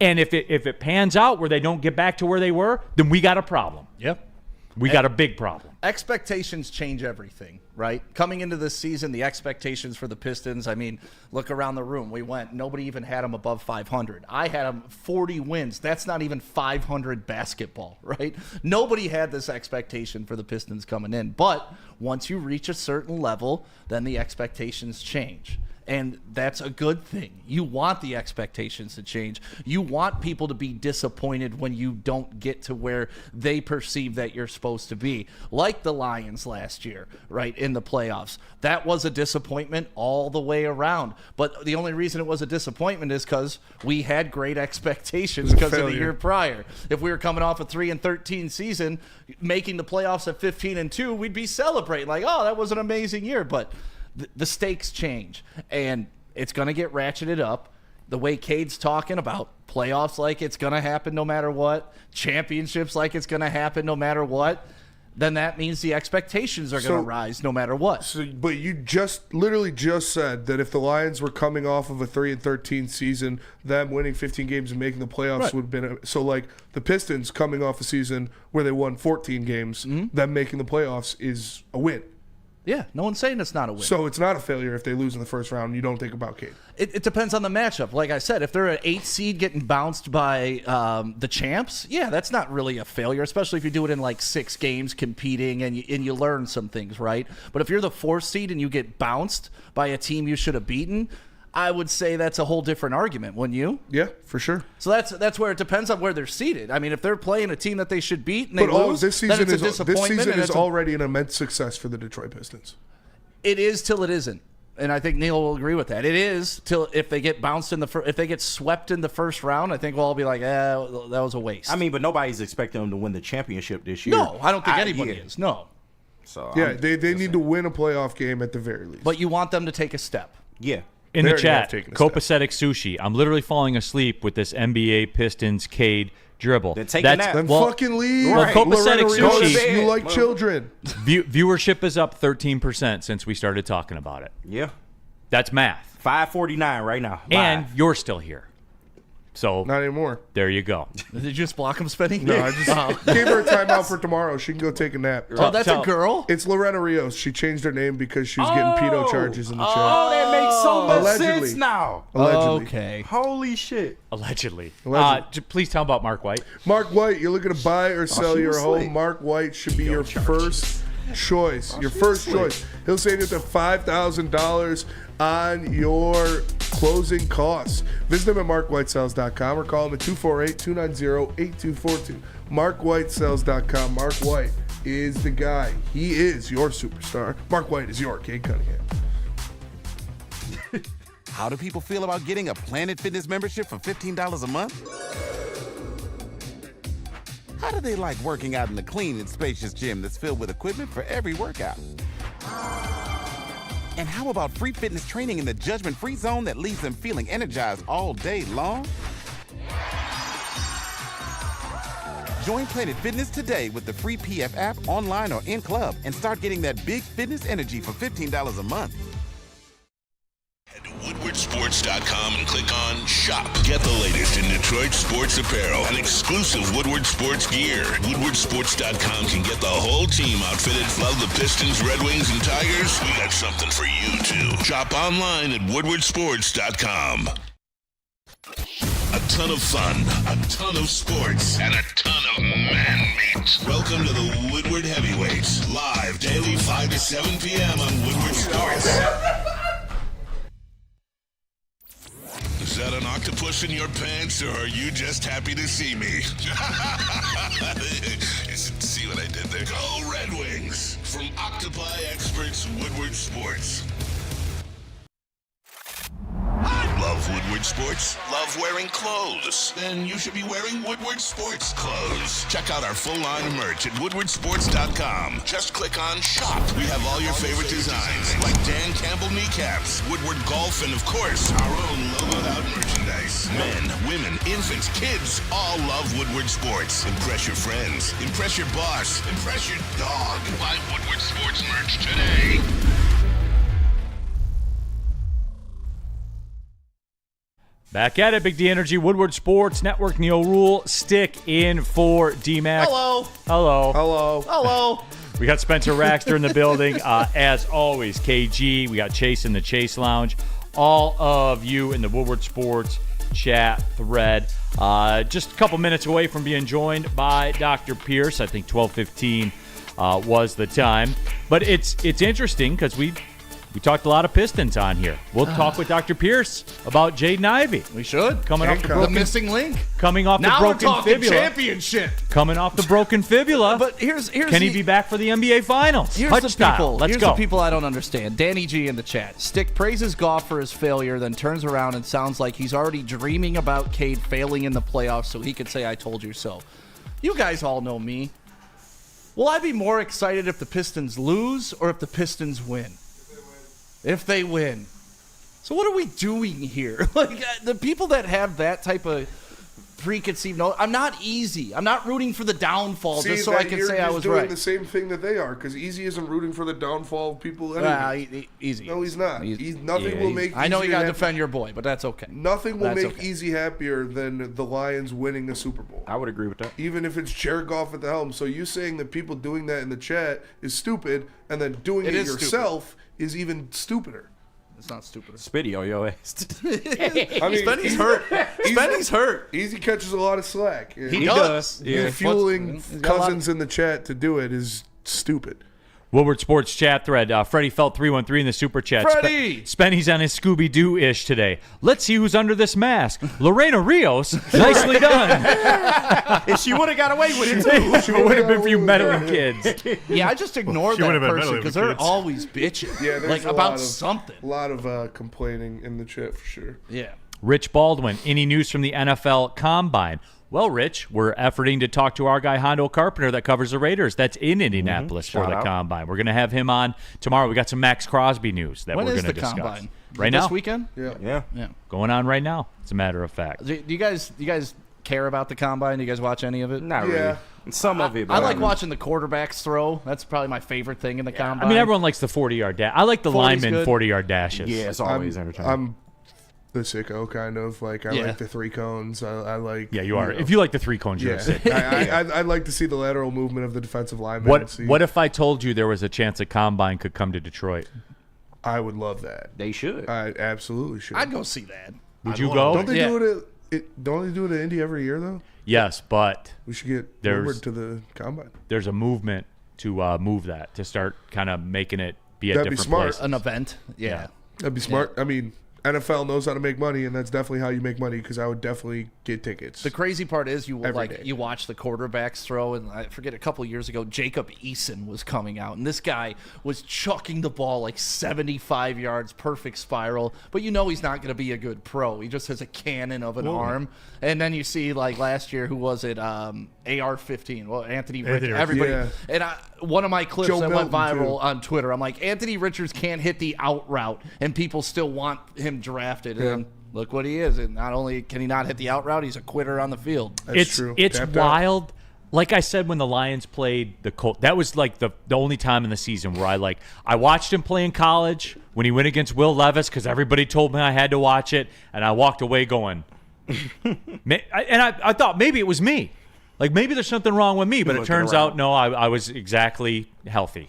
And if it pans out where they don't get back to where they were, then we got a problem. Yep. We got a big problem. Expectations change everything, right? Coming into this season, the expectations for the Pistons, I mean, look around the room. Nobody even had them above 500. I had them 40 wins. That's not even 500 basketball, right? Nobody had this expectation for the Pistons coming in. But once you reach a certain level, then the expectations change. And that's a good thing. You want the expectations to change. You want people to be disappointed when you don't get to where they perceive that you're supposed to be. Like the Lions last year, right, in the playoffs. That was a disappointment all the way around. But the only reason it was a disappointment is because we had great expectations because of the year prior. If we were coming off a 3-13 season, making the playoffs at 15-2, we'd be celebrating like, oh, that was an amazing year. But the stakes change, and it's going to get ratcheted up. The way Cade's talking about playoffs like it's going to happen no matter what, championships like it's going to happen no matter what, then that means the expectations are going to rise no matter what. But you literally just said that if the Lions were coming off of a 3-13 season, them winning 15 games and making the playoffs would have been so like the Pistons coming off a season where they won 14 games, them making the playoffs is a win. Yeah, no one's saying it's not a win. So it's not a failure if they lose in the first round. You don't think about Cade. It depends on the matchup. Like I said, if they're an 8 seed getting bounced by the champs, yeah, that's not really a failure, especially if you do it in like 6 games competing and you learn some things, right? But if you're the 4th seed and you get bounced by a team you should have beaten, I would say that's a whole different argument, wouldn't you? Yeah, for sure. So that's where it depends on where they're seated. I mean, if they're playing a team that they should beat and they lose, this season then it's a disappointment. This season is already an immense success for the Detroit Pistons. It is till it isn't, and I think Neil will agree with that. It is till if they get bounced if they get swept in the first round, I think we'll all be like, that was a waste. I mean, but nobody's expecting them to win the championship this year. No, I don't think anybody is. No. So yeah, they need to win a playoff game at the very least. But you want them to take a step. Yeah. In the chat, Copacetic Sushi. I'm literally falling asleep with this NBA Pistons Cade dribble. Then take a nap. Then fucking leave. Well, Copacetic Sushi. You like children. Viewership is up 13% since we started talking about it. Yeah. That's math. 549 right now. And you're still here. So not anymore. There you go. Did you just block him, Spenny? No, I just gave her a timeout for tomorrow. She can go take a nap. Oh, that's a girl? It's Lorena Rios. She changed her name because she was getting pedo charges in the chat. Oh, that makes so much sense now. Allegedly. Okay. Holy shit. Allegedly. Allegedly. Please tell about Mark White. Mark White, you're looking to buy or sell your home. asleep. Mark White should be your first choice. Your first choice. He'll save you up to $5,000 on your closing costs. Visit him at markwhitesales.com or call him at 248-290-8242. markwhitesales.com. Mark White is the guy. He is your superstar. Mark White is your Cade Cunningham. How do people feel about getting a Planet Fitness membership for $15 a month? How do they like working out in the clean and spacious gym that's filled with equipment for every workout? And how about free fitness training in the judgment-free zone that leaves them feeling energized all day long? Join Planet Fitness today with the free PF app, online or in club, and start getting that big fitness energy for $15 a month. Head to woodwardsports.com and click on Shop. Get the latest in Detroit sports apparel and exclusive Woodward sports gear. Woodwardsports.com can get the whole team outfitted. Love the Pistons, Red Wings, and Tigers? We got something for you, too. Shop online at woodwardsports.com. A ton of fun, a ton of sports, and a ton of man meat. Welcome to the Woodward Heavyweights, live daily 5 to 7 p.m. on Woodward Sports. Is that an octopus in your pants, or are you just happy to see me? See what I did there? Go Red Wings! From Octopi Experts, Woodward Sports. I love Love Woodward Sports? Love wearing clothes? Then you should be wearing Woodward Sports clothes. Check out our full line of merch at woodwardsports.com. Just click on shop. We have all your favorite designs, like Dan Campbell kneecaps, Woodward golf, and of course, our own logoed out merchandise. Men, women, infants, kids all love Woodward Sports. Impress your friends. Impress your boss. Impress your dog. Buy Woodward Sports merch today. Back at it, Big D Energy, Woodward Sports Network, Neil Rule, stick in for D-Mac. Hello. Hello. Hello. Hello. We got Spencer Raxter in the building. As always, KG. We got Chase in the Chase Lounge. All of you in the Woodward Sports chat thread. Just a couple minutes away from being joined by Dr. Pierce. I think 12:15 was the time. But it's interesting because we talked a lot of Pistons on here. We'll talk with Dr. Pierce about Jaden Ivey. We should. Coming off the missing link. Coming off Now the broken we're talking fibula. championship. Coming off the broken fibula. But here's Can he be back for the NBA Finals? Here's Hutch the style. people. Let's Here's go. the people I don't understand. Danny G in the chat. Stick praises Goff for his failure, then turns around and sounds like he's already dreaming about Cade failing in the playoffs so he could say, I told you so. You guys all know me. Will I be more excited if the Pistons lose or if the Pistons win? If they win. So what are we doing here? Like the people that have that type of preconceived notion, I'm not easy. I'm not rooting for the downfall just so I can say I was doing right. the same thing that they are, because Easy isn't rooting for the downfall of people anyway. Easy. No, he's not. Nothing will make. I know you Easy got to happy. defend your boy, but that's okay. Nothing will That's make okay. Easy happier than the Lions winning a Super Bowl. I would agree with that. Even if it's Jared Goff at the helm. So you saying that people doing that in the chat is stupid, and then doing it is yourself is even stupider. It's not stupid. Spitty on your ass. I mean, Spenny's hurt. Spenny's hurt. Easy catches a lot of slack. He does. You fueling cousins in the chat to do it is stupid. Woodward Sports chat thread. Freddie Felt 313 in the super chat. Freddie! Spenny's on his Scooby-Doo-ish today. Let's see who's under this mask. Lorena Rios. Nicely done. And she would have got away with it, too. It would have been for you meddling kids. Yeah, I just ignored She that would've been person meddling because with they're kids. always bitching. Yeah, there's like a about lot of, something. A lot of complaining in the chat for sure. Yeah. Rich Baldwin. Any news from the NFL Combine? Well, Rich, we're efforting to talk to our guy Hondo Carpenter that covers the Raiders. That's in Indianapolis for Shout the out. Combine. We're going to have him on tomorrow. We got some Max Crosby news that When we're is going to the discuss. combine? Right this now? weekend? Yeah. Yeah. Going on right now, as a matter of fact. Do you guys care about the combine? Do you guys watch any of it? Not Yeah. really. Some of it. I but like watching the quarterbacks throw. That's probably my favorite thing in the combine. I mean, everyone likes the 40-yard dash. I like the 40's lineman good. 40-yard dashes. Yeah, it's always entertaining. I'm the sicko kind of. Like I Yeah. like the three cones. I like. Yeah, you are. know. If you like the three cones, you're a Yeah, sick. I'd like to see the lateral movement of the defensive lineman. and see- What if I told you there was a chance a combine could come to Detroit? I would love that. They should. I absolutely should. I'd go see that. Would you go? Don't they Yeah. do it? Don't they do it at Indy every year though? Yes, but We should get There's- Woodward to the combine. there's a movement to move that, to start kind of making it be at That'd be different smart. places. An event. Yeah. That'd be smart. I mean, NFL knows how to make money, and that's definitely how you make money. Because I would definitely get tickets. The crazy part is you Every like day. you watch the quarterbacks throw, and I forget a couple years ago Jacob Eason was coming out, and this guy was chucking the ball like 75 yards, perfect spiral. But you know he's not going to be a good pro. He just has a cannon of an arm. And then you see like last year, who was it? AR-15. Well, Anthony Richards. Richards. Everybody. Yeah. And one of my clips Joe that went Milton, viral too. on Twitter. I'm like, Anthony Richards can't hit the out route, and people still want him drafted. And then look what he is. And not only can he not hit the out route, he's a quitter on the field. That's true. It's Tapped out. wild. Like I said, when the Lions played the Colts, that was like the only time in the season where I watched him play in college when he went against Will Levis because everybody told me I had to watch it, and I walked away going, I thought maybe it was me. Like maybe there's something wrong with me, but it Looking turns around. out no, I was exactly healthy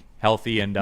and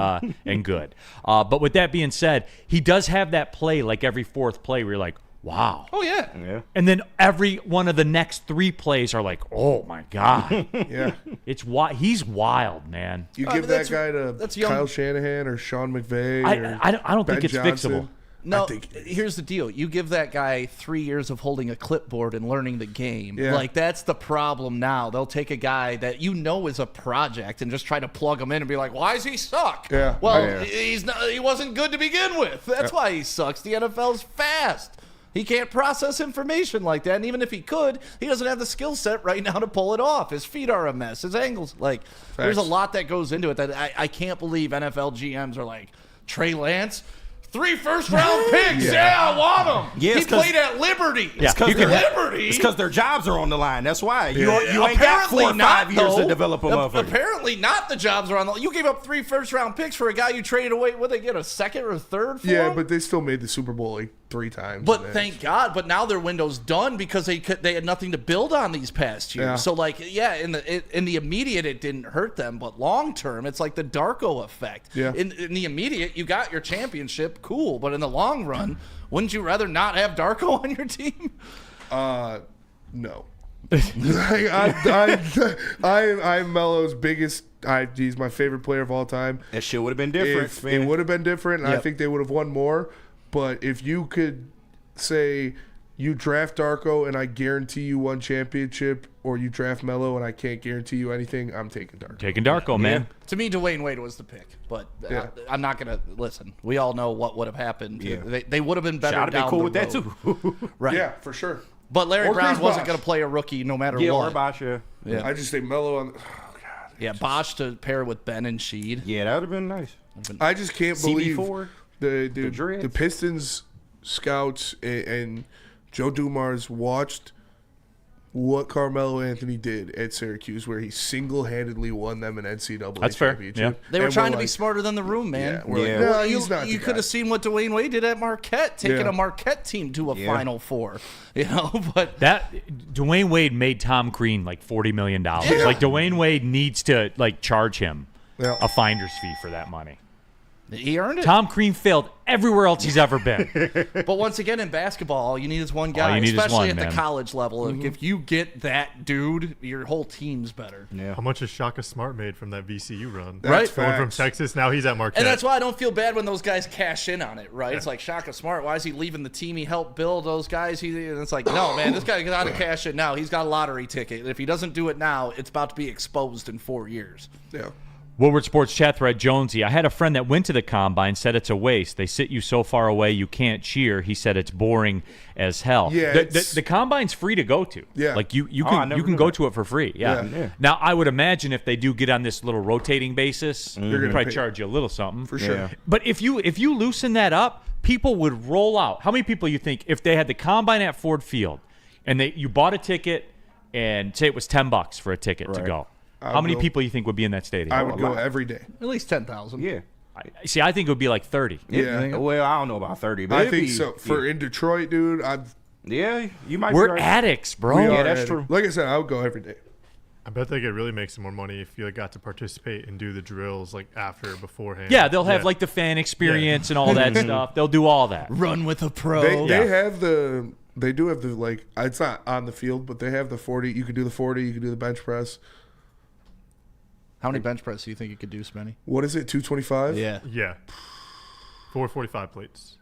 and good. But with that being said, he does have that play like every fourth play where you're like, wow. Oh, yeah. Yeah. And then every one of the next three plays are like, oh my god, Yeah. he's wild, man. You I give mean, that that's- guy to that's young. Kyle Shanahan or Sean McVay. or I don't think Ben it's Johnson. fixable. No, I think it is. here's the deal. You give that guy 3 years of holding a clipboard and learning the game. Yeah. Like, that's the problem now. They'll take a guy that you know is a project and just try to plug him in and be like, why does he suck? Yeah. Well, Yeah. he wasn't good to begin with. That's why he sucks. The NFL's fast. He can't process information like that. And even if he could, he doesn't have the skill set right now to pull it off. His feet are a mess. His angles, like, there's a lot that goes into it that I can't believe NFL GMs are like, Trey Lance, 3 first-round picks. Yeah, I want him. Yeah, he played at Liberty. Yeah, Liberty. It's because their jobs are on the line. That's why. You ain't got 4 or 5 years to develop a motherfucker. Apparently not. The jobs are on the line. You gave up 3 first-round picks for a guy you traded away. What, they get a second or third for Yeah, him? but they still made the Super Bowl like 3 times. But thank God. But now their window's done because they had nothing to build on these past years. Yeah. So like, yeah, in the immediate it didn't hurt them, but long term it's like the Darko effect. Yeah. In the immediate you got your championship, cool, but in the long run, wouldn't you rather not have Darko on your team? No. I'm Melo's biggest. He's my favorite player of all time. That shit would have been different. If it would have been different, and I think they would have won more. But if you could say you draft Darko and I guarantee you 1 championship, or you draft Melo and I can't guarantee you anything, I'm taking Darko. Taking Darko, man. To me, Dwayne Wade was the pick, but I'm not gonna listen. We all know what would have happened. Yeah. They would have been better. I'd have been cool with that too. Right? Yeah, for sure. But Larry Or Brown Chris wasn't Bosh. going to play a rookie no matter Yeah, what. or Bosh, yeah. I just think Melo on. Yeah, Bosh to pair with Ben and Sheed. Yeah, that would have been nice. I just can't believe CB4, the Pistons scouts and Joe Dumars watched what Carmelo Anthony did at Syracuse, where he single-handedly won them an NCAA That's fair. championship. Yeah. They were And trying to we're be smarter than the room, man. Yeah, we're like, Yeah. no, he's not the You guy. could have seen what Dwayne Wade did at Marquette, taking Yeah. a Marquette team to a Final Four. You know, but That Dwayne Wade made Tom Green like $40 million. Like Dwayne Wade needs to like charge him a finder's fee for that money. he earned it. Tom Green failed everywhere else he's ever been. But once again, in basketball, all you need is one guy, you need is especially one, at man. the college level. If you get that dude, your whole team's better. Yeah. How much has Shaka Smart made from that VCU run? Right. Going from facts. Texas, now he's at Marquette. And that's why I don't feel bad when those guys cash in on it, right? It's like Shaka Smart. Why is he leaving the team he helped build? Those guys, and it's like, no, man, this guy got to cash in now. He's got a lottery ticket. If he doesn't do it now, it's about to be exposed in 4 years. Yeah. Woodward Sports chat thread Jonesy. I had a friend that went to the combine, said it's a waste. They sit you so far away you can't cheer. He said it's boring as hell. Yeah, the combine's free to go to. Yeah. Like you I can never you can knew go that. to it for free. Yeah. Yeah. Now I would imagine if they do get on this little rotating basis, they're gonna probably pay- charge you a little something For sure. Yeah. But if you loosen that up, people would roll out. How many people you think if they had the combine at Ford Field and you bought a ticket and say it was $10 for a ticket to Right. go? I How many would go- people you think would be in that stadium? I would go every day. At least 10,000. Yeah. See, I think it would be like 30. Yeah. Well, I don't know about 30, but I it'd think be- so. For in Detroit, dude, Yeah, you might be We're right. addicts, bro. we Yeah, are that's at it. true. Like I said, I would go every day. I bet they could really make some more money if you got to participate and do the drills like after, beforehand. Yeah, they'll have like the fan experience and all that stuff. They'll do all that. Run with a pro. They have they do have the, like, it's not on the field, but they have the 40. You can do the 40. You can do the bench press. How many bench press do you think you could do, Spenny? What is it? 225? Yeah. 445 plates.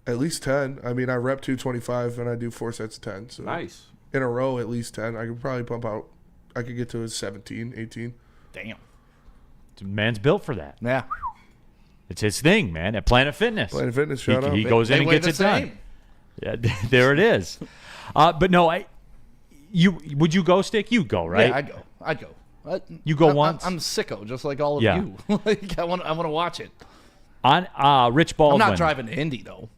At least 10. I mean, I rep 225 and I do 4 sets of 10. So Nice. in a row, at least 10. I could probably pump out. I could get to a 17, 18. Damn. Man's built for that. Yeah. It's his thing, man. At Planet Fitness. Planet Fitness, shout out. He goes in They and weigh gets the it done. same. Yeah, there it is. But no, would you go, Stick? You'd go, right? Yeah, I'd go. You go once? I'm sicko, just like all of Yeah. you. Like, I want to watch it. On Rich Baldwin. I'm not driving to Indy though.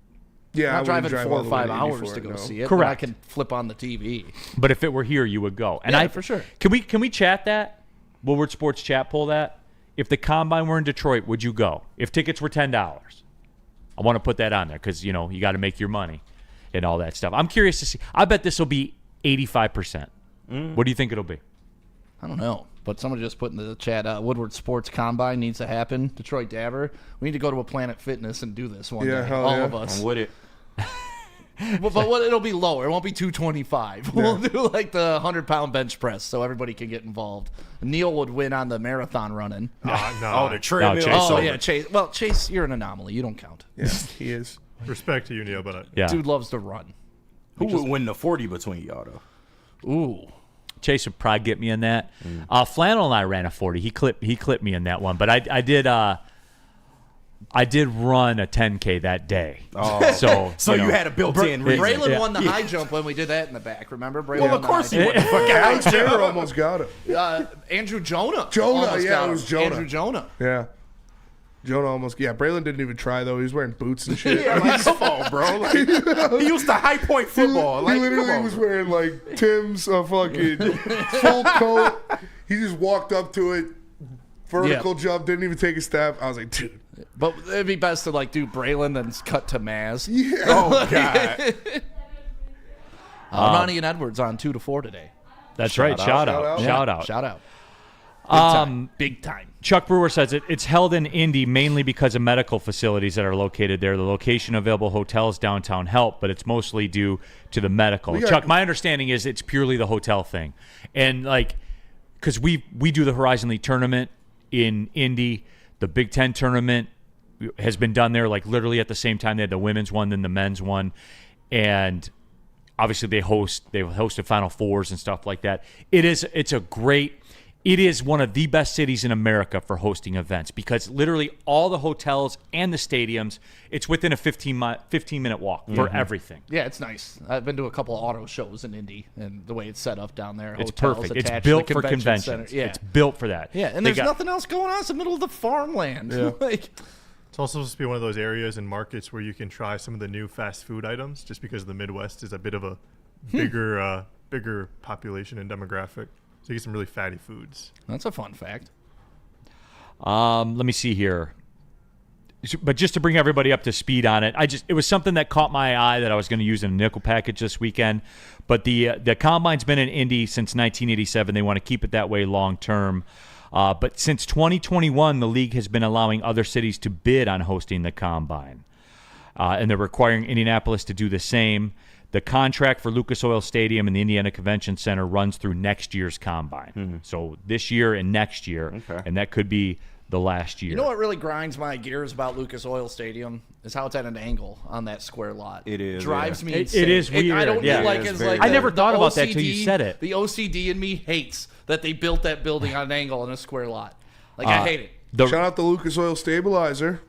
Yeah, I'm I not driving wouldn't drive 4 all or the way 5 to Indy hours for to it, go no. see it. Correct. But I can flip on the TV. But if it were here, you would go. And Yeah, for sure. Can we chat that? Woodward Sports chat poll that? If the combine were in Detroit, would you go? If tickets were $10. I want to put that on there because, you got to make your money and all that stuff. I'm curious to see. I bet this will be 85%. What do you think it'll be? I don't know. But someone just put in the chat, Woodward Sports Combine needs to happen. Detroit Dabber. We need to go to a Planet Fitness and do this one Yeah, day. hell All yeah. of us. I'm with it. But it'll be lower. It won't be 225. We'll do like the 100-pound bench press so everybody can get involved. Neil would win on the marathon running. No. Oh, the treadmill. Chase is Oh, over. yeah, Chase. Well, Chase, you're an anomaly. You don't count. Yeah, he is. Respect to you, Neil, but Yeah. Dude loves to run. Who would win the 40 between y'all, though? Ooh. Chase would probably get me in that. Flannel and I ran a 40. He clipped me in that one. But I did I did run a 10K that day. Oh. So you had a built-in reason. Braylon won the high jump when we did that in the back. Remember? Braylon Well, of course he would. Alex Taylor almost got him. Andrew Jonah. It was Jonah. Andrew Jonah. Yeah. Jonah almost. Yeah, Braylon didn't even try, though. He was wearing boots and shit. Yeah, like, come on, bro. Like, he used to high point football. Like, he literally was wearing, like, Tim's fucking full coat. He just walked up to it, vertical jump, didn't even take a step. I was like, dude. But it'd be best to, like, do Braylon, then cut to Maz. Yeah. Oh, God. Ronnie and Edwards on 2 to 4 today. That's right. Shout out. Shout out. Big time. Chuck Brewer says it's held in Indy mainly because of medical facilities that are located there. The location of available hotels downtown help, but it's mostly due to the medical. Chuck, my understanding is it's purely the hotel thing. And, like, because we do the Horizon League tournament in Indy. The Big Ten tournament has been done there, like, literally at the same time. They had the women's one, then the men's one. And obviously they hosted Final Fours and stuff like that. It is one of the best cities in America for hosting events because literally all the hotels and the stadiums, it's within a 15-minute walk for everything. Yeah, it's nice. I've been to a couple of auto shows in Indy, and the way it's set up down there. It's hotels perfect. It's attached built to the for convention conventions. center. Yeah. It's built for that. Yeah, and there's nothing else going on. It's the middle of the farmland. Yeah. Like, It's also supposed to be one of those areas and markets where you can try some of the new fast food items just because the Midwest is a bit of a bigger population and demographic. So you get some really fatty foods. That's a fun fact. Let me see here. But just to bring everybody up to speed on it, it was something that caught my eye that I was going to use in a nickel package this weekend. But the Combine's been in Indy since 1987. They want to keep it that way long term. But since 2021, the league has been allowing other cities to bid on hosting the Combine. And they're requiring Indianapolis to do the same. The contract for Lucas Oil Stadium and the Indiana Convention Center runs through next year's Combine. Mm-hmm. So this year and next year, and that could be the last year. You know what really grinds my gears about Lucas Oil Stadium is how it's at an angle on that square lot. It is. Drives me insane. It is weird. I don't like it's like I never thought about that until you said it. The OCD in me hates that they built that building on an angle on a square lot. Like, I hate it. Shout out the Lucas Oil Stabilizer.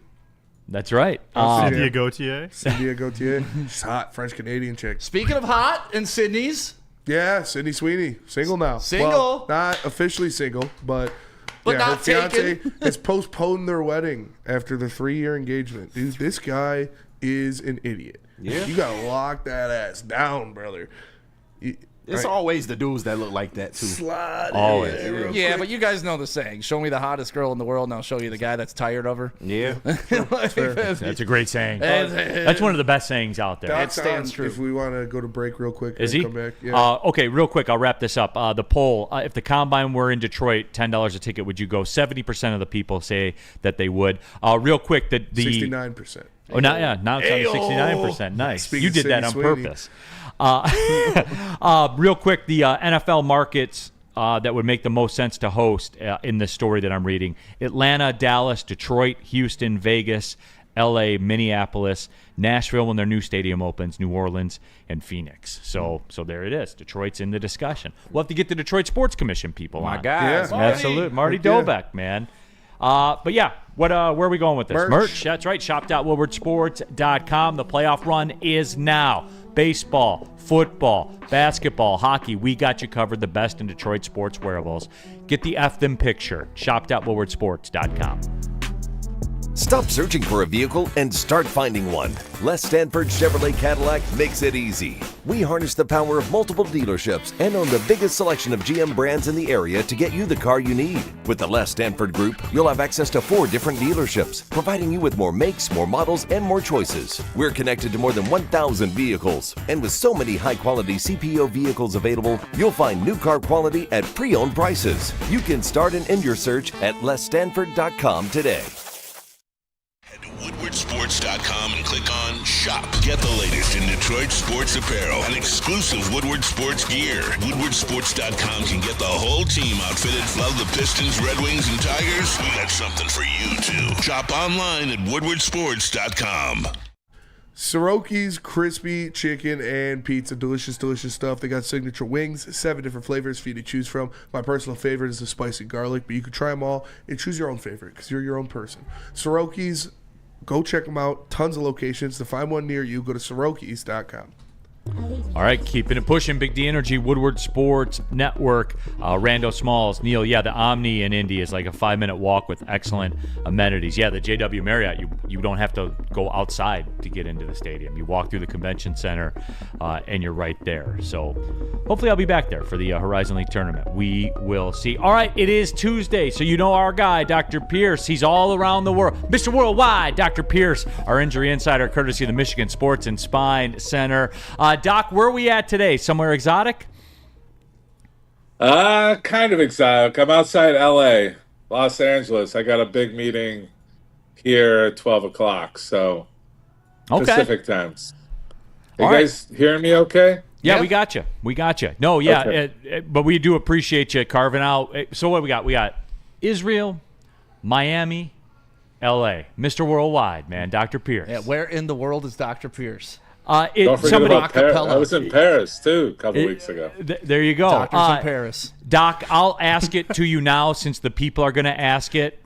That's right. Cynthia Gauthier. Cynthia Gauthier. She's hot, French-Canadian chick. Speaking of hot and Sydney's. Yeah, Sydney Sweeney. Single now. Single. Well, not officially single, but yeah, not her fiance taken. has postponed their wedding after the 3-year engagement. Dude, this guy is an idiot. Yeah. You got to lock that ass down, brother. It's always the dudes that look like that, too. Slide always. Yeah, but you guys know the saying. Show me the hottest girl in the world, and I'll show you the guy that's tired of her. Yeah. That's a great saying. That's one of the best sayings out there. It stands true. If we want to go to break real quick Is and he? come back. Yeah. Okay, real quick, I'll wrap this up. The poll, if the Combine were in Detroit, $10 a ticket, would you go? 70% of the people say that they would. Real quick, the 69%. Oh, now it's on 69%. Nice. Speaking You did that on Sydney Sweeney. purpose. Real quick, the NFL markets that would make the most sense to host in this story that I'm reading: Atlanta, Dallas, Detroit, Houston, Vegas, L.A., Minneapolis, Nashville when their new stadium opens, New Orleans, and Phoenix. So there it is. Detroit's in the discussion. We'll have to get the Detroit Sports Commission people on. My guys. Yeah. Absolutely. Marty Dobeck, man. But yeah, where are we going with this? Merch. That's right. Shop.woodwardsports.com. The playoff run is now. Baseball, football, basketball, hockey. We got you covered. The best in Detroit sports wearables. Get the F them picture. Shop.woodwardsports.com. Stop searching for a vehicle and start finding one. Les Stanford Chevrolet Cadillac makes it easy. We harness the power of multiple dealerships and own the biggest selection of GM brands in the area to get you the car you need. With the Les Stanford Group, you'll have access to 4 different dealerships, providing you with more makes, more models, and more choices. We're connected to more than 1,000 vehicles. And with so many high-quality CPO vehicles available, you'll find new car quality at pre-owned prices. You can start and end your search at lesstanford.com today. WoodwardSports.com and click on Shop. Get the latest in Detroit sports apparel and exclusive Woodward Sports gear. WoodwardSports.com can get the whole team outfitted. Love the Pistons, Red Wings, and Tigers? We got something for you, too. Shop online at WoodwardSports.com. Soroki's crispy chicken and pizza. Delicious, delicious stuff. They got signature wings, 7 different flavors for you to choose from. My personal favorite is the spicy garlic, but you can try them all and choose your own favorite because you're your own person. Soroki's Go check them out. Tons of locations. To find one near you, go to Soroki's.com. All right, keeping it pushing. Big D Energy, Woodward Sports Network, Rando Smalls. Neil, yeah, the Omni in Indy is like a 5-minute walk with excellent amenities. Yeah, the JW Marriott, you don't have to go outside to get into the stadium. You walk through the convention center, and you're right there. So hopefully I'll be back there for the Horizon League tournament. We will see. All right, it is Tuesday, so you know our guy, Dr. Pierce. He's all around the world. Mr. Worldwide, Dr. Pierce, our injury insider, courtesy of the Michigan Sports and Spine Center. Doc, where are we at today? Somewhere exotic? Kind of exotic. I'm outside LA, Los Angeles. I got a big meeting here at 12 o'clock, so Pacific times. You guys hearing me okay? Yeah, we got you. We got you. No, yeah, Okay. But we do appreciate you carving out. So what we got? We got Israel, Miami, LA. Mr. Worldwide, man, Dr. Pierce. Yeah, where in the world is Dr. Pierce? Don't forget about Paris. I was in Paris, too, a couple weeks ago. There you go. Doctors in Paris. Doc, I'll ask it to you now since the people are going to ask it.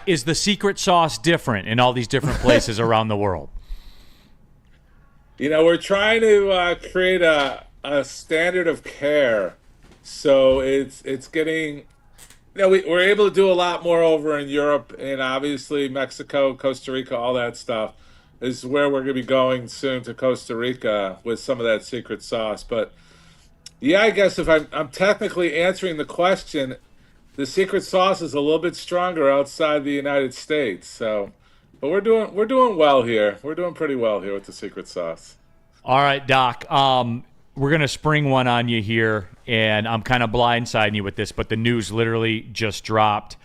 Is the secret sauce different in all these different places around the world? You know, we're trying to create a standard of care. So it's getting... You know, we're able to do a lot more over in Europe and obviously Mexico, Costa Rica, all that stuff. Is where we're going to be going soon to Costa Rica with some of that secret sauce. But yeah, I guess if I'm technically answering the question, the secret sauce is a little bit stronger outside the United States. So, but we're doing well here. We're doing pretty well here with the secret sauce. All right, Doc. We're going to spring one on you here, and I'm kind of blindsiding you with this, but the news literally just dropped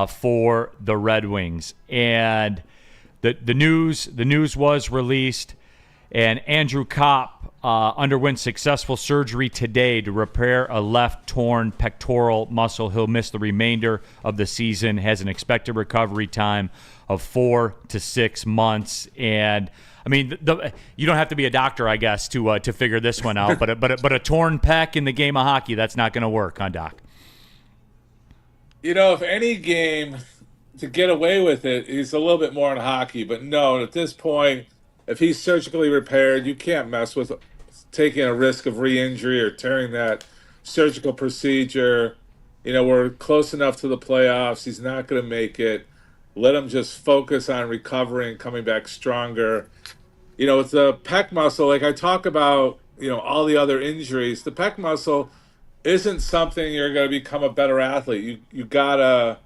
for the Red Wings. And the news was released, and Andrew Kopp underwent successful surgery today to repair a left torn pectoral muscle. He'll miss the remainder of the season, has an expected recovery time of 4 to 6 months. And I mean, you don't have to be a doctor, I guess, to figure this one out. But a torn pec in the game of hockey, that's not going to work, huh, Doc? You know, if any game to get away with it, he's a little bit more in hockey. But no, at this point, if he's surgically repaired, you can't mess with taking a risk of re-injury or tearing that surgical procedure. You know, we're close enough to the playoffs. He's not going to make it. Let him just focus on recovering, coming back stronger. You know, with the pec muscle, like I talk about, you know, all the other injuries, the pec muscle isn't something you're going to become a better athlete. You gotta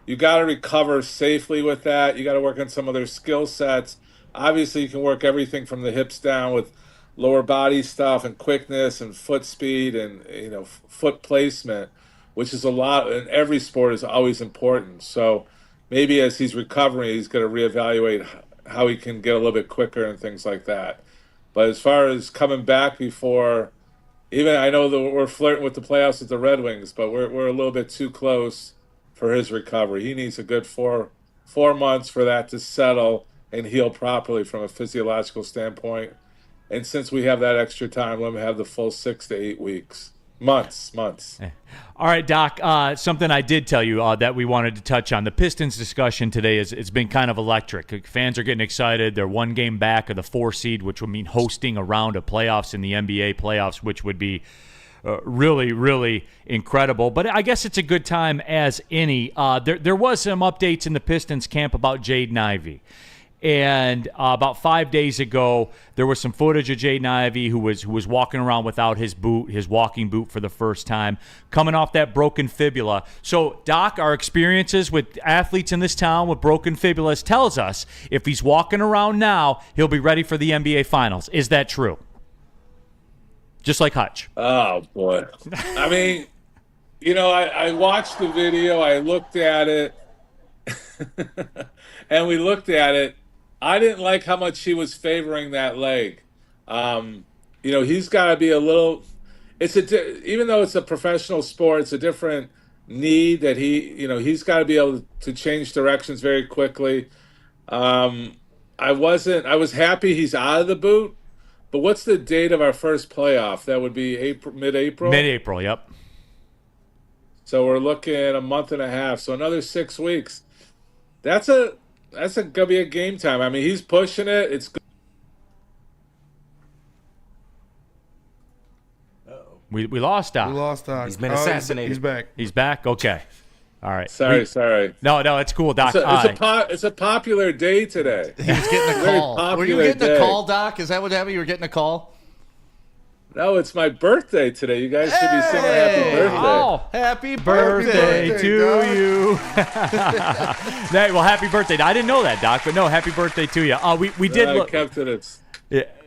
recover safely with that. You got to work on some other skill sets. Obviously, you can work everything from the hips down with lower body stuff and quickness and foot speed and, you know, foot placement, which is a lot. And every sport is always important. So maybe as he's recovering, he's going to reevaluate how he can get a little bit quicker and things like that. But as far as coming back before, even I know that we're flirting with the playoffs with the Red Wings, but we're a little bit too close for his recovery. He needs a good four months for that to settle and heal properly from a physiological standpoint. And since we have that extra time, let him have the full 6 to 8 weeks. Months. All right, Doc, something I did tell you that we wanted to touch on. The Pistons discussion today it's been kind of electric. Fans are getting excited. They're one game back of the 4 seed, which would mean hosting a round of playoffs in the NBA playoffs, which would be really, really incredible. But I guess it's a good time as any. There was some updates in the Pistons camp about Jaden Ivey. And about 5 days ago, there was some footage of Jaden Ivey who was walking around without his boot, his walking boot for the first time, coming off that broken fibula. So, Doc, our experiences with athletes in this town with broken fibulas tells us if he's walking around now, he'll be ready for the NBA Finals. Is that true? Just like Hutch. Oh, boy. I mean, you know, I watched the video. I looked at it. And we looked at it. I didn't like how much he was favoring that leg. You know, he's got to be a little. Even though it's a professional sport, it's a different need that he's got to be able to change directions very quickly. I was happy he's out of the boot, but what's the date of our first playoff? That would be mid-April. Mid-April, yep. So we're looking at a month and a half. So another 6 weeks. That's a gonna be a game time. I mean, he's pushing it. It's good. We lost Doc. We lost Doc. He's been assassinated. He's back. He's back? Okay. All right. Sorry. No, it's cool, Doc. It's a popular day today. He was getting a call. Were you getting a call, Doc? Is that what happened? You were getting a call? No, it's my birthday today. You guys should be singing happy birthday. Oh, happy birthday to you. Hey, well, happy birthday. I didn't know that, Doc, but no, happy birthday to you. We did look. I kept it.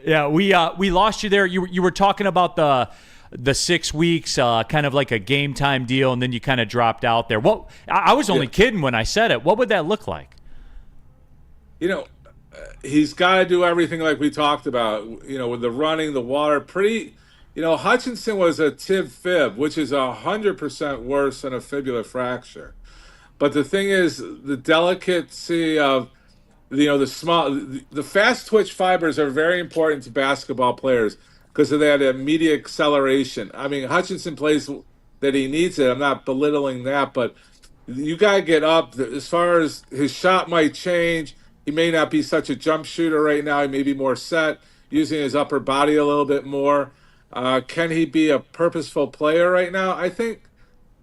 Yeah, we lost you there. You were talking about the 6 weeks, kind of like a game time deal, and then you kind of dropped out there. I was only kidding when I said it. What would that look like? He's got to do everything like we talked about, with the running, the water. Hutchinson was a tib-fib, which is 100% worse than a fibular fracture. But the thing is, the delicacy of, the fast twitch fibers are very important to basketball players because of that immediate acceleration. I mean, Hutchinson plays that he needs it. I'm not belittling that, but you got to get up. As far as his shot might change, he may not be such a jump shooter right now. He may be more set, using his upper body a little bit more. Can he be a purposeful player right now? I think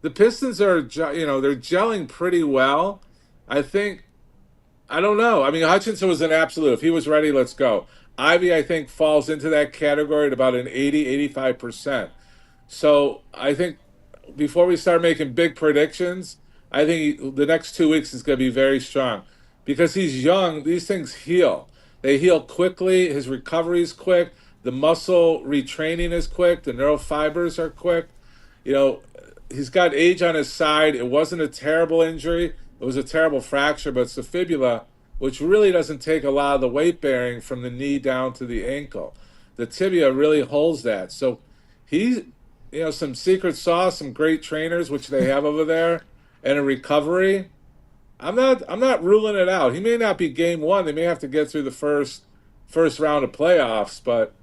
the Pistons are, they're gelling pretty well. I don't know. I mean, Hutchinson was an absolute. If he was ready, let's go. Ivy, I think, falls into that category at about an 80-85%. So I think before we start making big predictions, I think the next 2 weeks is going to be very strong. Because he's young, these things heal. They heal quickly. His recovery is quick. The muscle retraining is quick. The neurofibers are quick. He's got age on his side. It wasn't a terrible injury. It was a terrible fracture, but it's the fibula, which really doesn't take a lot of the weight bearing from the knee down to the ankle. The tibia really holds that. So he's, some secret sauce, some great trainers, which they have over there, and a recovery. I'm not ruling it out. He may not be game one. They may have to get through the first round of playoffs, but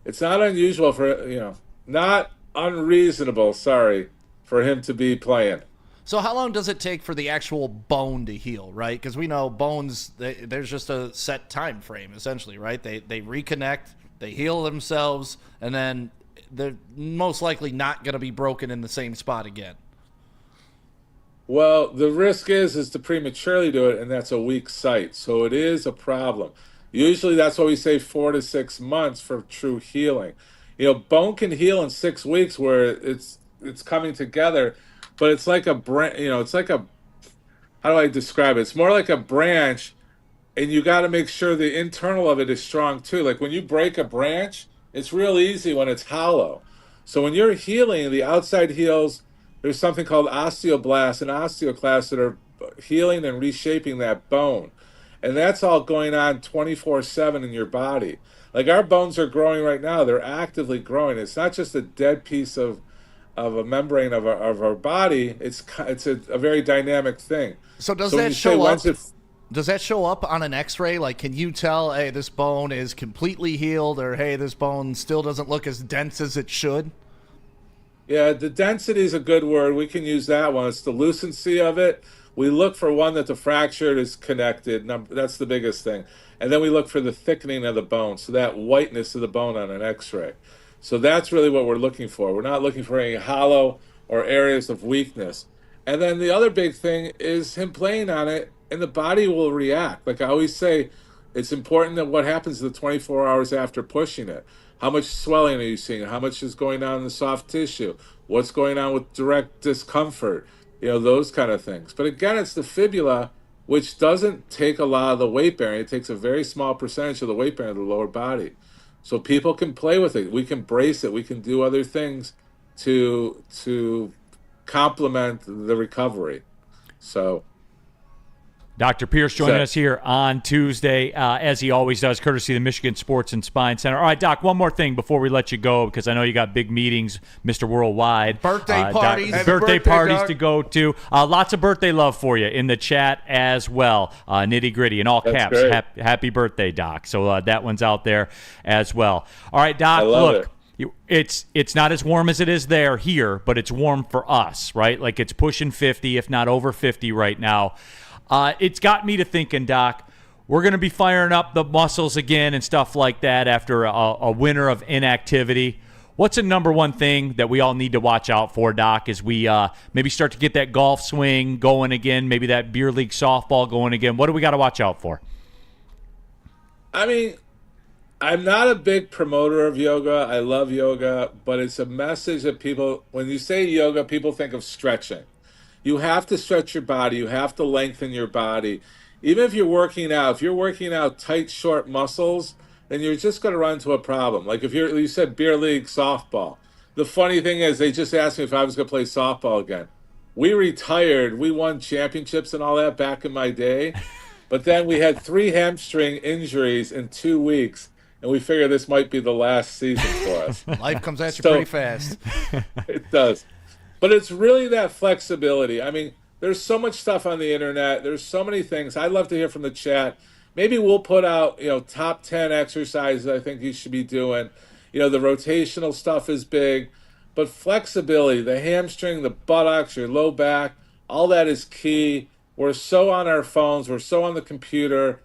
it's not unusual not unreasonable, for him to be playing. So how long does it take for the actual bone to heal, right? Because we know bones, there's just a set time frame, essentially, right? They reconnect, they heal themselves, and then they're most likely not going to be broken in the same spot again. Well, the risk is to prematurely do it, and that's a weak site. So it is a problem. Usually that's why we say 4 to 6 months for true healing. Bone can heal in 6 weeks where it's coming together, but it's like how do I describe it? It's more like a branch, and you got to make sure the internal of it is strong too. Like when you break a branch, it's real easy when it's hollow. So when you're healing, the outside heals. There's something called osteoblasts and osteoclasts that are healing and reshaping that bone. And that's all going on 24/7 in your body. Like our bones are growing right now. They're actively growing. It's not just a dead piece of a membrane of our body. It's a very dynamic thing. So does that show up? Does that show up on an X-ray? Like, can you tell, hey, this bone is completely healed, or hey, this bone still doesn't look as dense as it should? Yeah, the density is a good word. We can use that one. It's the lucency of it. We look for one that the fracture is connected. That's the biggest thing. And then we look for the thickening of the bone, so that whiteness of the bone on an X-ray. So that's really what we're looking for. We're not looking for any hollow or areas of weakness. And then the other big thing is him playing on it, and the body will react. Like I always say, it's important that what happens the 24 hours after pushing it. How much swelling are you seeing? How much is going on in the soft tissue? What's going on with direct discomfort? Those kind of things. But again, it's the fibula, which doesn't take a lot of the weight bearing. It takes a very small percentage of the weight bearing of the lower body. So people can play with it. We can brace it. We can do other things to complement the recovery. So Dr. Pierce joining us here on Tuesday, as he always does, courtesy of the Michigan Sports and Spine Center. All right, Doc, one more thing before we let you go, because I know you got big meetings, Mr. Worldwide. Birthday parties. Birthday parties to go to. Lots of birthday love for you in the chat as well. Nitty gritty in all caps. Happy birthday, Doc. So that one's out there as well. All right, Doc, look. It's not as warm as it is here, but it's warm for us, right? Like it's pushing 50, if not over 50 right now. It's got me to thinking, Doc, we're going to be firing up the muscles again and stuff like that after a winter of inactivity. What's the number one thing that we all need to watch out for, Doc, as we maybe start to get that golf swing going again, maybe that beer league softball going again? What do we got to watch out for? I mean, I'm not a big promoter of yoga. I love yoga, but it's a message that people, when you say yoga, people think of stretching. You have to stretch your body. You have to lengthen your body. Even if you're working out, tight, short muscles, then you're just going to run into a problem. Like if you said beer league softball. The funny thing is they just asked me if I was going to play softball again. We retired. We won championships and all that back in my day. But then we had 3 hamstring injuries in 2 weeks, and we figured this might be the last season for us. Life comes at you pretty fast. It does. But it's really that flexibility. I mean, there's so much stuff on the internet. There's so many things. I'd love to hear from the chat. Maybe we'll put out, top 10 exercises I think you should be doing. The rotational stuff is big. But flexibility, the hamstring, the buttocks, your low back, all that is key. We're so on our phones. We're so on the computer,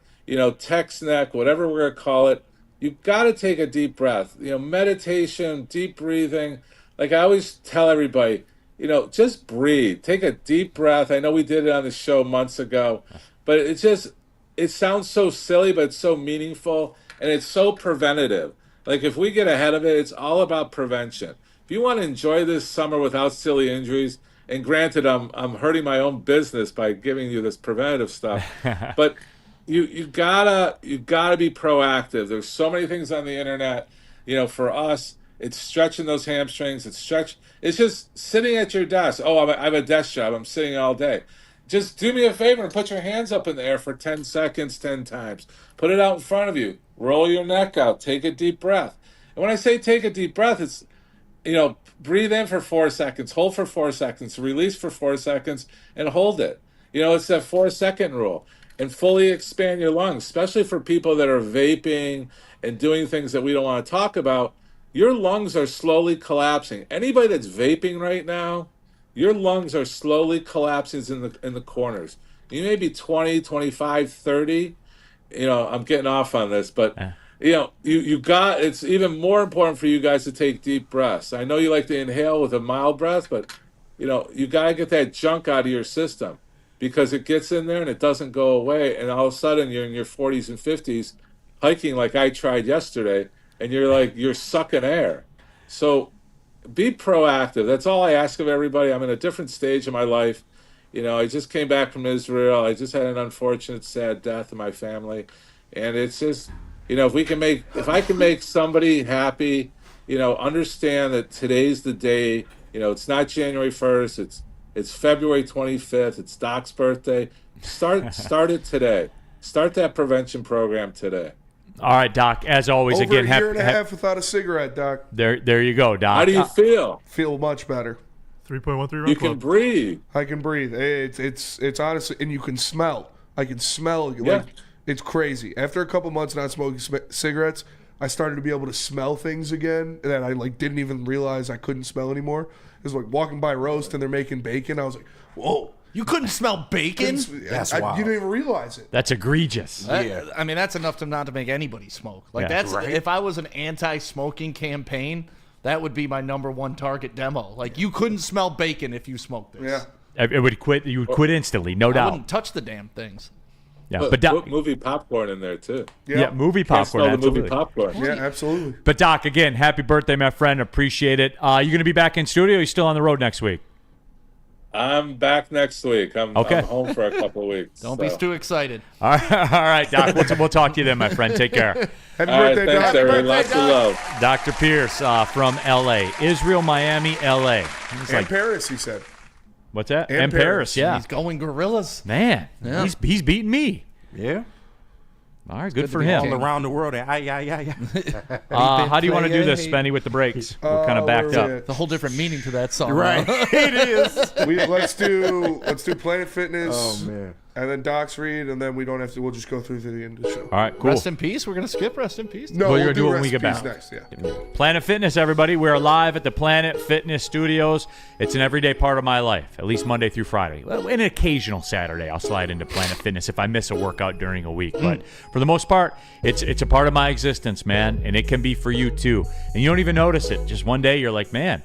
text neck, whatever we're going to call it. You've got to take a deep breath. Meditation, deep breathing. Like I always tell everybody, just breathe. Take a deep breath. I know we did it on the show months ago, but it sounds so silly, but it's so meaningful, and it's so preventative. Like if we get ahead of it, it's all about prevention. If you want to enjoy this summer without silly injuries, and granted, I'm hurting my own business by giving you this preventative stuff, but you gotta be proactive. There's so many things on the internet. For us, it's stretching those hamstrings. It's just sitting at your desk. Oh, I have a desk job. I'm sitting all day. Just do me a favor and put your hands up in the air for 10 seconds, 10 times. Put it out in front of you. Roll your neck out. Take a deep breath. And when I say take a deep breath, it's, breathe in for 4 seconds, hold for 4 seconds, release for 4 seconds, and hold it. It's that 4-second rule. And fully expand your lungs, especially for people that are vaping and doing things that we don't want to talk about. Your lungs are slowly collapsing. Anybody that's vaping right now, your lungs are slowly collapsing in the corners. You may be 20, 25, 30. I'm getting off on this, but it's even more important for you guys to take deep breaths. I know you like to inhale with a mild breath, but you got to get that junk out of your system because it gets in there and it doesn't go away. And all of a sudden you're in your 40s and 50s hiking like I tried yesterday, and you're sucking air. So be proactive. That's all I ask of everybody. I'm in a different stage of my life. I just came back from Israel. I just had an unfortunate, sad death in my family. And it's just, if I can make somebody happy, understand that today's the day. It's not January 1st. It's February 25th. It's Doc's birthday. Start it today. Start that prevention program today. All right, Doc. As always, Over a year and a half without a cigarette, Doc. There you go, Doc. How do you feel? Feel much better. 3.13 run You club. can breathe. I can breathe. It's honestly, and you can smell. I can smell. Yeah. Like it's crazy. After a couple months not smoking cigarettes, I started to be able to smell things again that I didn't even realize I couldn't smell anymore. It was like walking by roast and they're making bacon. I was like, whoa. You couldn't smell bacon? That's wild. You didn't even realize it. That's egregious. I mean, that's enough to not to make anybody smoke. That's right. If I was an anti-smoking campaign, that would be my number one target demo. You couldn't smell bacon if you smoked this. Yeah. It would quit. You would quit instantly, no I doubt. wouldn't touch the damn things. Yeah, but Doc, put movie popcorn in there too. yeah, movie Can't popcorn. smell the Absolutely. movie popcorn. Yeah, absolutely. But Doc, again, happy birthday, my friend. Appreciate it. You going to be back in studio? Or are you still on the road next week? I'm back next week. I'm home for a couple of weeks. Don't be too excited. All right, Doc. We'll talk to you then, my friend. Take care. Happy All right, birthday, thanks, Doc. everyone. Lots of love. Dr. Pierce from L.A. Israel, Miami, L.A. He's And Paris, he said. What's that? And Paris, yeah. He's going gorillas. Man, Yeah. he's beating me. Yeah. All right, good good for to be him. All around the world. How do you want to do this, Spenny, with the breaks? We're kind of backed where up. we It's a whole different meaning to that song. Right. Huh? It is. let's do Planet Fitness. Oh, man. And then Doc's read, and then we don't have to. We'll just go through to the end of the show. All right, cool. Rest in peace. We're gonna skip rest in peace. No, Well, we'll you're do doing rest when we in get peace back. next. Yeah. Planet Fitness, everybody. We're live at the Planet Fitness Studios. It's an everyday part of my life, at least Monday through Friday. Well, an occasional Saturday, I'll slide into Planet Fitness if I miss a workout during a week. But for the most part, it's a part of my existence, man, and it can be for you too. And you don't even notice it. Just one day, you're like, man,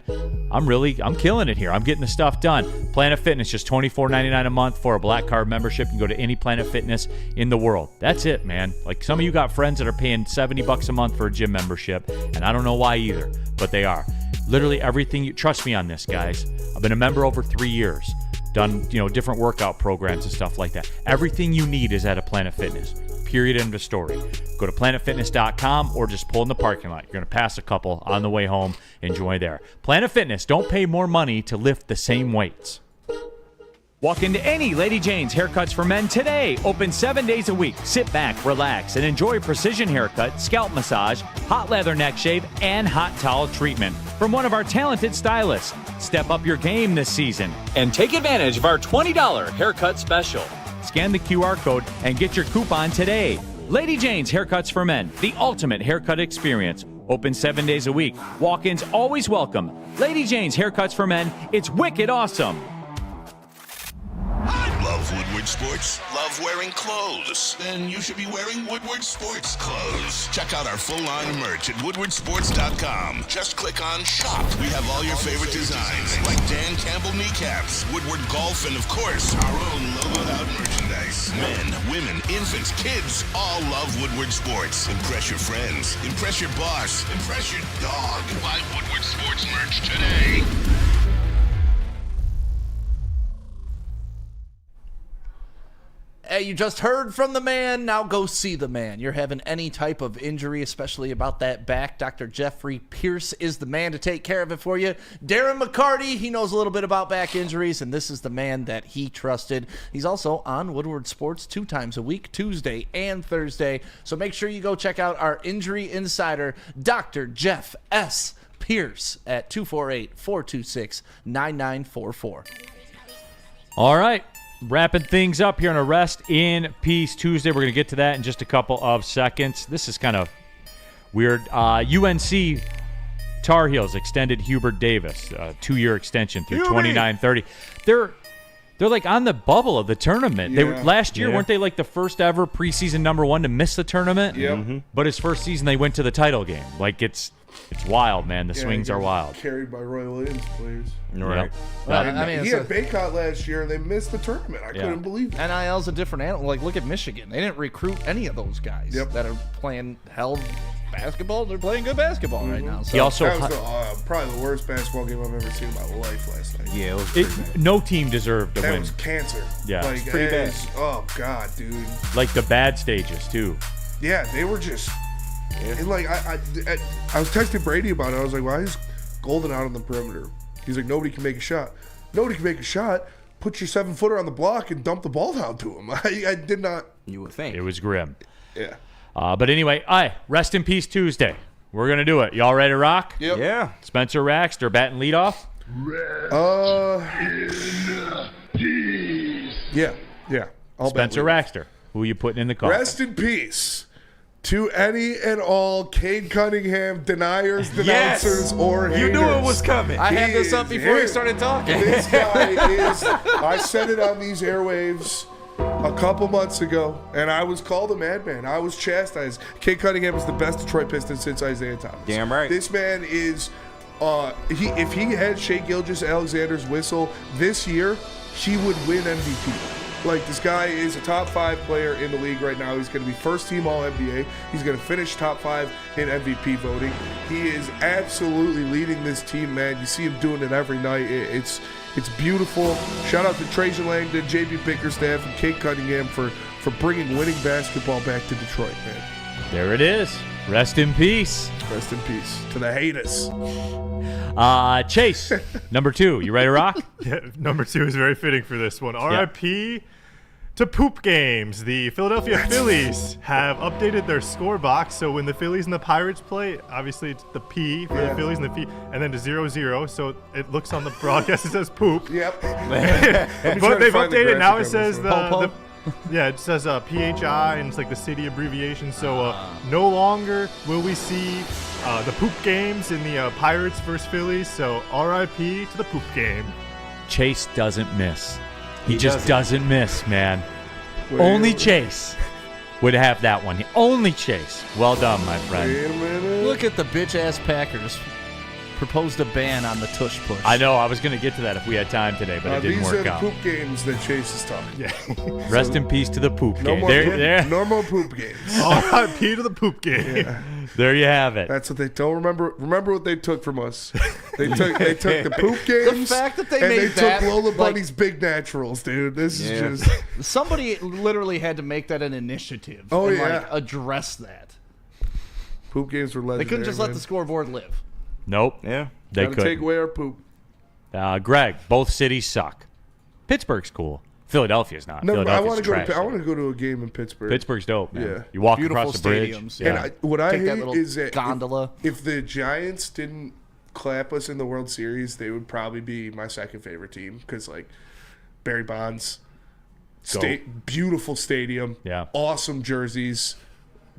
I'm killing it here. I'm getting the stuff done. Planet Fitness, just $24.99 a month for a Black Card membership. You can go to any Planet Fitness in the world. That's it, man. Like some of you got friends that are paying $70 a month for a gym membership, and I don't know why either, but they are. Literally everything. Trust me on this, guys. I've been a member over 3 years. Done, different workout programs and stuff like that. Everything you need is at a Planet Fitness. Period. End of story. Go to planetfitness.com or just pull in the parking lot. You're going to pass a couple on the way home. Enjoy there. Planet Fitness. Don't pay more money to lift the same weights. Walk into any Lady Jane's Haircuts for Men today. Open 7 days a week. Sit back, relax, and enjoy precision haircut, scalp massage, hot leather neck shave, and hot towel treatment from one of our talented stylists. Step up your game this season and take advantage of our $20 haircut special. Scan the QR code and get your coupon today. Lady Jane's Haircuts for Men, the ultimate haircut experience. Open 7 days a week. Walk-ins always welcome. Lady Jane's Haircuts for Men. It's wicked awesome. Love Woodward Sports? Love wearing clothes? Then you should be wearing Woodward Sports clothes. Check out our full line of merch at woodwardsports.com. Just click on shop. We have all your favorite designs, like Dan Campbell kneecaps, Woodward golf, and of course, our own logoed out merchandise. Men, women, infants, kids, all love Woodward Sports. Impress your friends. Impress your boss. Impress your dog. Buy Woodward Sports merch today. Hey, you just heard from the man. Now go see the man. You're having any type of injury, especially about that back. Dr. Jeffrey Pierce is the man to take care of it for you. Darren McCarty, he knows a little bit about back injuries, and this is the man that he trusted. He's also on Woodward Sports 2 times a week, Tuesday and Thursday. So make sure you go check out our injury insider, Dr. Jeff S. Pierce, at 248-426-9944. All right. Wrapping things up here on a Rest in Peace Tuesday. We're going to get to that in just a couple of seconds. This is kind of weird. UNC Tar Heels extended Hubert Davis, a 2-year extension through 29-30. They're like on the bubble of the tournament. Yeah. They were, last year, weren't they like the first ever preseason number 1 to miss the tournament? Yep. Mm-hmm. But his first season, they went to the title game. Like it's wild, man. The swings are wild. Carried by Roy Williams players. Right. He had Baycott last year, and they missed the tournament. I couldn't believe it. NIL's a different animal. Like, look at Michigan. They didn't recruit any of those guys that are playing hell basketball. They're playing good basketball right now. So. He also that was probably the worst basketball game I've ever seen in my life last night. Yeah, it was no team deserved to that win. was cancer. Yeah. Like, it's pretty bad. Oh, God, dude. Like the bad stages, too. Yeah, they were just... And like I was texting Brady about it. I was like, "Why is Golden out on the perimeter?" He's like, "Nobody can make a shot. Nobody can make a shot. Put your 7-footer on the block and dump the ball down to him." I did not. You would think it was grim. Yeah. But anyway, Rest in Peace Tuesday. We're gonna do it. Y'all ready to rock? Yep. Yeah. Spencer Raxter batting leadoff. Yeah. I'll Spencer Raxter. Who are you putting in the coffin? Rest in peace to any and all Cade Cunningham deniers, denouncers, or haters. You knew it was coming. I had this up before we started talking. This guy is. I said it on these airwaves a couple months ago, and I was called a madman. I was chastised. Cade Cunningham is the best Detroit Piston since Isaiah Thomas. Damn right. This man is. If he had Shai Gilgeous-Alexander's whistle this year, he would win MVP. Like, this guy is a top 5 player in the league right now. He's going to be first team All-NBA. He's going to finish top 5 in MVP voting. He is absolutely leading this team, man. You see him doing it every night. It's beautiful. Shout out to Trajan Langdon, JB Bickerstaff, and Cade Cunningham for bringing winning basketball back to Detroit, man. There it is. Rest in peace. Rest in peace to the haters. Chase, number 2. You ready to rock? Yeah, number 2 is very fitting for this one. RIP to poop games. The Philadelphia Phillies have updated their score box. So when the Phillies and the Pirates play, obviously it's the P for the Phillies and the P, and then to 0-0. So it looks on the broadcast, it says poop. Yep. But they've updated. Now it says the Yeah, it says PHI, and it's like the city abbreviation. So no longer will we see the poop games in the Pirates versus Phillies. So RIP to the poop game. Chase doesn't miss. He just doesn't miss, man. Wait Only a minute. Chase would have that one. Only Chase. Well done, my friend. Wait a minute. Look at the bitch-ass Packers. Proposed a ban on the tush push. I know. I was going to get to that if we had time today, but it didn't these work are out. the poop games that Chase is talking. Yeah. Rest in peace to the poop No game. more, no more poop games. RIP to the poop game. Yeah. There you have it. That's what they don't remember. Remember what they took from us. They took the poop games. The fact that they and made they that, took Lola like- Bunny's big naturals, dude. This is just. Somebody literally had to make that an initiative. Oh, and, yeah. like, address that. Poop games were legendary. They couldn't just let man. the scoreboard live. Nope. Yeah. They Gotta could. take away our poop. Greg, both cities suck. Pittsburgh's cool. Philadelphia's not. No, I Philadelphia's want to go. trash. I want to go to a game in Pittsburgh. Pittsburgh's dope, man. Yeah. You walk Beautiful across the bridge. stadiums. Yeah. And what I Take that hate little is that gondola. if the Giants didn't clap us in the World Series, they would probably be my second favorite team because like Barry Bonds, beautiful stadium, Yeah. awesome jerseys,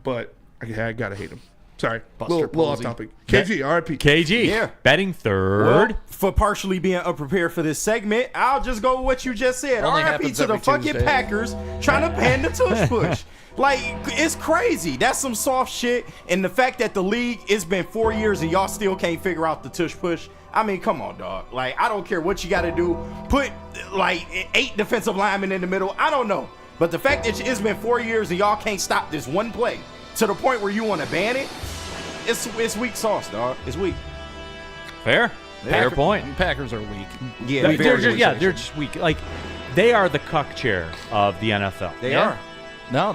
but I gotta hate them. Sorry, Buster little off Posey. topic. KG, RIP. KG, Yeah. betting third. Well, for partially being unprepared for this segment, I'll just go with what you just said. Only RIP happens to the every fucking Tuesday. Packers trying to ban the tush push. Like, it's crazy. That's some soft shit. And the fact that the league, it's been 4 years and y'all still can't figure out the tush push. I mean, come on, dog. Like, I don't care what you got to do. Put, like, 8 defensive linemen in the middle. I don't know. But the fact that it's been 4 years and y'all can't stop this one play to the point where you want to ban it, it's weak sauce, dog. It's weak. Fair. Fair point. Packers are weak. Yeah, They're just weak. Like, they are the cuck chair of the NFL. They are. No,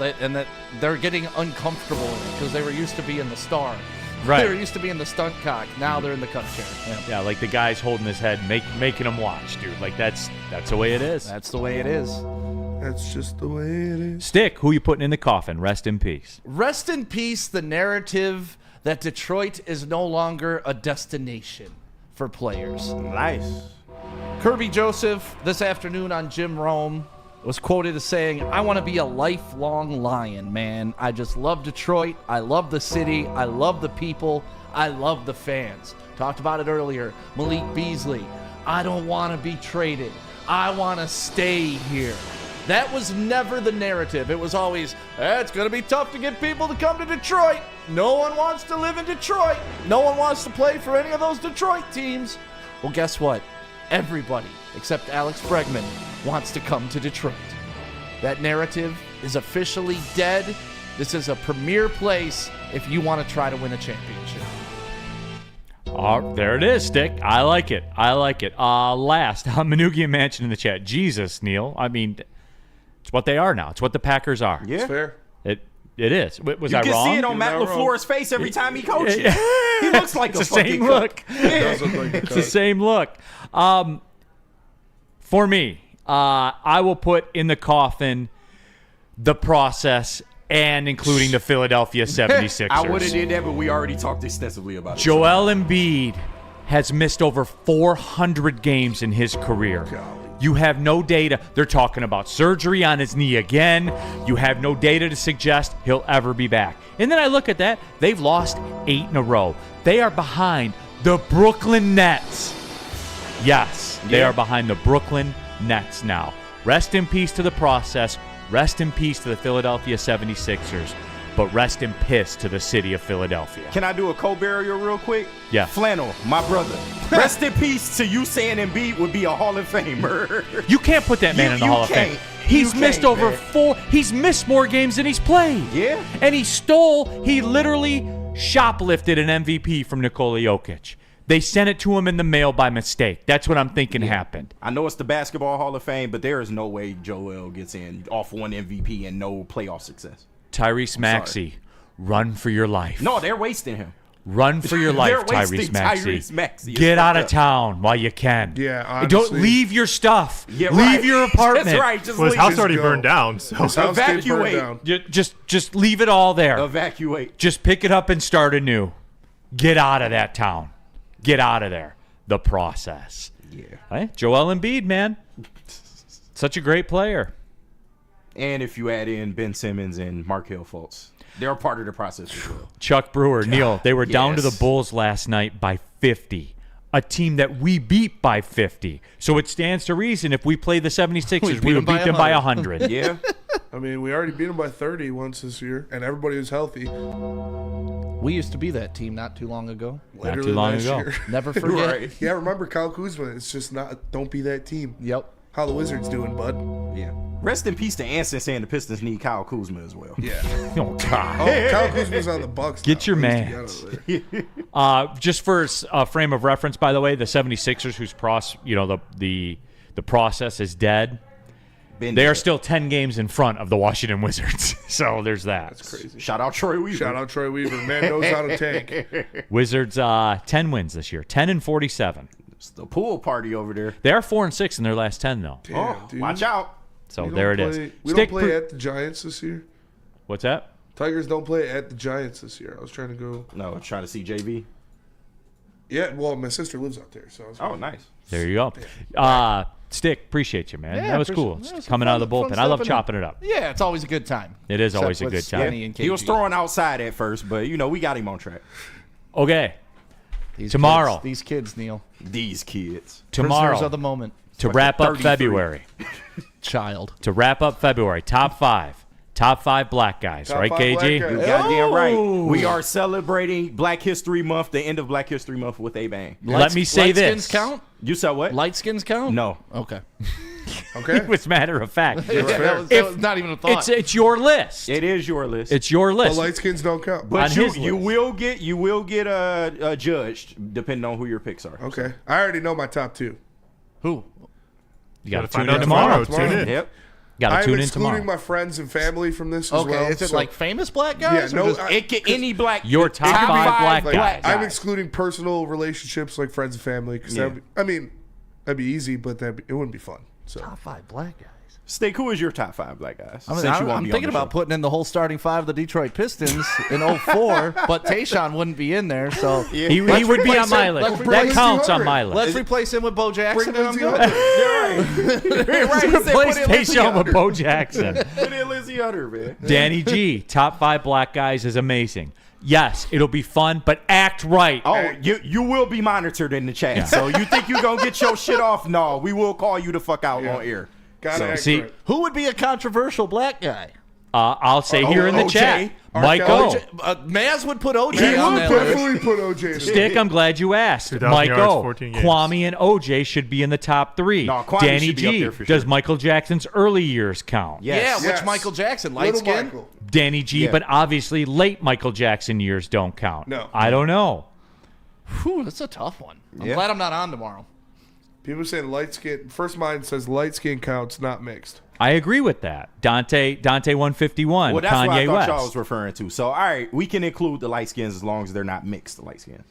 they're getting uncomfortable because they were used to be in the star. Right. They were used to be in the stunt cock. Now they're in the cup chair. Yeah. Yeah, like the guy's holding his head, making him watch, dude. Like, that's the way it is. That's the way it is. That's just the way it is. Stick, who you putting in the coffin? Rest in peace. Rest in peace, the narrative that Detroit is no longer a destination for players. Nice. Kirby Joseph, this afternoon on Jim Rome, was quoted as saying, "I want to be a lifelong Lion, man. I just love Detroit. I love the city. I love the people. I love the fans." Talked about it earlier. Malik Beasley, "I don't want to be traded. I want to stay here." That was never the narrative. It was always, it's going to be tough to get people to come to Detroit. No one wants to live in Detroit. No one wants to play for any of those Detroit teams. Well, guess what? Everybody, except Alex Bregman, wants to come to Detroit. That narrative is officially dead. This is a premier place if you want to try to win a championship. There it is, Stick. I like it. Last, Manugian Mansion in the chat. Jesus, Neil. I mean, it's what they are now. It's what the Packers are. Yeah. It's fair. It is. Was You I can wrong? see it on Matt not wrong. LaFleur's face every time he coaches. He looks like It's a the same fucking look. Does look like a It's the cuck. same look. For me, I will put in the coffin the process and including the Philadelphia 76ers. I would have did that, but we already talked extensively about it. Joel Embiid has missed over 400 games in his career. You have no data. They're talking about surgery on his knee again. You have no data to suggest he'll ever be back. And then I look at that. They've lost 8 in a row. They are behind the Brooklyn Nets. Yes, they are behind the Brooklyn Nets now. Rest in peace to the process. Rest in peace to the Philadelphia 76ers. But rest in piss to the city of Philadelphia. Can I do a co-burial real quick? Yeah. Flannel, my brother. Rest in peace to you saying Embiid would be a Hall of Famer. You can't put that man in the Hall of Fame. He's missed over 4. He's missed more games than he's played. Yeah. And he literally shoplifted an MVP from Nikola Jokic. They sent it to him in the mail by mistake. That's what I'm thinking happened. I know it's the Basketball Hall of Fame, but there is no way Joel gets in off one MVP and no playoff success. Tyrese Maxey, run for your life. No, they're wasting him. Run for your life, They're wasting Tyrese Maxey. Tyrese Maxey. It's Get out fucked of up. town while you can. Yeah, honestly. Don't leave your stuff. Yeah, leave right. your apartment. That's right. Just Well, his leave. house already go. burned down, so His house did burn Evacuate. down. Just leave it all there. Evacuate. Just pick it up and start anew. Get out of that town. Get out of there. The process. Yeah. Hey, Joel Embiid, man. Such a great player. And if you add in Ben Simmons and Markelle Fultz, they're a part of the process as well. Chuck Brewer, Neil, they were down to Yes. the Bulls last night by 50. A team that we beat by 50. So it stands to reason if we play the 76ers, we would beat them by 100. Yeah. I mean, we already beat them by 30 once this year, and everybody was healthy. We used to be that team not too long ago. Not too long last ago. year. Never forget. Right. Yeah, remember Kyle Kuzma. It's just not, don't be that team. Yep. How the Wizards doing, bud? Yeah. Rest in peace to Anson saying the Pistons need Kyle Kuzma as well. Yeah. Oh, God. Oh, Kyle Kuzma's on the Bucks. Get now. your He's man. together. Just for a frame of reference, by the way, the 76ers, whose the process is dead, they are still 10 games in front of the Washington Wizards. So there's that. That's crazy. Shout out Troy Weaver. Shout out Troy Weaver. Man knows how to tank. Wizards 10 wins this year, 10-47. It's the pool party over there. They are 4-6 in their last 10 though. Damn, dude. Watch out. So We there it don't is. play- We don't play at the Giants this year. What's that? Tigers don't play at the Giants this year. I was trying to go. No, trying to see JV. Yeah, well, my sister lives out there, so I was Oh, nice. There you go. Stick, appreciate you, man. Yeah, that was appreciate cool. it. That was Coming fun- out of the fun bullpen. I love stuff, chopping it up. Yeah, it's always a good time. It is Except always a with good time. Spenny and He was KG. throwing outside at first, but, we got him on track. Okay. These Tomorrow. kids, these kids, Neil. These kids. Tomorrow. Prisoners of the moment. To wrap up 33. February. Child. To wrap up February. Top 5. Top 5 black guys. Top right, 5 KG? black guys. You goddamn right. We are celebrating Black History Month, the end of Black History Month with a bang. Let me say light this. skins count? You said what? Light skins count? No. Okay. Okay. It was matter of fact. Yeah, that was not even a thought. It's your list. It is your list. It's your The list. light skins don't count. But on you his list. will get judged depending on who your picks are. Okay. I already know my top 2. Who? You got to find tune out in tomorrow. Tune in. Yep. Got to I'm tune in excluding tomorrow. my friends and family from this as Okay, well. is it so like famous black guys? Yeah, or no, just- It can, any black. Your top top 5 black like, guys. I'm excluding personal relationships like friends and family because that'd be easy, but it wouldn't be fun. So top 5 black guys. Steak, who is your top 5 black guys? I mean, Since you won't I'm be on thinking the about show. putting in the whole starting 5 of the Detroit Pistons in 04, but Tayshaun wouldn't be in there, so He would be on my list. let's That replace counts 200. on my list. let's replace him with Bo Jackson. bring And I'm Lindsey good. Hunter. Right, he said Replace put in Lindsey Tayshaun with Hunter. Bo Jackson. Put in Lindsey Hunter, man. Danny G, top 5 black guys is amazing. Yes, it'll be fun, but act right. Oh, you will be monitored in the chat. So you think you're going to get your shit off? No, we will call you the fuck out on air. Gotta act see, right. Who would be a controversial black guy? I'll say here in the OJ. chat. R. Mike Kelly. O. Maz would put OJ He on would that list. definitely put OJ. in Stick, I'm glad you asked. 2,000 Mike yards, O. 14 games. Kwame and OJ should be in the top 3. No, Kwame Danny should be up G, there for does sure. Michael Jackson's early years count? Yes. Yeah, Yes. which Michael Jackson? Light Little skin? Michael. Danny G, Yeah. but obviously late Michael Jackson years don't count. No. I don't know. Whew, that's a tough one. I'm Yeah. glad I'm not on tomorrow. People saying light skin. First mind says light skin counts, not mixed. I agree with that. Dante 151, Well, that's what I Kanye thought West. y'all was referring to. So, all right, we can include the light skins as long as they're not mixed light skins.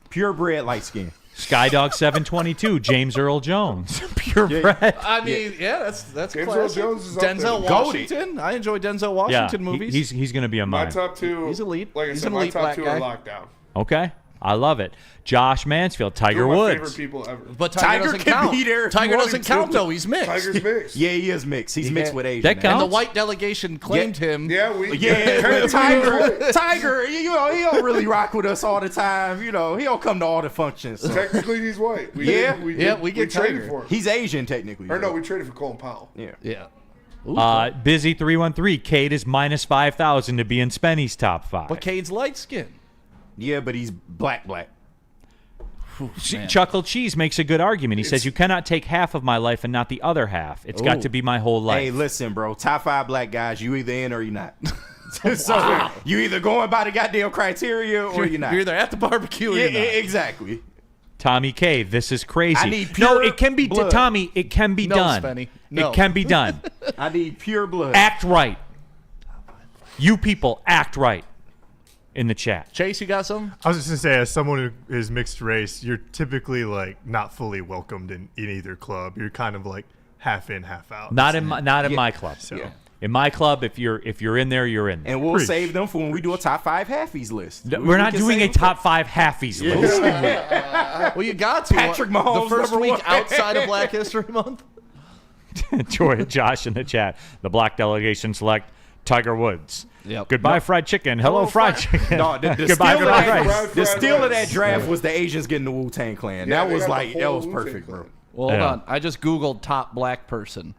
Purebred light skin. Skydog 722, James Earl Jones. Purebred. I mean, yeah, that's James classic. Earl Jones is up Denzel there. Washington. I enjoy Denzel Washington Yeah, movies. he's going to be on My mine. top 2. He's elite. Like I He's said, an my elite top black 2 guy. are locked down. Okay. I love it. Josh Mansfield, Tiger Two of my Woods. favorite people ever. But Tiger doesn't can count. be there if Tiger you want doesn't him count to. though. He's mixed. Tiger's mixed. Yeah, he is mixed. He's mixed with Asian. That man. counts. And the white delegation claimed him. Yeah, we. Yeah, Tiger, he don't really rock with us all the time. He don't come to all the functions. So. Technically, he's white. We Yeah. did- we get traded Tiger. for him. He's Asian technically. Or no, we traded for Colin Powell. Yeah. Yeah. Busy 313, Cade is minus 5,000 to be in Spenny's top 5. But Cade's light skin. Yeah, but he's black. Chuckle Cheese makes a good argument. He says, you cannot take half of my life and not the other half. It's got to be my whole life. Hey, listen, bro. Top 5 black guys, you either in or you not. So you either going by the goddamn criteria or you're not. You're either at the barbecue or Yeah, you're not. exactly. Tommy K, this is crazy. I need no, pure it can be blood. Tommy. It can be No, done. Spenny. No. It can be done. I need pure blood. Act right. You people, act right. In the chat. Chase, you got something? I was just gonna say, as someone who is mixed race, you're typically like not fully welcomed in either club. You're kind of like half in, half out. Not in my club. So Yeah. In my club, if you're in there, you're in there. And we'll Preach. save them for when we do a top 5 halfies list. We're not can doing save a them top 5 halfies list. Well, you got to. Patrick Mahomes, the first number week one. outside of Black History Month. Josh in the chat. The black delegation select Tiger Woods. Yep. Goodbye, fried chicken. Hello, fried chicken. No, the Goodbye, steal, fried rice. the steal of that draft was the Asians getting the Wu-Tang Clan. Yeah, that was got like, the that whole was Wu-Tang perfect, bro. Clan. Well, hold on. I just Googled top black person.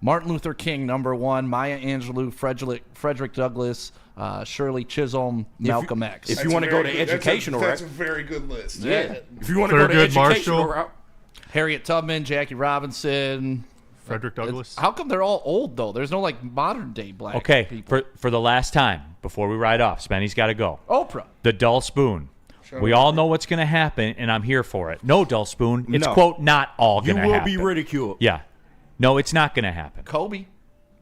Martin Luther King, #1. Maya Angelou, Frederick Douglass, Shirley Chisholm, Malcolm X. If you want to go to educational that's route. a very good list. Yeah. If you want to go to Thurgood educational Marshall. route. Harriet Tubman, Jackie Robinson. Frederick Douglass. How come they're all old, though? There's no, like, modern-day black Okay, people. for the last time, before we ride off, Spenny's got to go. Oprah. The dull spoon. We all know what's going to happen, and I'm here for it. No, dull spoon. It's, No. quote, not all You going to will happen. be ridiculed. Yeah. No, it's not going to happen. Kobe.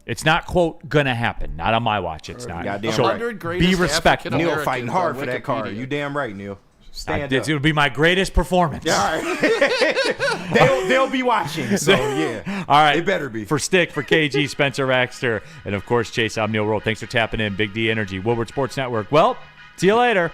It's not, quote, going to happen. Not on my watch. It's not. Goddamn So right. 100 greatest be respectful. African Neil Americans fighting hard on for that card. Wikipedia. You damn right, Neil. Stand up. It'll be my greatest performance. Yeah, all right. they'll be watching, so yeah. All right. It better be. For Stick, for KG, Spencer Baxter, and of course, Chase, I'm Neil Rowe. Thanks for tapping in. Big D Energy, Woodward Sports Network. Well, see you later.